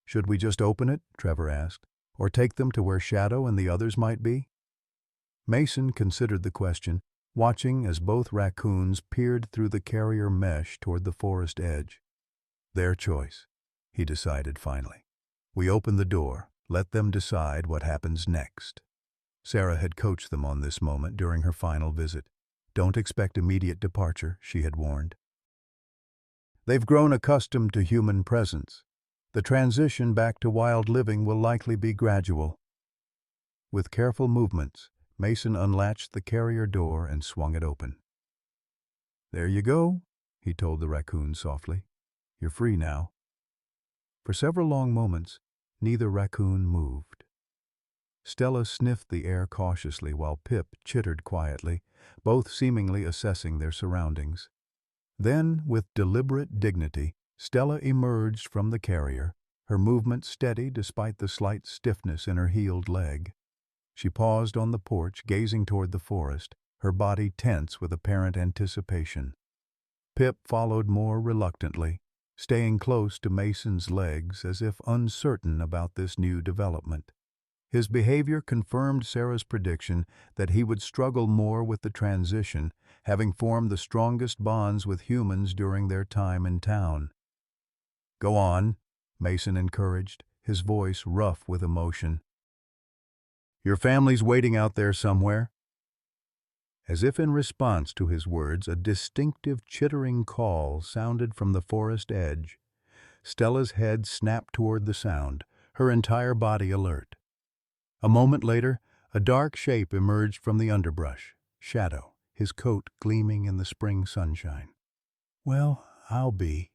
"Should we just open it?" Trevor asked, "or take them to where Shadow and the others might be?" Mason considered the question, watching as both raccoons peered through the carrier mesh toward the forest edge. "Their choice," he decided finally. "We open the door, let them decide what happens next." Sarah had coached them on this moment during her final visit. "Don't expect immediate departure," she had warned. "They've grown accustomed to human presence. The transition back to wild living will likely be gradual." With careful movements, Mason unlatched the carrier door and swung it open. "There you go," he told the raccoon softly. "You're free now." For several long moments, neither raccoon moved. Stella sniffed the air cautiously while Pip chittered quietly, both seemingly assessing their surroundings. Then, with deliberate dignity, Stella emerged from the carrier, her movement steady despite the slight stiffness in her healed leg. She paused on the porch, gazing toward the forest, her body tense with apparent anticipation. Pip followed more reluctantly, staying close to Mason's legs as if uncertain about this new development. His behavior confirmed Sarah's prediction that he would struggle more with the transition, having formed the strongest bonds with humans during their time in town. "Go on," Mason encouraged, his voice rough with emotion. "Your family's waiting out there somewhere." As if in response to his words, a distinctive chittering call sounded from the forest edge. Stella's head snapped toward the sound, her entire body alert. A moment later, a dark shape emerged from the underbrush, Shadow, his coat gleaming in the spring sunshine. "Well, I'll be,"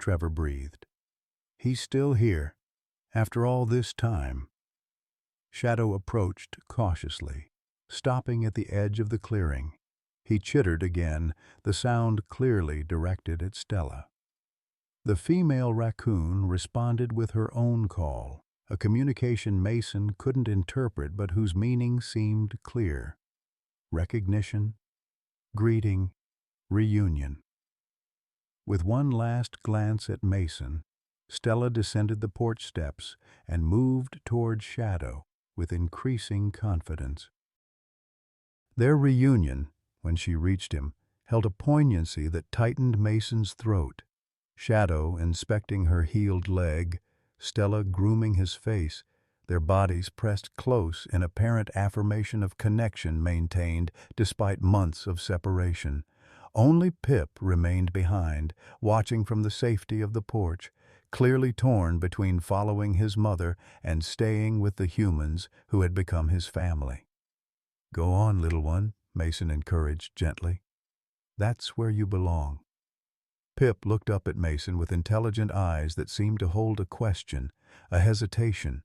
Trevor breathed. "He's still here, after all this time." Shadow approached cautiously, stopping at the edge of the clearing. He chittered again, the sound clearly directed at Stella. The female raccoon responded with her own call, a communication Mason couldn't interpret but whose meaning seemed clear. Recognition, greeting, reunion. With one last glance at Mason, Stella descended the porch steps and moved toward Shadow with increasing confidence. Their reunion, when she reached him, held a poignancy that tightened Mason's throat. Shadow inspecting her healed leg, Stella grooming his face, their bodies pressed close in apparent affirmation of connection maintained despite months of separation. Only Pip remained behind, watching from the safety of the porch, clearly torn between following his mother and staying with the humans who had become his family. "Go on, little one," Mason encouraged gently. "That's where you belong." Pip looked up at Mason with intelligent eyes that seemed to hold a question, a hesitation.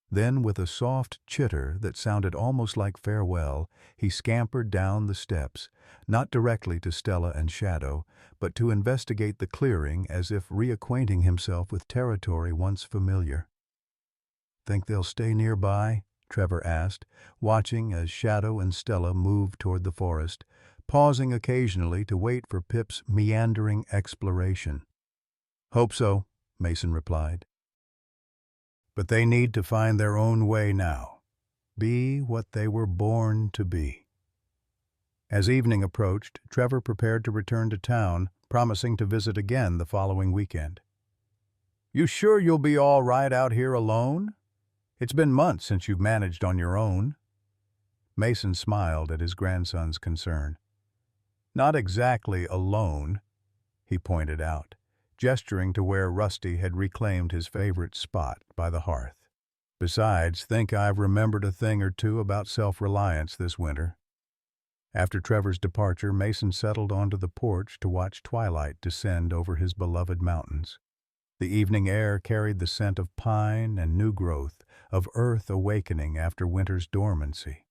Then, with a soft chitter that sounded almost like farewell, he scampered down the steps, not directly to Stella and Shadow, but to investigate the clearing as if reacquainting himself with territory once familiar. "Think they'll stay nearby?" Trevor asked, watching as Shadow and Stella moved toward the forest, pausing occasionally to wait for Pip's meandering exploration. "Hope so," Mason replied. But they need to find their own way now, be what they were born to be. As evening approached, Trevor prepared to return to town, promising to visit again the following weekend. "You sure you'll be all right out here alone? It's been months since you've managed on your own." Mason smiled at his grandson's concern. "Not exactly alone," he pointed out, gesturing to where Rusty had reclaimed his favorite spot by the hearth. "Besides, think I've remembered a thing or two about self-reliance this winter." After Trevor's departure, Mason settled onto the porch to watch twilight descend over his beloved mountains. The evening air carried the scent of pine and new growth, of earth awakening after winter's dormancy.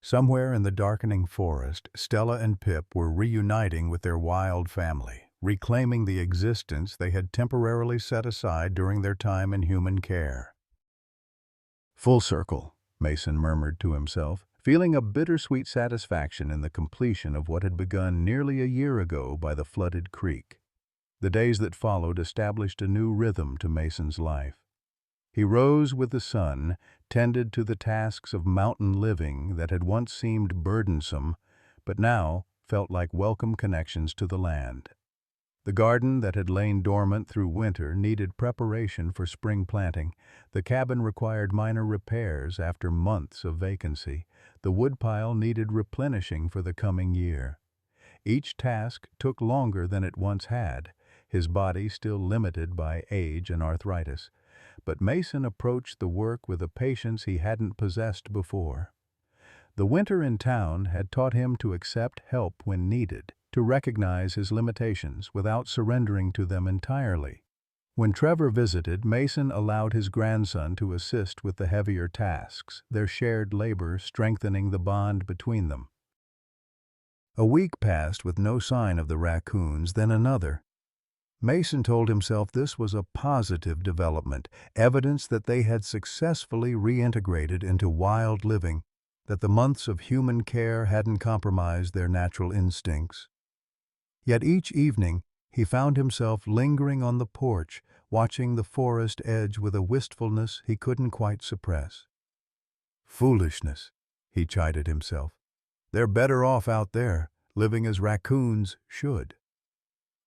Somewhere in the darkening forest, Stella and Pip were reuniting with their wild family, reclaiming the existence they had temporarily set aside during their time in human care. "Full circle," Mason murmured to himself, feeling a bittersweet satisfaction in the completion of what had begun nearly a year ago by the flooded creek. The days that followed established a new rhythm to Mason's life. He rose with the sun, tended to the tasks of mountain living that had once seemed burdensome, but now felt like welcome connections to the land. The garden that had lain dormant through winter needed preparation for spring planting. The cabin required minor repairs after months of vacancy. The woodpile needed replenishing for the coming year. Each task took longer than it once had, his body still limited by age and arthritis. But Mason approached the work with a patience he hadn't possessed before. The winter in town had taught him to accept help when needed, to recognize his limitations without surrendering to them entirely. When Trevor visited, Mason allowed his grandson to assist with the heavier tasks, their shared labor strengthening the bond between them. A week passed with no sign of the raccoons, then another. Mason told himself this was a positive development, evidence that they had successfully reintegrated into wild living, that the months of human care hadn't compromised their natural instincts. Yet each evening he found himself lingering on the porch, watching the forest edge with a wistfulness he couldn't quite suppress. "Foolishness," he chided himself. "They're better off out there, living as raccoons should."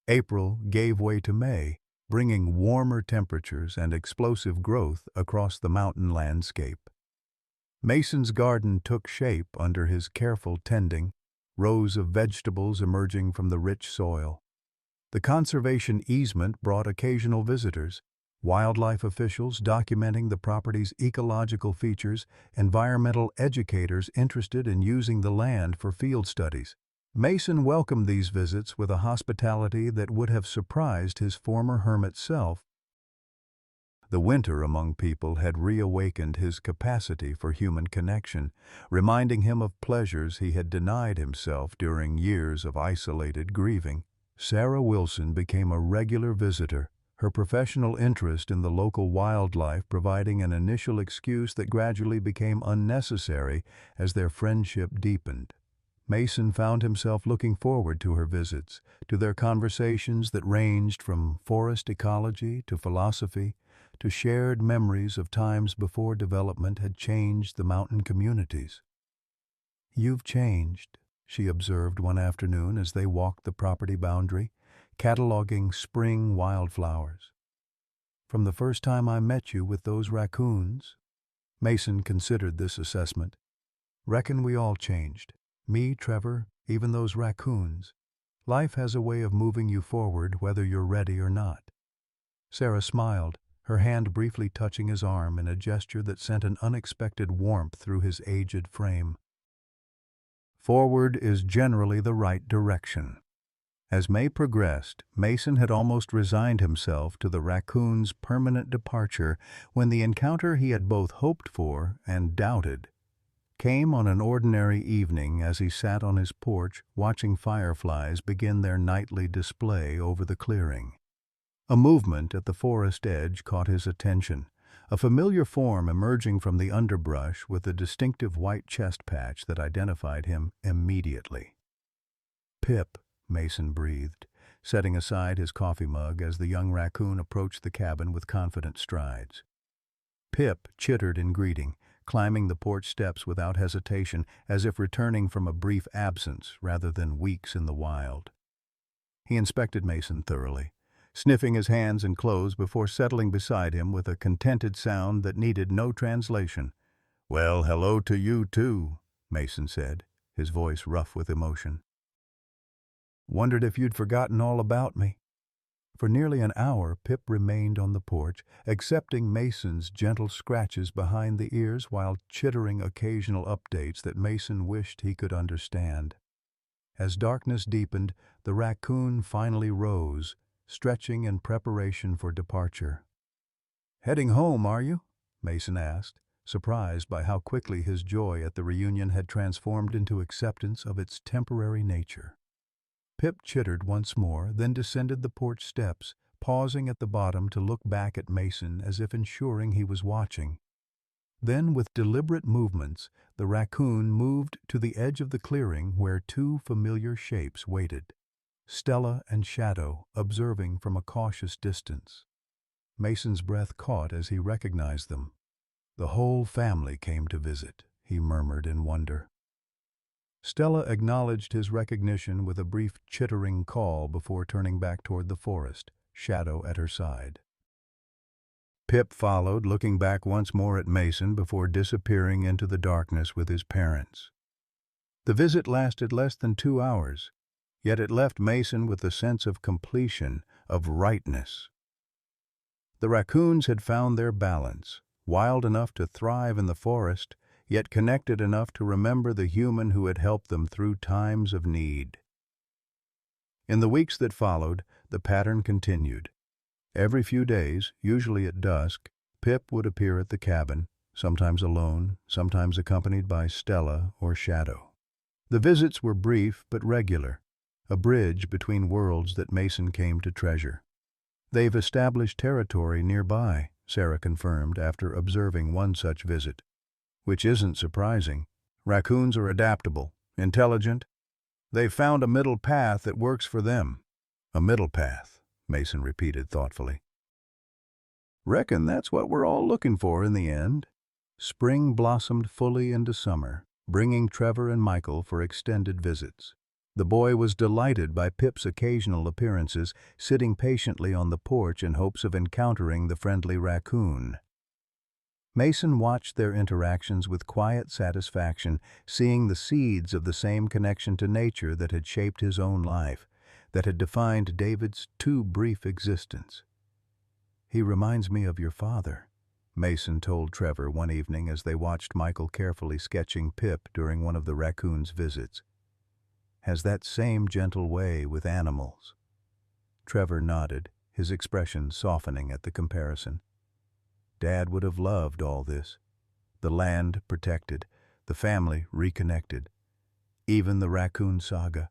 April gave way to May, bringing warmer temperatures and explosive growth across the mountain landscape. Mason's garden took shape under his careful tending, rows of vegetables emerging from the rich soil. The conservation easement brought occasional visitors, wildlife officials documenting the property's ecological features, environmental educators interested in using the land for field studies. Mason welcomed these visits with a hospitality that would have surprised his former hermit self. The winter among people had reawakened his capacity for human connection, reminding him of pleasures he had denied himself during years of isolated grieving. Sarah Wilson became a regular visitor, her professional interest in the local wildlife providing an initial excuse that gradually became unnecessary as their friendship deepened. Mason found himself looking forward to her visits, to their conversations that ranged from forest ecology to philosophy, to shared memories of times before development had changed the mountain communities. "You've changed," she observed one afternoon as they walked the property boundary, cataloging spring wildflowers. "From the first time I met you with those raccoons." Mason considered this assessment. "Reckon we all changed. Me, Trevor, even those raccoons. Life has a way of moving you forward whether you're ready or not." Sarah smiled, her hand briefly touching his arm in a gesture that sent an unexpected warmth through his aged frame. Forward is generally the right direction. As May progressed, Mason had almost resigned himself to the raccoon's permanent departure when the encounter he had both hoped for and doubted came on an ordinary evening as he sat on his porch watching fireflies begin their nightly display over the clearing. A movement at the forest edge caught his attention, a familiar form emerging from the underbrush with a distinctive white chest patch that identified him immediately. "Pip," Mason breathed, setting aside his coffee mug as the young raccoon approached the cabin with confident strides. Pip chittered in greeting, climbing the porch steps without hesitation, as if returning from a brief absence rather than weeks in the wild. He inspected Mason thoroughly, sniffing his hands and clothes before settling beside him with a contented sound that needed no translation. "Well, hello to you, too," Mason said, his voice rough with emotion. "Wondered if you'd forgotten all about me." For nearly an hour, Pip remained on the porch, accepting Mason's gentle scratches behind the ears while chittering occasional updates that Mason wished he could understand. As darkness deepened, the raccoon finally rose, stretching in preparation for departure. "Heading home, are you?" Mason asked, surprised by how quickly his joy at the reunion had transformed into acceptance of its temporary nature. Pip chittered once more, then descended the porch steps, pausing at the bottom to look back at Mason as if ensuring he was watching. Then, with deliberate movements, the raccoon moved to the edge of the clearing where two familiar shapes waited, Stella and Shadow, observing from a cautious distance. Mason's breath caught as he recognized them. "The whole family came to visit," he murmured in wonder. Stella acknowledged his recognition with a brief chittering call before turning back toward the forest, Shadow at her side. Pip followed, looking back once more at Mason before disappearing into the darkness with his parents. The visit lasted less than 2 hours, yet it left Mason with a sense of completion, of rightness. The raccoons had found their balance, wild enough to thrive in the forest, yet connected enough to remember the human who had helped them through times of need. In the weeks that followed, the pattern continued. Every few days, usually at dusk, Pip would appear at the cabin, sometimes alone, sometimes accompanied by Stella or Shadow. The visits were brief but regular, a bridge between worlds that Mason came to treasure. "They've established territory nearby," Sarah confirmed after observing one such visit. "Which isn't surprising. Raccoons are adaptable, intelligent. They've found a middle path that works for them." "A middle path," Mason repeated thoughtfully. "Reckon that's what we're all looking for in the end." Spring blossomed fully into summer, bringing Trevor and Michael for extended visits. The boy was delighted by Pip's occasional appearances, sitting patiently on the porch in hopes of encountering the friendly raccoon. Mason watched their interactions with quiet satisfaction, seeing the seeds of the same connection to nature that had shaped his own life, that had defined David's too brief existence. "He reminds me of your father," Mason told Trevor one evening as they watched Michael carefully sketching Pip during one of the raccoon's visits. "Has that same gentle way with animals." Trevor nodded, his expression softening at the comparison. Dad would have loved all this. The land protected, the family reconnected, even the raccoon saga.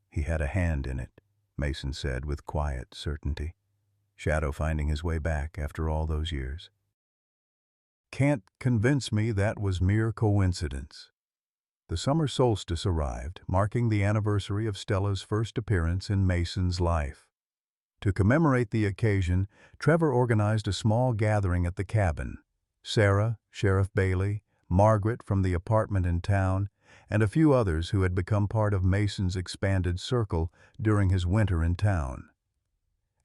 "He had a hand in it," Mason said with quiet certainty. "Shadow finding his way back after all those years. Can't convince me that was mere coincidence." The summer solstice arrived, marking the anniversary of Stella's first appearance in Mason's life. To commemorate the occasion, Trevor organized a small gathering at the cabin. Sarah, Sheriff Bailey, Margaret from the apartment in town, and a few others who had become part of Mason's expanded circle during his winter in town.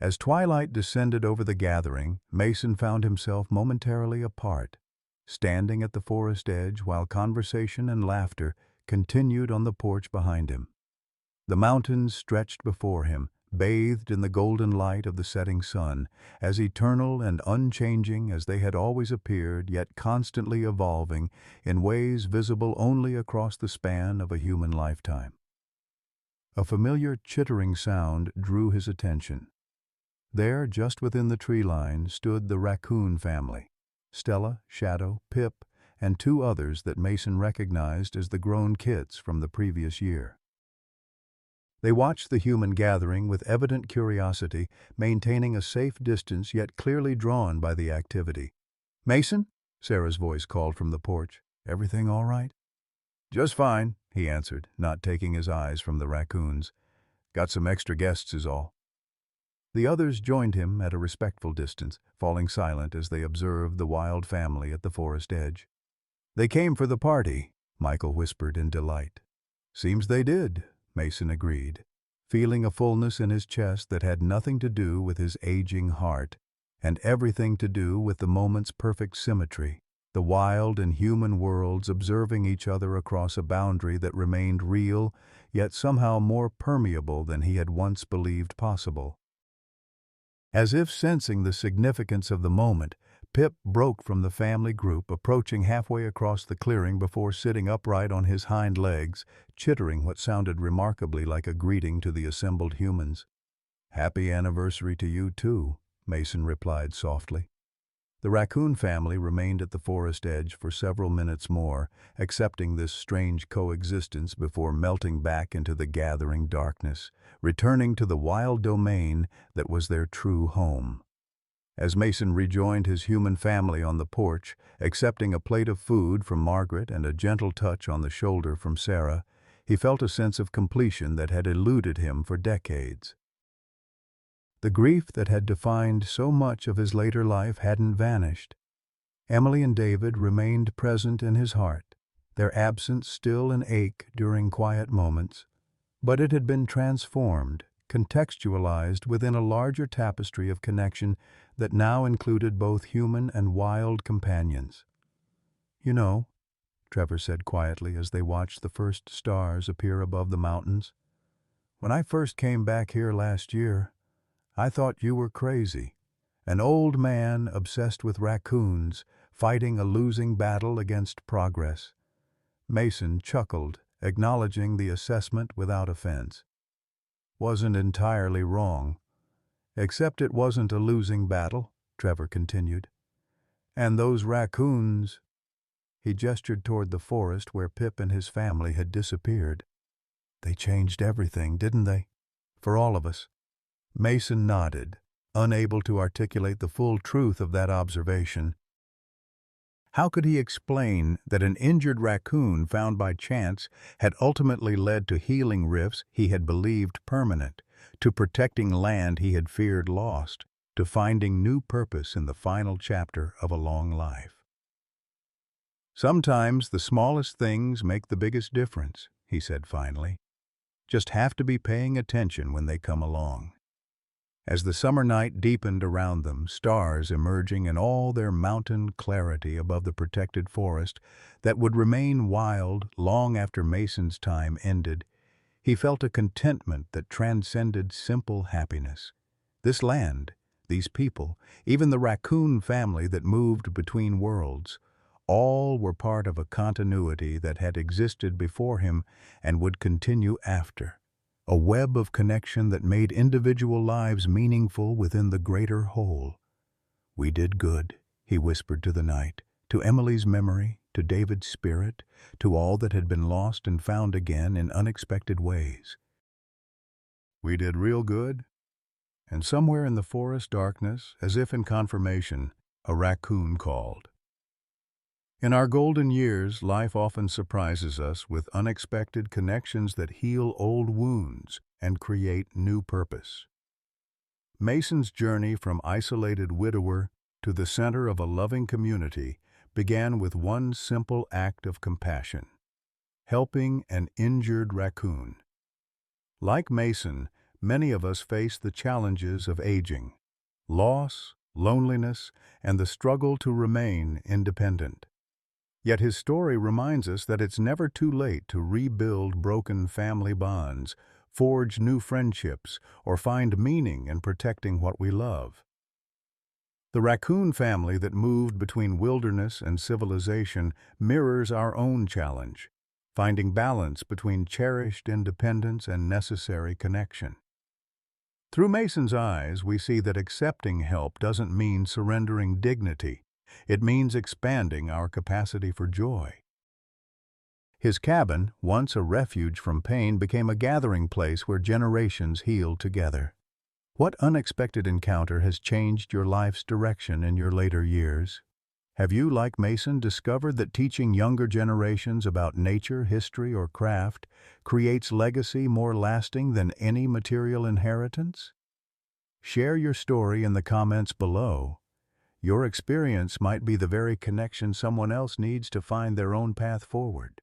As twilight descended over the gathering, Mason found himself momentarily apart, standing at the forest edge while conversation and laughter continued on the porch behind him. The mountains stretched before him, bathed in the golden light of the setting sun, as eternal and unchanging as they had always appeared, yet constantly evolving in ways visible only across the span of a human lifetime. A familiar chittering sound drew his attention. There, just within the tree line, stood the raccoon family: Stella, Shadow, Pip, and 2 others that Mason recognized as the grown kits from the previous year. They watched the human gathering with evident curiosity, maintaining a safe distance yet clearly drawn by the activity. "Mason?" Sarah's voice called from the porch. "Everything all right?" "Just fine," he answered, not taking his eyes from the raccoons. "Got some extra guests is all." The others joined him at a respectful distance, falling silent as they observed the wild family at the forest edge. "They came for the party," Michael whispered in delight. "Seems they did," Mason agreed, feeling a fullness in his chest that had nothing to do with his aging heart and everything to do with the moment's perfect symmetry, the wild and human worlds observing each other across a boundary that remained real, yet somehow more permeable than he had once believed possible. As if sensing the significance of the moment, Pip broke from the family group, approaching halfway across the clearing before sitting upright on his hind legs, chittering what sounded remarkably like a greeting to the assembled humans. "Happy anniversary to you too," Mason replied softly. The Raccoon family remained at the forest edge for several minutes more, accepting this strange coexistence before melting back into the gathering darkness, returning to the wild domain that was their true home. As Mason rejoined his human family on the porch, accepting a plate of food from Margaret and a gentle touch on the shoulder from Sarah, he felt a sense of completion that had eluded him for decades. The grief that had defined so much of his later life hadn't vanished. Emily and David remained present in his heart, their absence still an ache during quiet moments, but it had been transformed, contextualized within a larger tapestry of connection that now included both human and wild companions. "You know," Trevor said quietly as they watched the first stars appear above the mountains, "when I first came back here last year, I thought you were crazy. An old man obsessed with raccoons, fighting a losing battle against progress." Mason chuckled, acknowledging the assessment without offense. "Wasn't entirely wrong. Except it wasn't a losing battle," Trevor continued. "And those raccoons—" He gestured toward the forest where Pip and his family had disappeared. "They changed everything, didn't they? For all of us." Mason nodded, unable to articulate the full truth of that observation. How could he explain that an injured raccoon found by chance had ultimately led to healing rifts he had believed permanent, to protecting land he had feared lost, to finding new purpose in the final chapter of a long life? "Sometimes the smallest things make the biggest difference," he said finally. "Just have to be paying attention when they come along." As the summer night deepened around them, stars emerging in all their mountain clarity above the protected forest that would remain wild long after Mason's time ended, he felt a contentment that transcended simple happiness. This land, these people, even the Raccoon family that moved between worlds, all were part of a continuity that had existed before him and would continue after. A web of connection that made individual lives meaningful within the greater whole. "We did good," he whispered to the night, to Emily's memory, to David's spirit, to all that had been lost and found again in unexpected ways. "We did real good." And somewhere in the forest darkness, as if in confirmation, a raccoon called. In our golden years, life often surprises us with unexpected connections that heal old wounds and create new purpose. Mason's journey from isolated widower to the center of a loving community began with one simple act of compassion: helping an injured raccoon. Like Mason, many of us face the challenges of aging, loss, loneliness, and the struggle to remain independent. Yet his story reminds us that it's never too late to rebuild broken family bonds, forge new friendships, or find meaning in protecting what we love. The Raccoon family that moved between wilderness and civilization mirrors our own challenge, finding balance between cherished independence and necessary connection. Through Mason's eyes, we see that accepting help doesn't mean surrendering dignity. It means expanding our capacity for joy. His cabin, once a refuge from pain, became a gathering place where generations healed together. What unexpected encounter has changed your life's direction in your later years? Have you, like Mason, discovered that teaching younger generations about nature, history, or craft creates legacy more lasting than any material inheritance? Share your story in the comments below. Your experience might be the very connection someone else needs to find their own path forward.